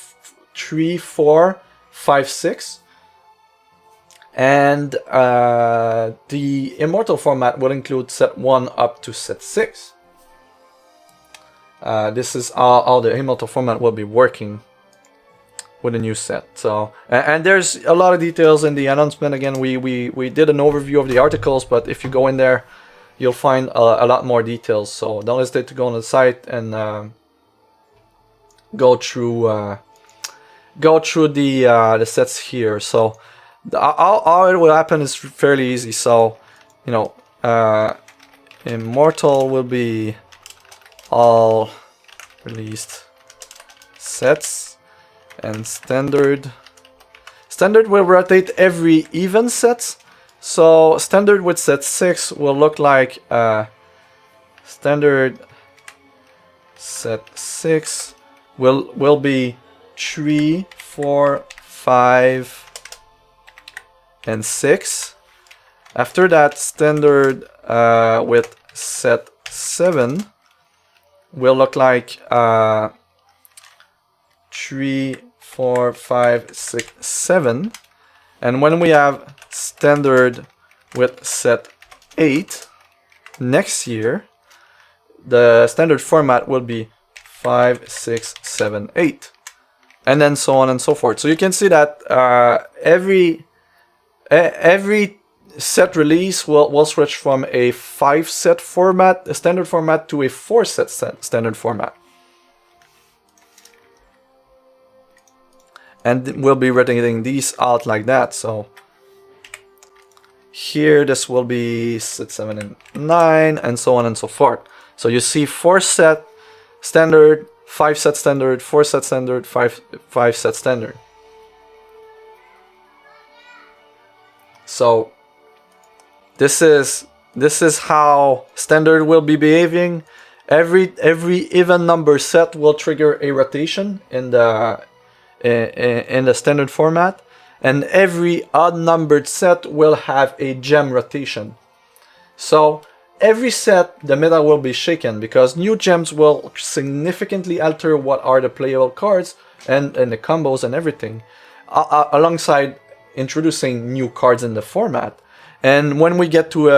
3, 4, 5, 6. And the Immortal format will include set 1 up to set 6. This is how the Immortal format will be working with a new set. So, and there's a lot of details in the announcement. Again, we did an overview of the articles, but if you go in there, you'll find a lot more details. So don't hesitate to go on the site and go through the sets here. So how it will happen is fairly easy. So, you know, Immortal will be all released sets. And standard will rotate every even set. So standard with set 6 will look like standard set 6 will be 3, 4, 5, and 6. After that, standard with set 7 will look like 3, 4, 5, 6, 7. And when we have standard with set 8 next year, the standard format will be 5, 6, 7, 8. And then so on and so forth. So you can see that every set release will switch from a 5-set format, a standard format, to a 4-set standard format. And we'll be rotating these out like that. So here this will be set 7 and 9, and so on and so forth. So you see 4-set standard, 5-set standard, 4-set standard, 5-set standard. So this is how standard will be behaving. Every even number set will trigger a rotation in the standard format, and every odd numbered set will have a gem rotation. So every set the meta will be shaken, because new gems will significantly alter what are the playable cards and the combos and everything, alongside introducing new cards in the format. And when we get to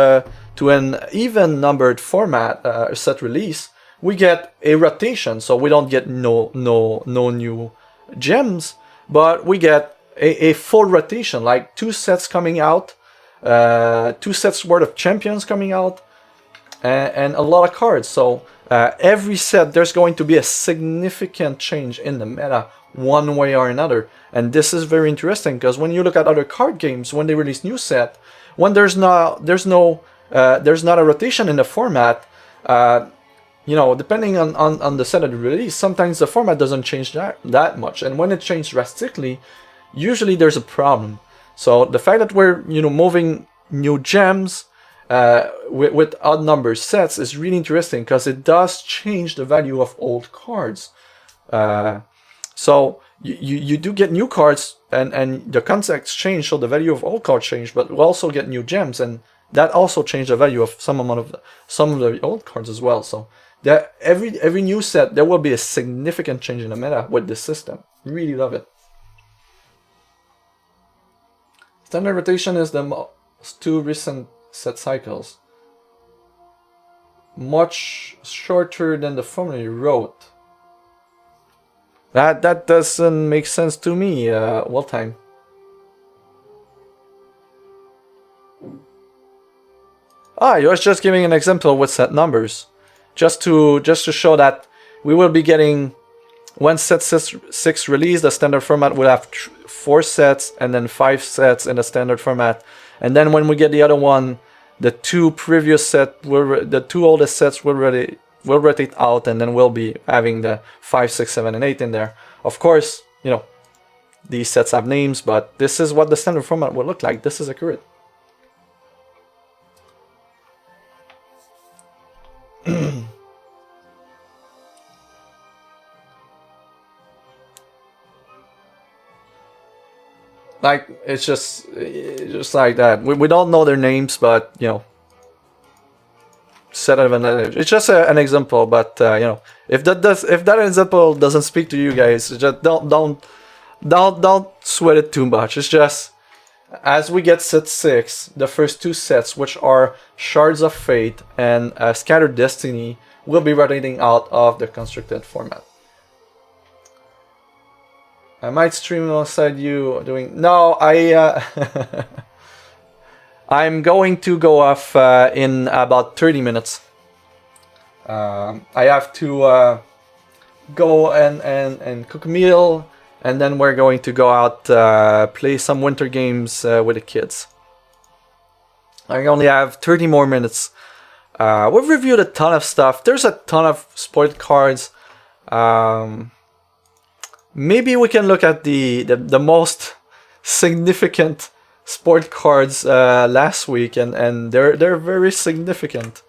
an even numbered format set release, we get a rotation. So we don't get no new gems, but we get a full rotation, like 2 sets coming out, 2 sets worth of champions coming out, and a lot of cards. So every set there's going to be a significant change in the meta one way or another. And this is very interesting, because when you look at other card games, when they release new set, when there's not a rotation in the format, you know, depending on the set of the release, sometimes the format doesn't change that much. And when it changes drastically, usually there's a problem. So the fact that we're, you know, moving new gems with odd number sets is really interesting, because it does change the value of old cards. So you do get new cards, and the context change, so the value of old cards change, but we also get new gems, and that also changed the value of some of the old cards as well. So that every new set, there will be a significant change in the meta with this system. Really love it. Standard rotation is the most 2 recent set cycles. Much shorter than the formula you wrote. That doesn't make sense to me, what time? I was just giving an example with set numbers, just to show that we will be getting When set 6 release, the standard format will have 4 sets and then 5 sets in the standard format. And then when we get the other one, the 2 previous set, the 2 oldest sets will rotate out, and then we'll be having the 5, 6, 7, and 8 in there. Of course, you know, these sets have names, but this is what the standard format will look like. This is accurate. Like, it's just like that. We don't know their names, but you know, set of an it's just an example. But you know, if that example doesn't speak to you guys, just don't sweat it too much. It's just, as we get set 6, the first 2 sets, which are Shards of Fate and Scattered Destiny, will be rotating out of the constructed format. I might stream alongside you doing... No, I'm going to go off in about 30 minutes. I have to go and cook a meal, and then we're going to go out, play some winter games with the kids. I only have 30 more minutes. We've reviewed a ton of stuff. There's a ton of sport cards. Maybe we can look at the most significant sport cards last week, and they're very significant.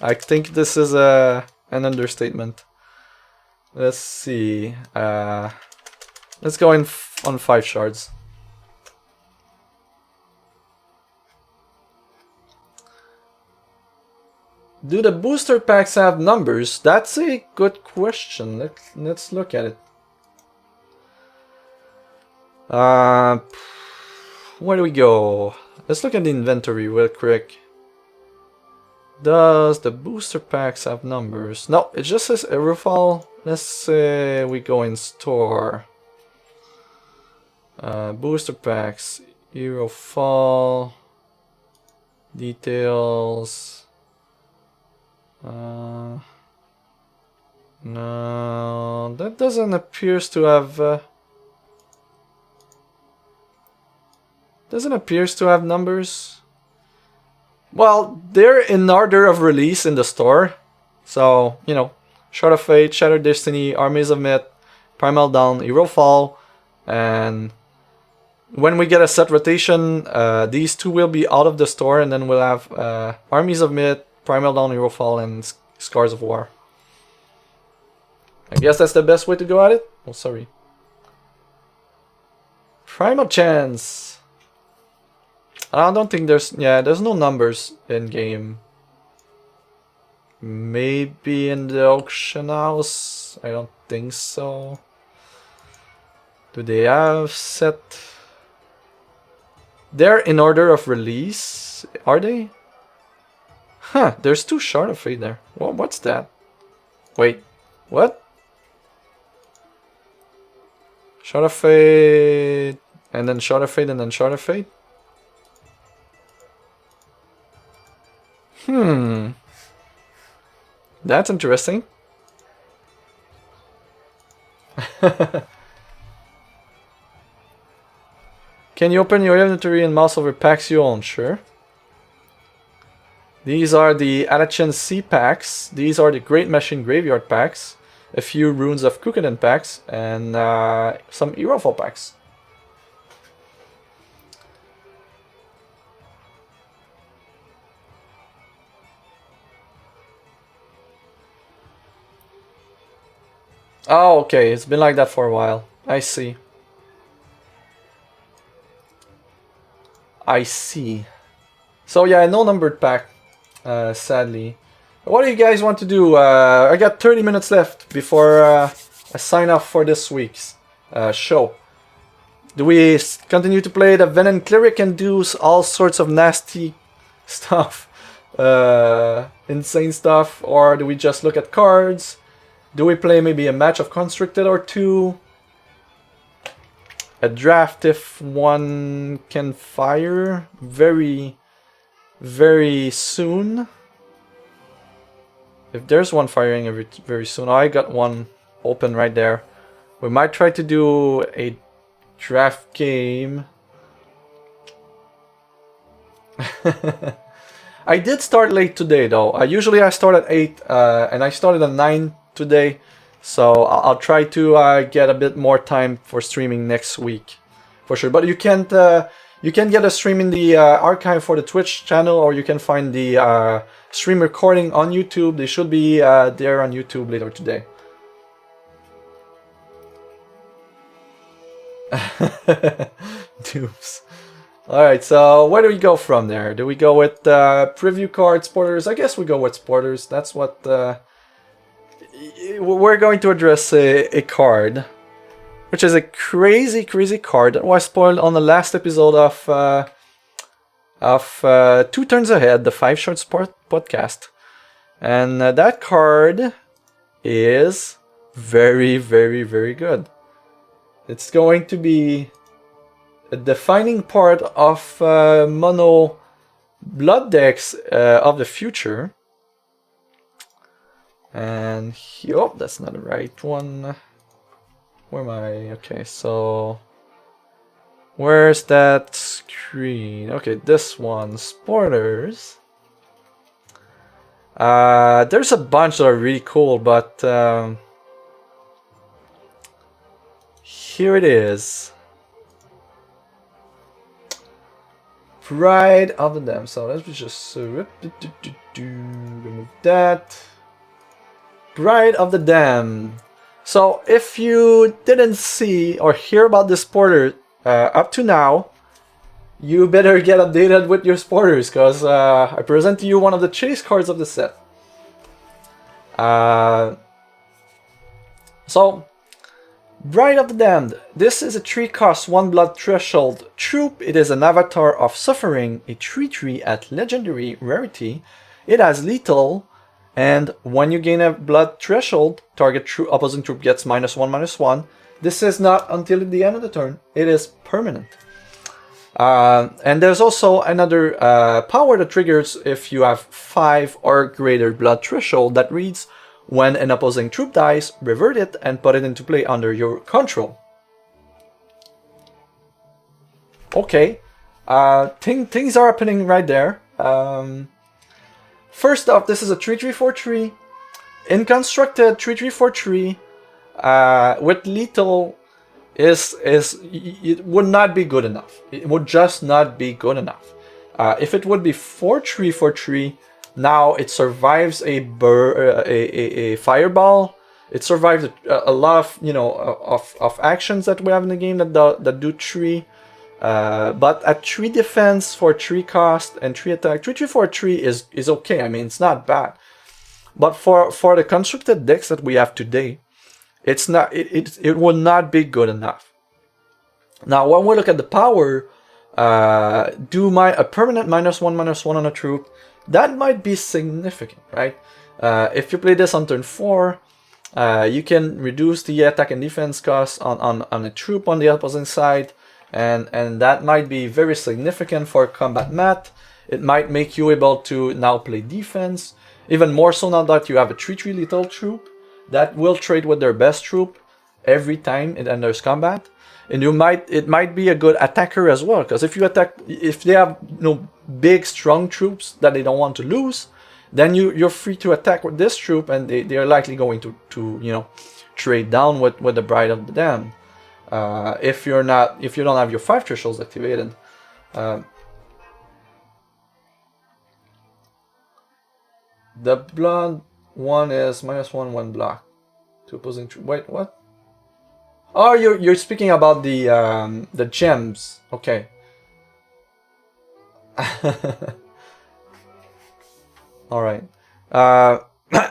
I think this is an understatement. Let's see. Let's go in on 5 shards. Do the booster packs have numbers? That's a good question. Let's look at it. Where do we go? Let's look at the inventory real quick. Does the booster packs have numbers? No, it just says Aerofall. Let's say we go in store. Booster packs, Aerofall, details. No, that doesn't appear to have. Doesn't appear to have numbers. Well, they're in order of release in the store. So, you know, Shard of Fate, Shattered Destiny, Armies of Myth, Primal Dawn, Hero Fall, and when we get a set rotation, these 2 will be out of the store, and then we'll have Armies of Myth, Primal Dawn, Hero Fall, and Scars of War. I guess that's the best way to go at it. Oh, sorry. Primal Chance. I don't think there's no numbers in game. Maybe in the auction house. I don't think so. Do they have set? They're in order of release, are they? Huh, there's 2 Shard of Fate there. Well, what's that? Wait, what? Shard of Fate, and then Shard of Fate, and then Shard of Fate? That's interesting. Can you open your inventory and mouse over packs you own? Sure. These are the Alachan Sea packs. These are the Great Machine Graveyard packs. A few Runes of Kukuden packs. And some Aerofall packs. Oh, okay. It's been like that for a while. I see. I see. So yeah, no numbered pack, sadly. What do you guys want to do? I got 30 minutes left before I sign off for this week's show. Do we continue to play the Venom Cleric and do all sorts of nasty stuff? Insane stuff? Or do we just look at cards? Do we play maybe a match of Constricted or 2? A draft if one can fire very, very soon. If there's one firing very soon. Oh, I got one open right there. We might try to do a draft game. I did start late today though. Usually I start at 8 and I started at 9 today. So I'll try to get a bit more time for streaming next week, for sure. But you can get a stream in the archive for the Twitch channel, or you can find the stream recording on YouTube. They should be there on YouTube later today. Dupes. Alright, so where do we go from there? Do we go with preview cards, sporters? I guess we go with sporters. That's what... we're going to address a card, which is a crazy card that was spoiled on the last episode of 2 Turns Ahead, the 5 Short Sport podcast. And that card is very good. It's going to be a defining part of mono blood decks of the future. And oh, that's not the right one. Where am I? Okay, so where's that screen? Okay, this one, sporters. There's a bunch that are really cool, but here it is. Pride of the Dam. So let's just remove that. Bride of the Dam. So if you didn't see or hear about this sporter up to now, you better get updated with your sporters, because I present to you one of the chase cards of the set. So, Bride of the Damned. This is a 3-cost 1 blood threshold troop. It is an avatar of suffering, a 3/3 at legendary rarity. It has lethal, and when you gain a blood threshold, target opposing troop gets -1/-1. This is not until the end of the turn. It is permanent. And there's also another power that triggers if you have 5 or greater blood threshold that reads, when an opposing troop dies, revert it and put it into play under your control. Okay, things are happening right there. First off, this is a 3/3/4/3, inconstructed 3/3/4/3 with lethal. It would not be good enough. It would just not be good enough. If it would be 4/3/4/3, now it survives a fireball. It survives a lot of of actions that we have in the game that do 3. But at 3 defense for 3 cost and 3 attack, 3/3/4/3 is okay. I mean, it's not bad. But for the constructed decks that we have today, it's not. It will not be good enough. Now, when we look at the power, do a permanent -1/-1 on a troop. That might be significant, right? If you play this on turn 4, you can reduce the attack and defense cost on a troop on the opposing side, and that might be very significant for combat mat. It might make you able to now play defense, even more so now that you have a 3/3 lethal troop that will trade with their best troop every time it enters combat. And it might be a good attacker as well, because if they have big strong troops that they don't want to lose, then you're free to attack with this troop, and they are likely going to trade down with the Bride of the Damned. If you don't have your 5 thresholds activated. The blood one is -1/1 block to opposing troop. Wait, what? Oh, you're speaking about the gems. Okay. All right.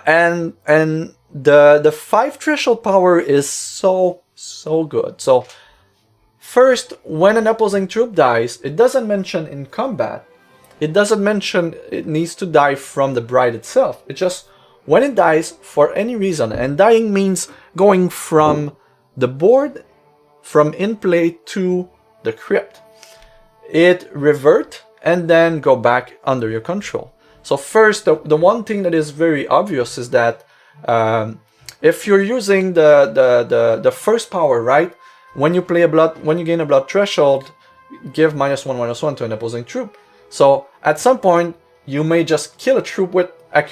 And the 5 threshold power is so good. So first, when an opposing troop dies, it doesn't mention in combat. It doesn't mention it needs to die from the bride itself. It just when it dies for any reason, and dying means going from the board, from in play to the crypt. It revert and then go back under your control. So first, the one thing that is very obvious is that if you're using the first power, right? When you gain a blood threshold, give -1/-1 to an opposing troop. So at some point, you may just kill a troop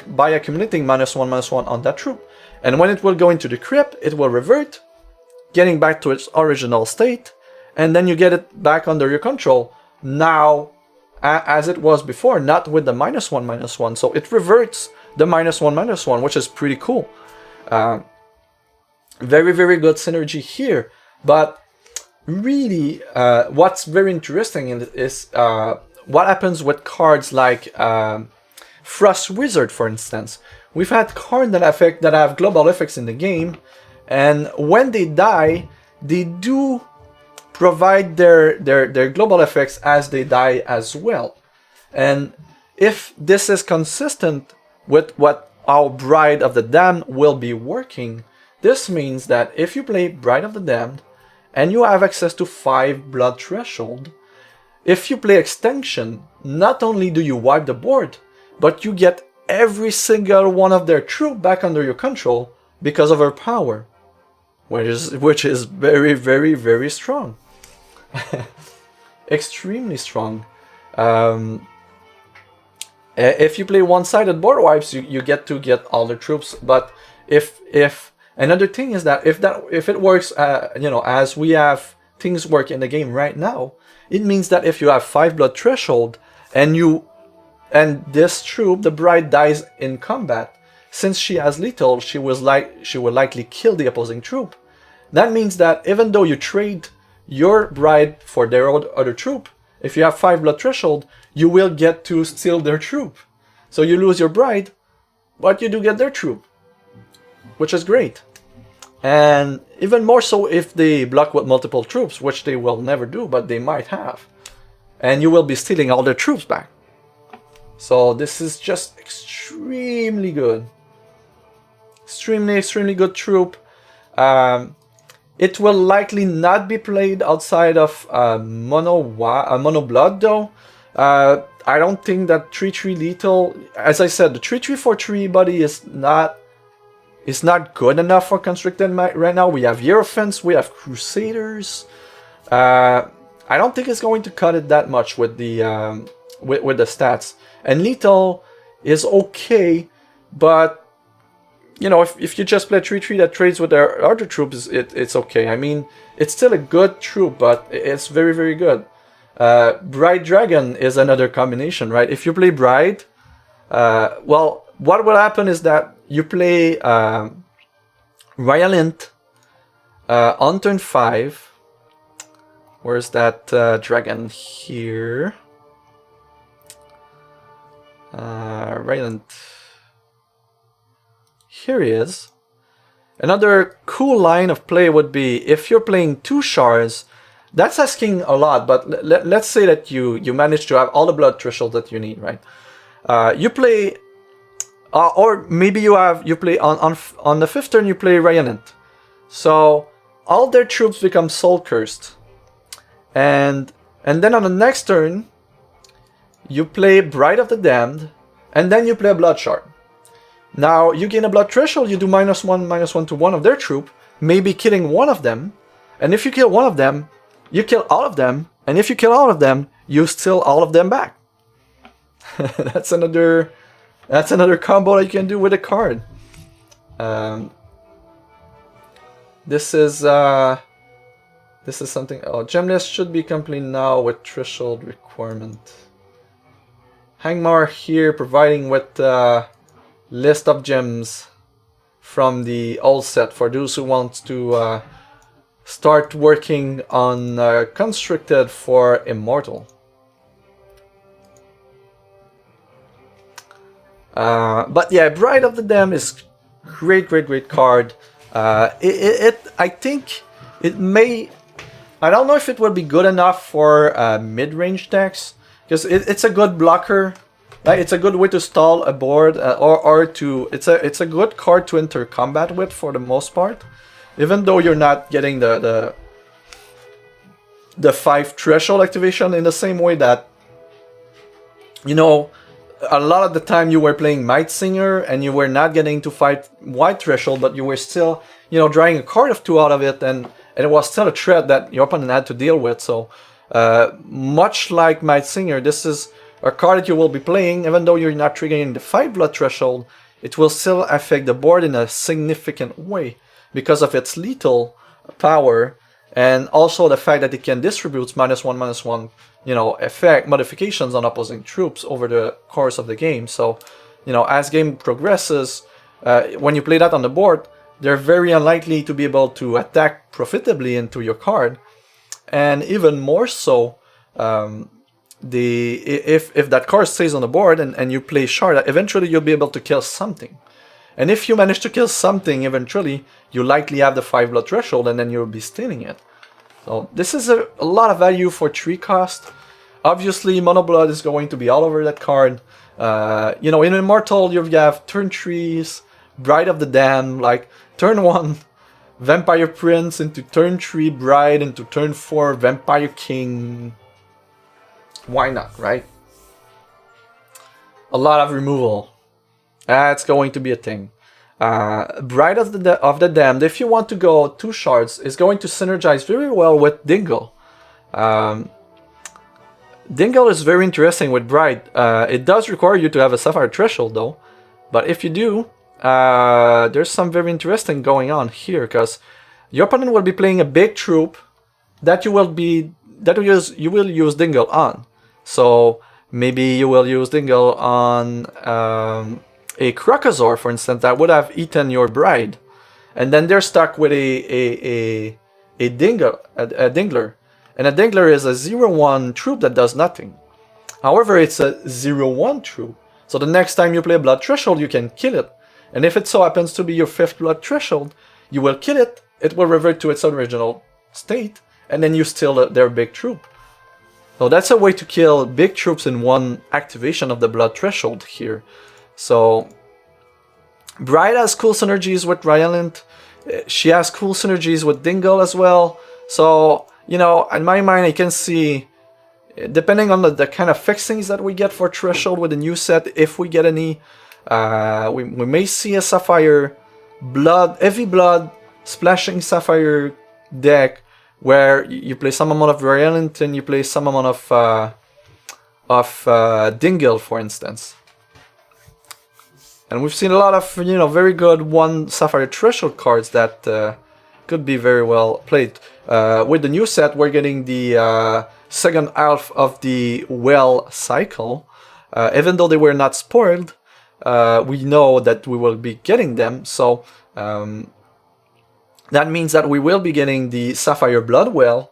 by accumulating -1/-1 on that troop. And when it will go into the crypt, it will revert, getting back to its original state, and then you get it back under your control. Now, as it was before, not with the -1/-1. So it reverts the -1/-1, which is pretty cool. Very, very good synergy here. But really, what's very interesting is what happens with cards like Frost Wizard, for instance. We've had cards that have global effects in the game, and when they die, they do provide their global effects as they die as well. And if this is consistent with what our Bride of the Damned will be working, this means that if you play Bride of the Damned and you have access to 5 blood threshold, if you play Extinction, not only do you wipe the board, but you get every single one of their troops back under your control because of her power, which is very, very, very strong. Extremely strong. If you play one-sided board wipes, you get to get all the troops. But if another thing is that if it works, as we have things work in the game right now, it means that if you have 5 blood threshold and this troop, the Bride, dies in combat, since she has lethal, she will likely kill the opposing troop. That means that even though you trade your Bride for their other troop, if you have 5 blood threshold, you will get to steal their troop. So you lose your Bride, but you do get their troop, which is great. And even more so if they block with multiple troops, which they will never do, but they might have. And you will be stealing all their troops back. So this is just extremely good. Extremely, extremely good troop. It will likely not be played outside of mono blood though. I don't think that 3/3 lethal, as I said, the 3/3/4/3 buddy is not good enough for Constricted right now. We have Hierophants, we have Crusaders. I don't think it's going to cut it that much with the stats. And lethal is okay, but you know, if you just play 3/3 that trades with their other troops, it's okay. I mean, it's still a good troop, but it's very, very good. Bride Dragon is another combination, right? If you play Bride, well, what will happen is that you play Ryalint on turn 5. Where's that dragon here? Ryalint. Here he is. Another cool line of play would be if you're playing 2 shards. That's asking a lot, but let's say that you manage to have all the blood threshold that you need, right? You play, or maybe you play on the 5th turn you play Ryalint. So all their troops become soul cursed, and then on the next turn you play Bride of the Damned, and then you play a blood shard. Now you gain a blood threshold, you do -1/-1 to one of their troop, maybe killing one of them, and if you kill one of them, you kill all of them, and if you kill all of them, you steal all of them back. That's another combo that you can do with a card. This is something. Oh, gem list should be complete now with threshold requirement. Hangmar here providing with list of gems from the old set for those who want to start working on Constricted for Immortal. But yeah, Bride of the Damned is great card. I think it may. I don't know if it will be good enough for mid-range decks, because it's a good blocker. Like, it's a good way to stall a board, or to it's a good card to enter combat with for the most part, even though you're not getting the 5 threshold activation in the same way that, you know, a lot of the time you were playing Might Singer and you were not getting to fight White Threshold, but you were still, you know, drawing a card or two out of it, and it was still a threat that your opponent had to deal with. So much like Might Singer, this is a card that you will be playing. Even though you're not triggering the 5 blood threshold, it will still affect the board in a significant way because of its lethal power, and also the fact that it can distribute -1/-1, you know, effect modifications on opposing troops over the course of the game. So, you know, as game progresses, when you play that on the board, they're very unlikely to be able to attack profitably into your card, and even more so, if that card stays on the board and you play shard, eventually you'll be able to kill something. And if you manage to kill something eventually, you likely have the 5 blood threshold, and then you'll be stealing it. So this is a lot of value for 3 cost. Obviously, Mono Blood is going to be all over that card. You know, in Immortal, you have turn 3s, Bride of the Damned, like turn 1, Vampire Prince, into turn 3, Bride, into turn 4, Vampire King. Why not, right? A lot of removal. That's going to be a thing. Bride of the Damned, if you want to go 2 shards, is going to synergize very well with Dingle. Dingle is very interesting with Bride. It does require you to have a Sapphire Threshold though, but if you do, there's some very interesting going on here, because your opponent will be playing a big troop that you will use Dingle on. So maybe you will use Dingle on a Krokazor, for instance, that would have eaten your Bride, and then they're stuck with a Dingler, and a Dingler is a 0/1 troop that does nothing. However, it's a 0/1 troop, so the next time you play a Blood Threshold, you can kill it, and if it so happens to be your 5th Blood Threshold, you will kill it, it will revert to its original state, and then you steal their big troop. So that's a way to kill big troops in one activation of the Blood Threshold here. So Bride has cool synergies with Ryalint. She has cool synergies with Dingle as well. So, you know, in my mind, I can see, depending on the kind of fixings that we get for Threshold with the new set, if we get any, we may see a Sapphire Blood, heavy blood, splashing Sapphire deck, where you play some amount of Ryalint and you play some amount of Dingle, for instance. And we've seen a lot of, you know, very good 1 Sapphire Threshold cards that could be very well played. With the new set, we're getting the second half of the Well cycle. Even though they were not spoiled, we know that we will be getting them. So that means that we will be getting the Sapphire Blood Well,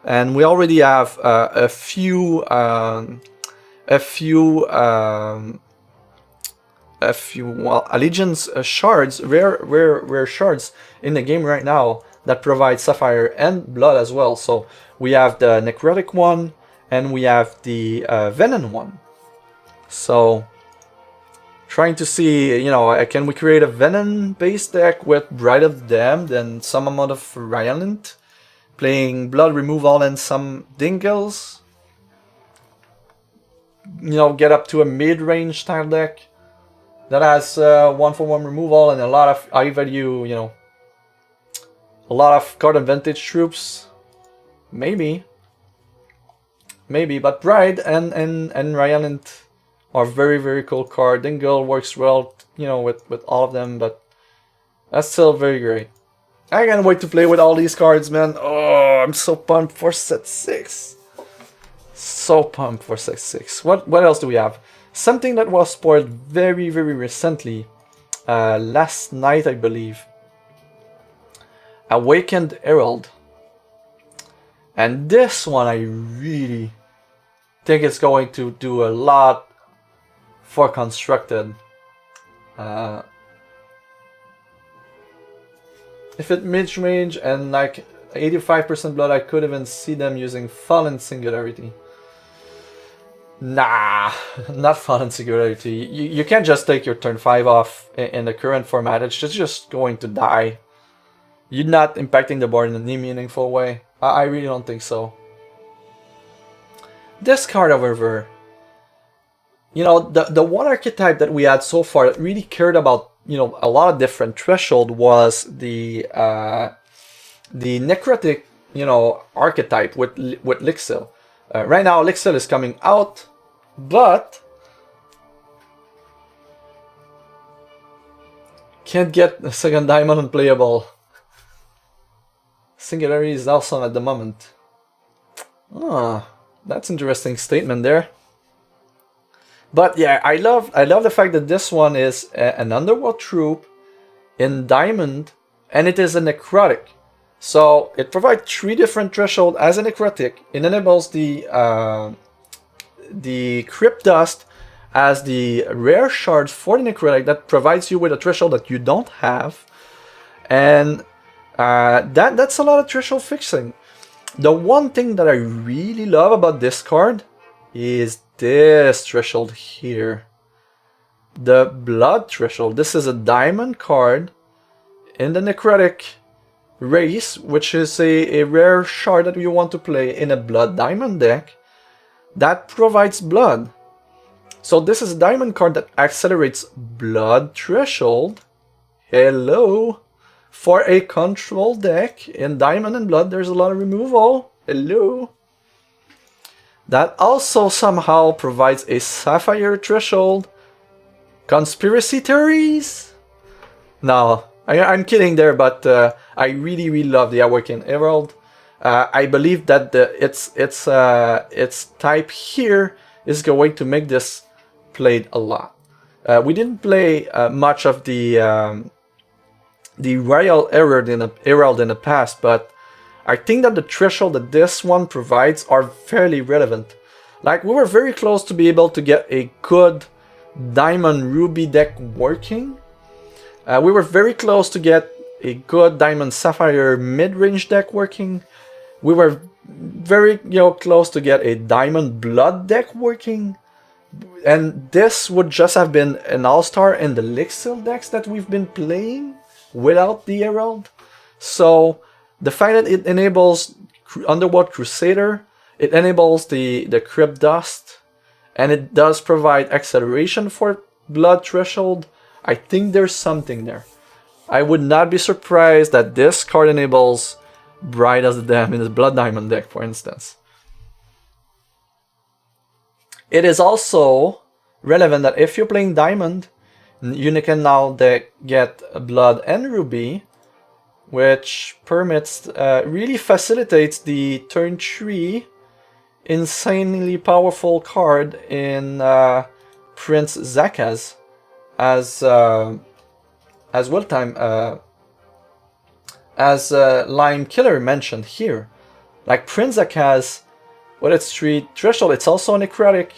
and we already have a few Allegiance shards, rare shards in the game right now that provide Sapphire and Blood as well. So we have the Necrotic one and we have the Venom one. So trying to see, you know, can we create a Venom based deck with Bride of the Damned and some amount of Ryalint, playing Blood Removal and some Dingles, you know, get up to a mid-range style deck that has 1/1 removal and a lot of high value, you know, a lot of card advantage troops. Maybe, but Bride and Ryalint are very cool card. Dingle works well, you know, with all of them, but that's still very great. I can't wait to play with all these cards, man. Oh, I'm so pumped for set 6. So pumped for set 6. What else do we have? Something that was spoiled very recently, last night I believe. Awakened Herald. And this one I really think it's going to do a lot for Constructed. If it mid-range and like 85% blood, I could even see them using Fallen Singularity. Nah, not Fallen Singularity. You can't just take your turn 5 off in the current format. It's just going to die. You're not impacting the board in any meaningful way. I really don't think so. This card, however, you know, the one archetype that we had so far that really cared about, you know, a lot of different threshold was the necrotic, you know, archetype with Lixil. Right now, Lixil is coming out, but can't get a second diamond unplayable. Singularity is awesome at the moment. Ah, that's interesting statement there. But yeah, I love the fact that this one is an underworld troop in diamond, and it is a necrotic. So it provides 3 different thresholds as a necrotic. It enables the crypt dust as the rare shards for the necrotic that provides you with a threshold that you don't have, and that's a lot of threshold fixing. The one thing that I really love about this card is this threshold here, the blood threshold. This is a diamond card in the necrotic race, which is a rare shard that you want to play in a blood diamond deck that provides blood. So this is a diamond card that accelerates blood threshold. Hello. For a control deck in diamond and blood, there's a lot of removal. Hello. That also somehow provides a sapphire threshold. Conspiracy theories? No, I'm kidding there, but I really love the Awakened Herald. I believe that its type here is going to make this played a lot. We didn't play much of the Royal Herald in the past, but I think that the threshold that this one provides are fairly relevant. Like, we were very close to be able to get a good Diamond Ruby deck working. We were very close to get a good Diamond Sapphire mid-range deck working. We were very close to get a Diamond Blood deck working. And this would just have been an all-star in the Lixil decks that we've been playing without the Herald. So the fact that it enables Underworld Crusader, it enables the Crypt Dust, and it does provide acceleration for Blood Threshold, I think there's something there. I would not be surprised that this card enables Bride as the Dam in the Blood Diamond deck, for instance. It is also relevant that if you're playing Diamond, you can now get Blood and Ruby, which permits, really facilitates the turn 3 insanely powerful card in Prince Zakaz as well time as Lime Killer mentioned here. Like Prince Zakaz, with its 3 threshold, it's also necrotic.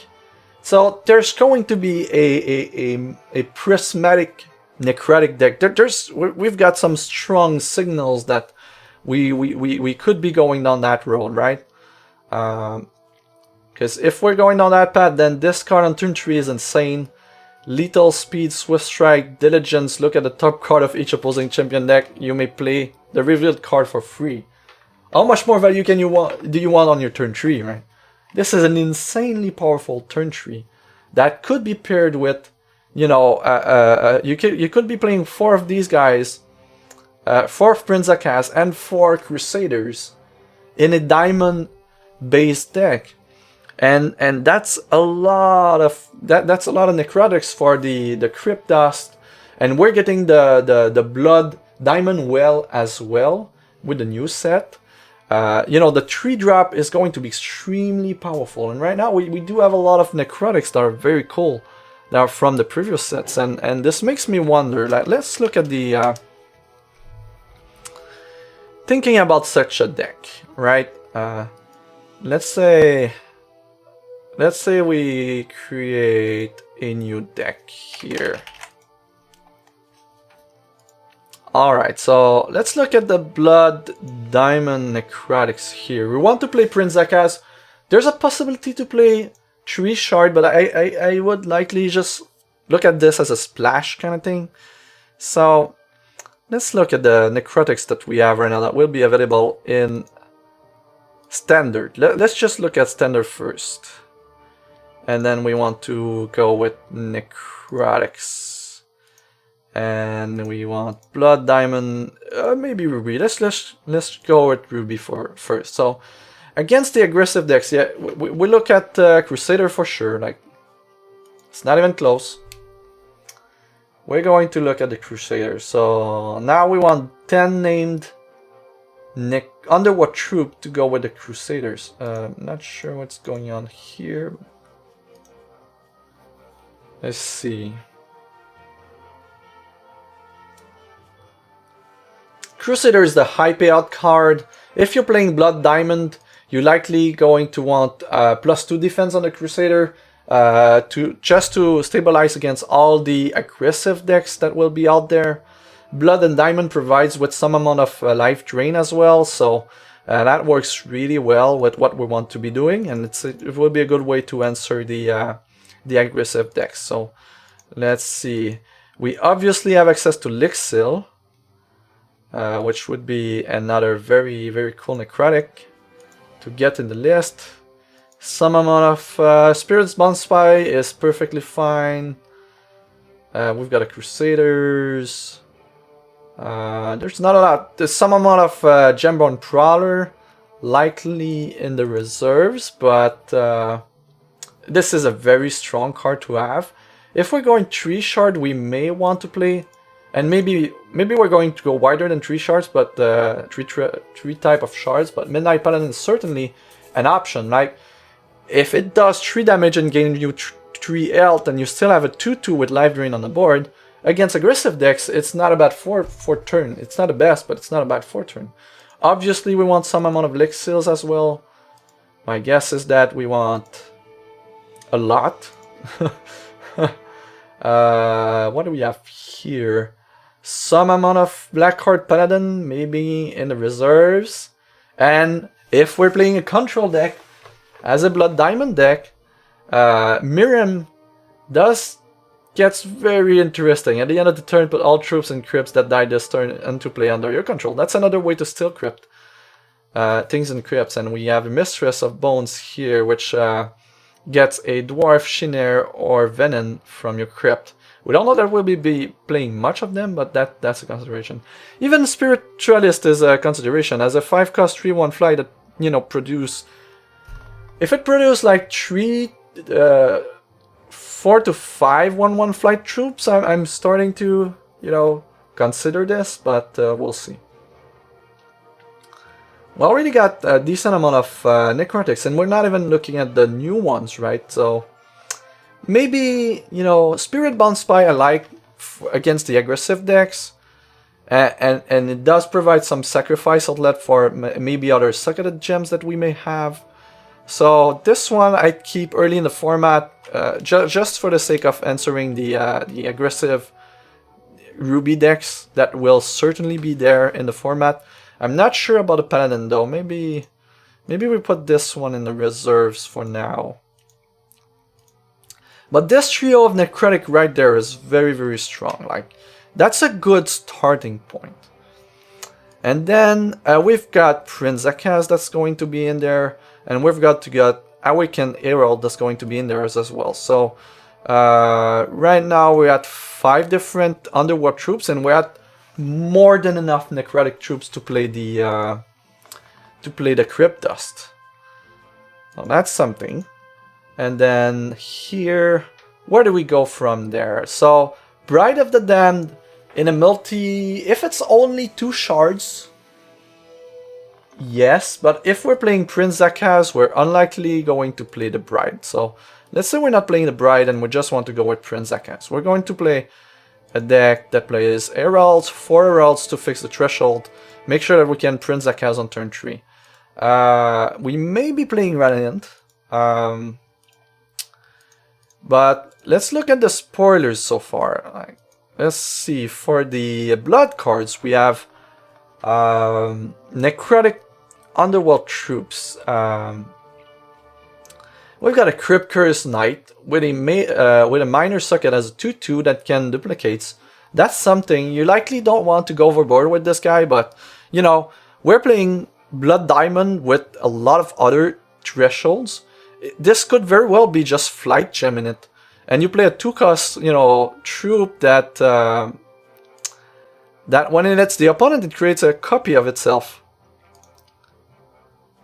So there's going to be a prismatic necrotic deck. We've got some strong signals that we could be going down that road, right? Because if we're going down that path, then this card on turn 3 is insane. Lethal Speed, Swift Strike, Diligence. Look at the top card of each opposing champion deck. You may play the revealed card for free. How much more value do you want on your turn 3, right? This is an insanely powerful turn 3 that could be paired with, you could be playing 4 of these guys, 4 Prince Zakaz and 4 Crusaders in a diamond-based deck, and that's a lot of that's a lot of necrotics for the Crypt Dust, and we're getting the Blood Diamond Well as well with the new set. The 3-drop is going to be extremely powerful, and right now we do have a lot of necrotics that are very cool, that are from the previous sets, and this makes me wonder. Like, let's look at the thinking about such a deck, right? Let's say we create a new deck here. Alright, so let's look at the Blood Diamond Necrotics here. We want to play Prince Zakaz. There's a possibility to play 3 Shard, but I would likely just look at this as a splash kind of thing. So let's look at the necrotics that we have right now that will be available in Standard. Let's just look at Standard first. And then we want to go with necrotics. And we want blood, diamond, maybe ruby. Let's go with ruby first. So against the aggressive decks, yeah, we look at Crusader for sure. Like, it's not even close. We're going to look at the Crusader. So now we want 10 named Underwater troop to go with the Crusaders. Not sure what's going on here. Let's see. Crusader is the high payout card. If you're playing Blood Diamond, you're likely going to want +2 defense on the Crusader just to stabilize against all the aggressive decks that will be out there. Blood and Diamond provides with some amount of life drain as well, so that works really well with what we want to be doing, and it will be a good way to answer the aggressive decks. So let's see. We obviously have access to Lixil, which would be another very, very cool necrotic to get in the list. Some amount of Spirit's Bound Spy is perfectly fine. We've got a Crusaders. There's not a lot. There's some amount of Gemborn Prowler likely in the reserves, but this is a very strong card to have. If we're going 3 shard, we may want to play, and maybe we're going to go wider than 3 shards, but 3 type of shards. But Midnight Paladin is certainly an option. Like, if it does 3 damage and gain you 3 health, and you still have a 2/2 with life drain on the board, against aggressive decks, it's not a bad 4 turn. It's not the best, but it's not a bad 4 turn. Obviously, we want some amount of Lixils as well. My guess is that we want a lot. What do we have here? Some amount of Blackheart Paladin, maybe in the reserves. And if we're playing a control deck, as a Blood Diamond deck, Miriam gets very interesting. At the end of the turn, put all troops and crypts that died this turn into play under your control. That's another way to steal crypt. Things in crypts. And we have a Mistress of Bones here, which gets a Dwarf, Chimera, or Venom from your crypt. We don't know that we'll be playing much of them, but that's a consideration. Even Spiritualist is a consideration. As a 5-cost 3/1 fly that, you know, produce... If it produces like 4 to 5 1/1 flight troops, I'm starting to, you know, consider this, but we'll see. We already got a decent amount of necrotics, and we're not even looking at the new ones, right? So maybe, you know, Spirit Bound Spy I like against the aggressive decks, and it does provide some sacrifice outlet for maybe other sucketed gems that we may have. So this one I keep early in the format, just for the sake of answering the aggressive Ruby decks that will certainly be there in the format. I'm not sure about the Paladin though. Maybe we put this one in the reserves for now. But this trio of necrotic right there is very, very strong. Like, that's a good starting point. And then we've got Prince Akaz that's going to be in there. And we've got Awakened Herald that's going to be in there as well. So right now we're at 5 different Underwater troops, and we're at more than enough necrotic troops to play the Crypt Dust. Well, that's something. And then here, where do we go from there? So Bride of the Damned in a multi, if it's only 2 shards, yes, but if we're playing Prince Akaz, we're unlikely going to play the Bride. So let's say we're not playing the Bride and we just want to go with Prince Akaz. We're going to play a deck that plays Heralds, 4 Heralds to fix the threshold. Make sure that we can Prince Akaz on turn 3. We may be playing Radiant. But let's look at the spoilers so far. Let's see, for the blood cards, we have Necrotic Underworld Troops. We've got a Crypt Curse Knight with a minor socket as a 2/2 that can duplicate. That's something. You likely don't want to go overboard with this guy, but you know, we're playing Blood Diamond with a lot of other thresholds, this could very well be just flight gem in it. And you play a 2-cost, you know, troop that that when it hits the opponent, it creates a copy of itself.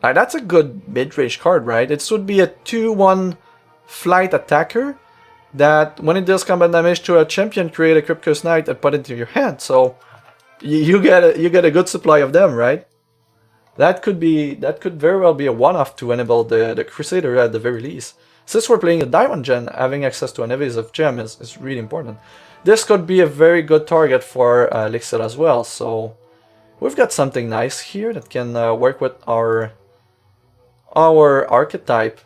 That's a good mid-range card, right? It should be a 2-1 flight attacker that when it deals combat damage to a champion, create a Crypt Curse Knight and put it into your hand. So you get a good supply of them, right? That could very well be a one-off to enable the Crusader at the very least. Since we're playing a Diamond Gen, having access to an evasive gem is really important. This could be a very good target for Elixir as well. So we've got something nice here that can work with our archetype.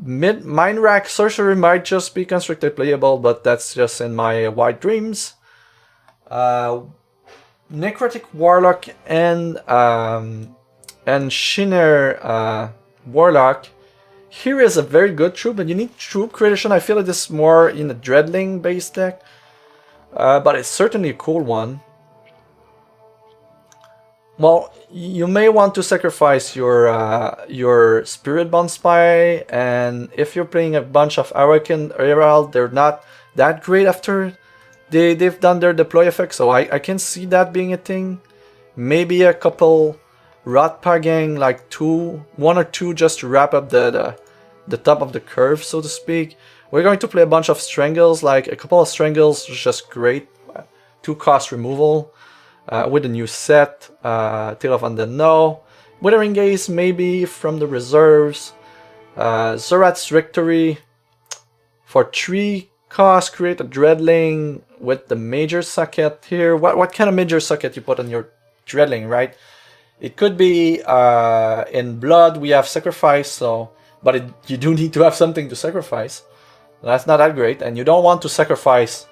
Mind Rack Sorcerer might just be constructed playable, but that's just in my wide dreams. Necrotic Warlock and Shiner Warlock. Here is a very good troop, but you need troop creation. I feel like this is more in the Dreadling based deck, but it's certainly a cool one. Well, you may want to sacrifice your Spirit Bond Spy, and if you're playing a bunch of Awakened Herald, they're not that great after they've done their deploy effect, so I can see that being a thing. Maybe a couple Rotpa gang, like 1 or 2, just to wrap up the top of the curve, so to speak. We're going to play a bunch of Strangles, like a couple of Strangles, just great. 2-cost removal. With a new set, Tale of Undead No. Withering Gaze maybe from the reserves. Zorat's Victory. For 3 cost, create a Dreadling with the Major Socket here. What kind of Major Socket you put on your Dreadling, right? It could be in Blood, we have Sacrifice, but you do need to have something to sacrifice. That's not that great, and you don't want to sacrifice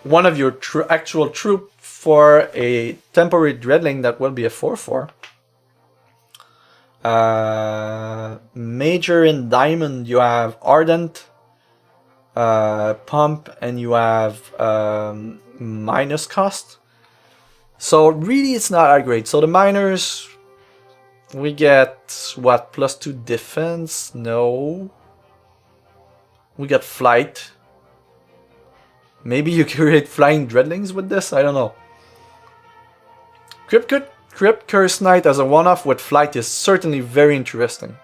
one of your actual troop for a temporary Dreadling that will be a 4/4. Major in Diamond, you have Ardent, Pump, and you have minus cost. So really it's not that great. So the miners, we get what, +2 defense? No. We got flight. Maybe you create flying Dreadlings with this? I don't know. Crypt Curse Knight as a one-off with flight is certainly very interesting.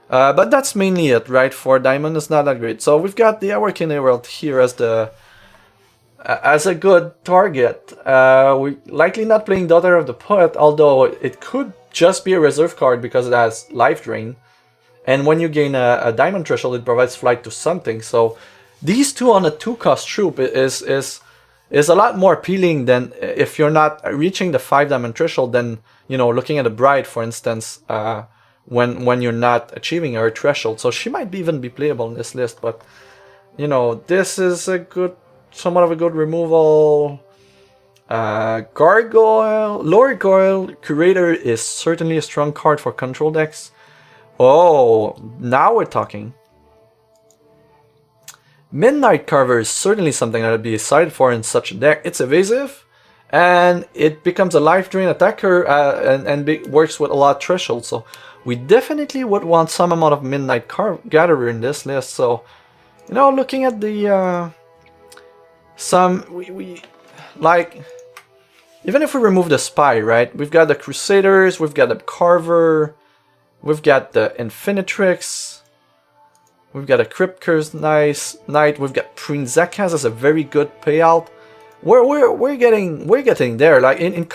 But that's mainly it, right? For Diamond, it's not that great. So we've got the Awakened Herald here as a good target. We're likely not playing Daughter of the Poet, although it could just be a reserve card because it has Life Drain. And when you gain a Diamond Threshold, it provides flight to something. So these two on a 2-cost troop is a lot more appealing than if you're not reaching the 5 Diamond Threshold. Then, you know, looking at a Bride, for instance, when you're not achieving her threshold. So she might even be playable in this list, but you know, this is a good, somewhat of a good removal. Gargoyle, Lord Gargoyle Curator is certainly a strong card for control decks. Oh, now we're talking. Midnight Carver is certainly something that I'd be excited for in such a deck. It's evasive, and it becomes a life drain attacker, and works with a lot of thresholds. So we definitely would want some amount of Midnight Gatherer in this list. So, you know, looking at the we like, even if we remove the Spy, right? We've got the Crusaders, we've got the Carver, we've got the Infinitrix. We've got a Crypt Curse Knight. We've got Prince Zakaz as a very good payout. We're getting there. Like in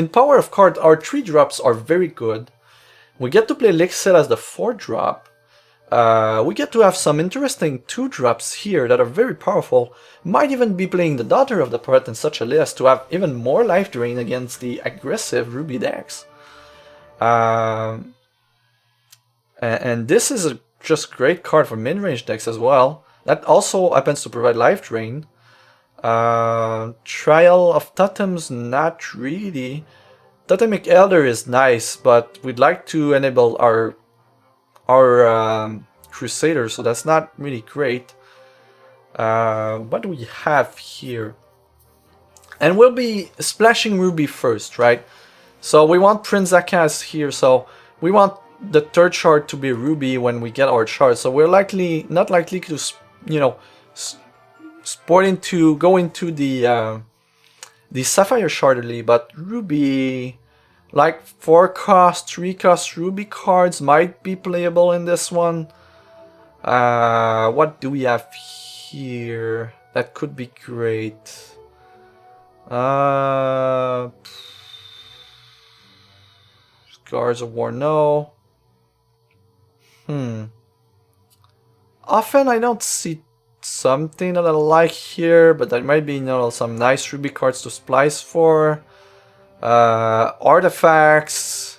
Power of Card, our 3-drops are very good. We get to play Elixir as the 4-drop. We get to have some interesting 2-drops here that are very powerful. Might even be playing the Daughter of the Poet in such a list to have even more life drain against the aggressive Ruby decks. And this is a just great card for mid-range decks as well. That also happens to provide life drain. Trial of Totems, not really. Totemic Elder is nice, but we'd like to enable our Crusader, so that's not really great. What do we have here? And we'll be splashing Ruby first, right? So we want Prince Zakaz here, so we want the third shard to be ruby when we get our shard, so we're not likely to, you know, go into the sapphire shard early, but ruby, like 4 cost, 3 cost ruby cards might be playable in this one. What do we have here that could be great? Scars of War, no. Often I don't see something that I like here, but there might be, you know, some nice ruby cards to splice for. Artifacts.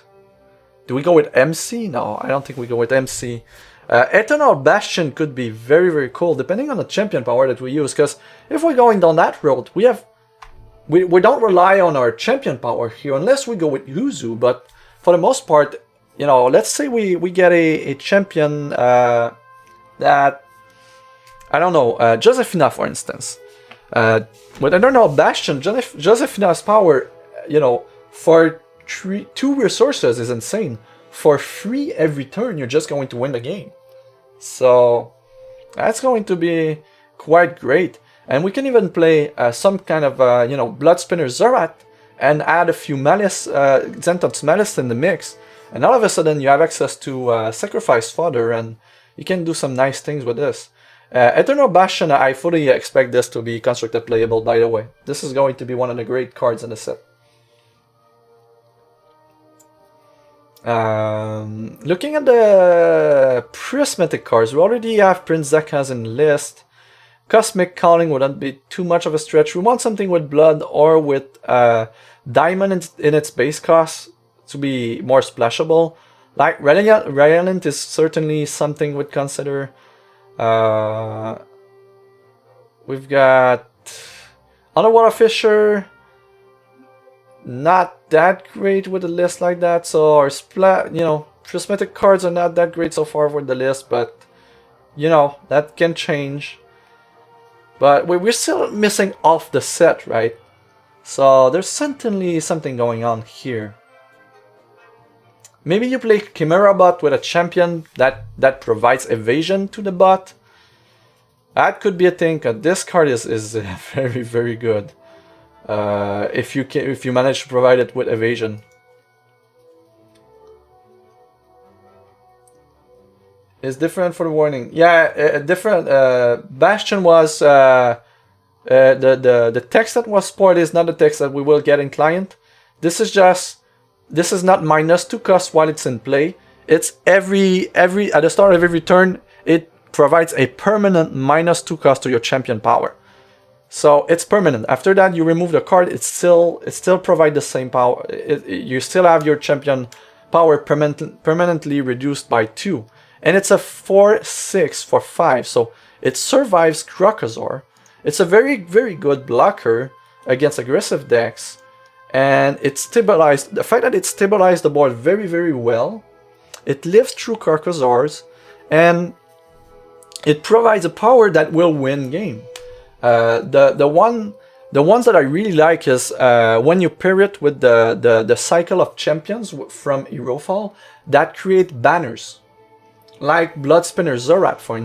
Do we go with MC? No, I don't think we go with MC. Eternal Bastion could be very, very cool, depending on the champion power that we use, because if we're going down that road, we don't rely on our champion power here, unless we go with Yuzu, but for the most part, you know, let's say we get a champion that, I don't know, Josephina, for instance. With Eternal Bastion, Josephina's power, you know, for 2 resources is insane. For 3 every turn, you're just going to win the game. So that's going to be quite great. And we can even play some kind of, you know, Bloodspinner Zorat and add a few Malice, Zenton's Malice in the mix. And all of a sudden you have access to Sacrifice Fodder, and you can do some nice things with this. Eternal Bastion, I fully expect this to be constructed playable, by the way. This is going to be one of the great cards in the set. Looking at the prismatic cards, we already have Prince Zekaz in the list. Cosmic Calling wouldn't be too much of a stretch. We want something with blood or with diamond in its base cost to be more splashable. Like Radiant is certainly something we'd consider. We've got Underwater Fisher. Not that great with a list like that, so our you know, prismatic cards are not that great so far with the list, but you know, that can change. But we're still missing off the set, right? So there's certainly something going on here. Maybe you play Chimera bot with a champion that provides evasion to the bot. That could be a thing. This card is very, very good. If you manage to provide it with evasion. It's different for the warning. Yeah, different. Bastion was the text that was spoiled is not the text that we will get in client. This is not -2 cost while it's in play. It's every at the start of every turn it provides a permanent -2 cost to your champion power. So it's permanent. After that, you remove the card. It still provides the same power. You still have your champion power permanently reduced by 2, and it's a 4/6 for 5. So it survives Crocozor. It's a very, very good blocker against aggressive decks, and it's stabilized. The fact that it stabilized the board very, very well. It lives through Crocozors, and it provides a power that will win game. The ones that I really like is when you pair it with the cycle of champions from Herofall that create banners, like Bloodspinner Zorat, for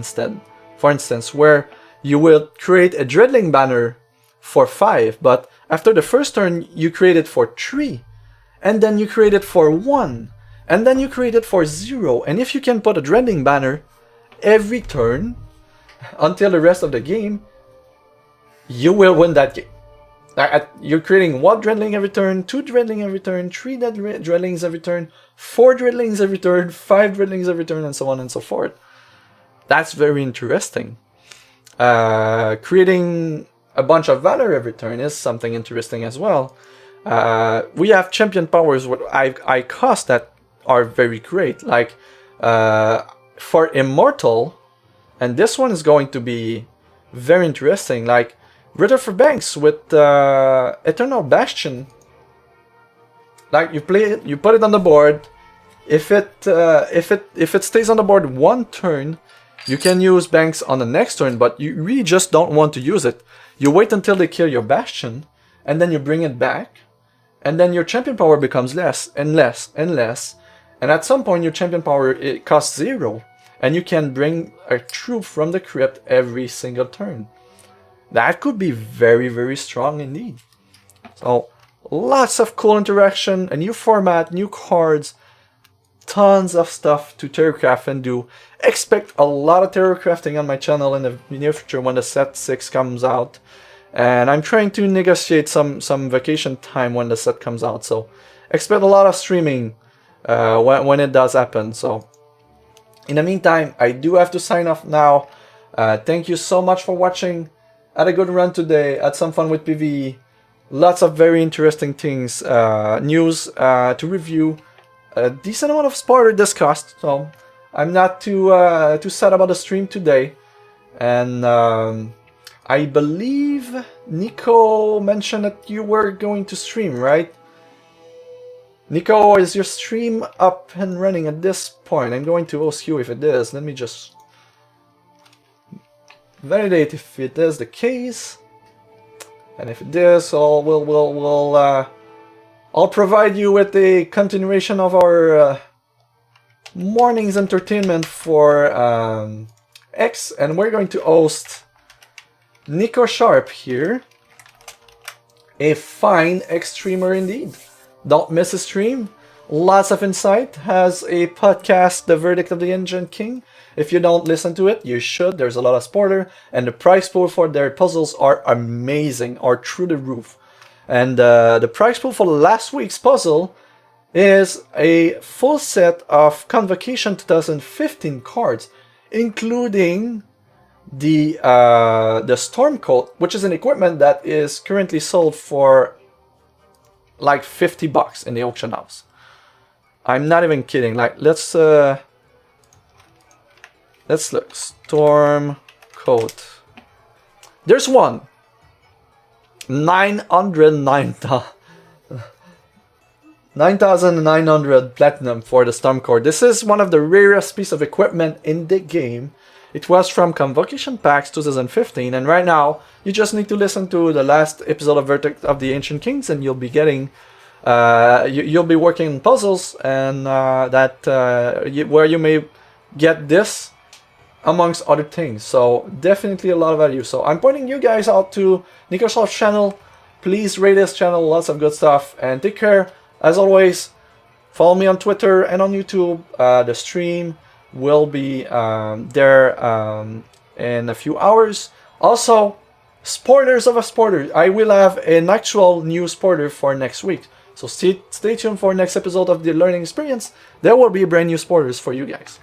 instance, where you will create a Dreadling banner for 5, but after the first turn you create it for 3, and then you create it for 1, and then you create it for 0, and if you can put a Dreadling banner every turn until the rest of the game, you will win that game. You're creating 1 Dreadling every turn, 2 Dreadling every turn, 3 Dreadlings every turn, 4 Dreadlings every turn, 5 Dreadlings every turn, and so on and so forth. That's very interesting. Creating a bunch of Valor every turn is something interesting as well. We have champion powers with high cost that are very great. Like for Immortal, and this one is going to be very interesting, like Ritter for Banks with Eternal Bastion. Like you play it, you put it on the board. If it stays on the board 1 turn, you can use Banks on the next turn, but you really just don't want to use it. You wait until they kill your Bastion, and then you bring it back, and then your champion power becomes less and less and less, and at some point your champion power, it costs 0, and you can bring a troop from the crypt every single turn. That could be very, very strong indeed. So lots of cool interaction, a new format, new cards, tons of stuff to terror craft and do. Expect a lot of terror crafting on my channel in the near future when the set 6 comes out. And I'm trying to negotiate some vacation time when the set comes out, so expect a lot of streaming when it does happen. So in the meantime, I do have to sign off now. Thank you so much for watching. Had a good run today, had some fun with PvE. Lots of very interesting things, news to review. A decent amount of spoiler discussed, so I'm not too sad about the stream today. And I believe Nico mentioned that you were going to stream, right? Nico, is your stream up and running at this point? I'm going to ask you if it is. Let me just validate if it is the case. And if it is, I'll provide you with a continuation of our morning's entertainment for X, and we're going to host Nico Sharp here, a fine X streamer indeed. Don't miss a stream. Lots of insight. Has a podcast, The Verdict of the Engine King. If you don't listen to it, you should. There's a lot of spoiler, and the price pool for their puzzles are amazing, are through the roof. And the price pool for last week's puzzle is a full set of Convocation 2015 cards, including the Stormcoat, which is an equipment that is currently sold for like $50 in the auction house. I'm not even kidding. Like, let's look. Stormcoat. There's one. 9,900 platinum for the Stormcoat. This is one of the rarest pieces of equipment in the game. It was from Convocation Packs 2015, and right now you just need to listen to the last episode of Verdict of the Ancient Kings, and you'll be getting, you'll be working on puzzles, and where you may get this amongst other things. So definitely a lot of value. So I'm pointing you guys out to Nico Sharp's channel. Please rate his channel, lots of good stuff, and take care. As always, follow me on Twitter and on YouTube. The stream will be there in a few hours. Also, spoilers of a spoiler. I will have an actual new spoiler for next week. So stay tuned for next episode of the Learning Experience. There will be brand new spoilers for you guys.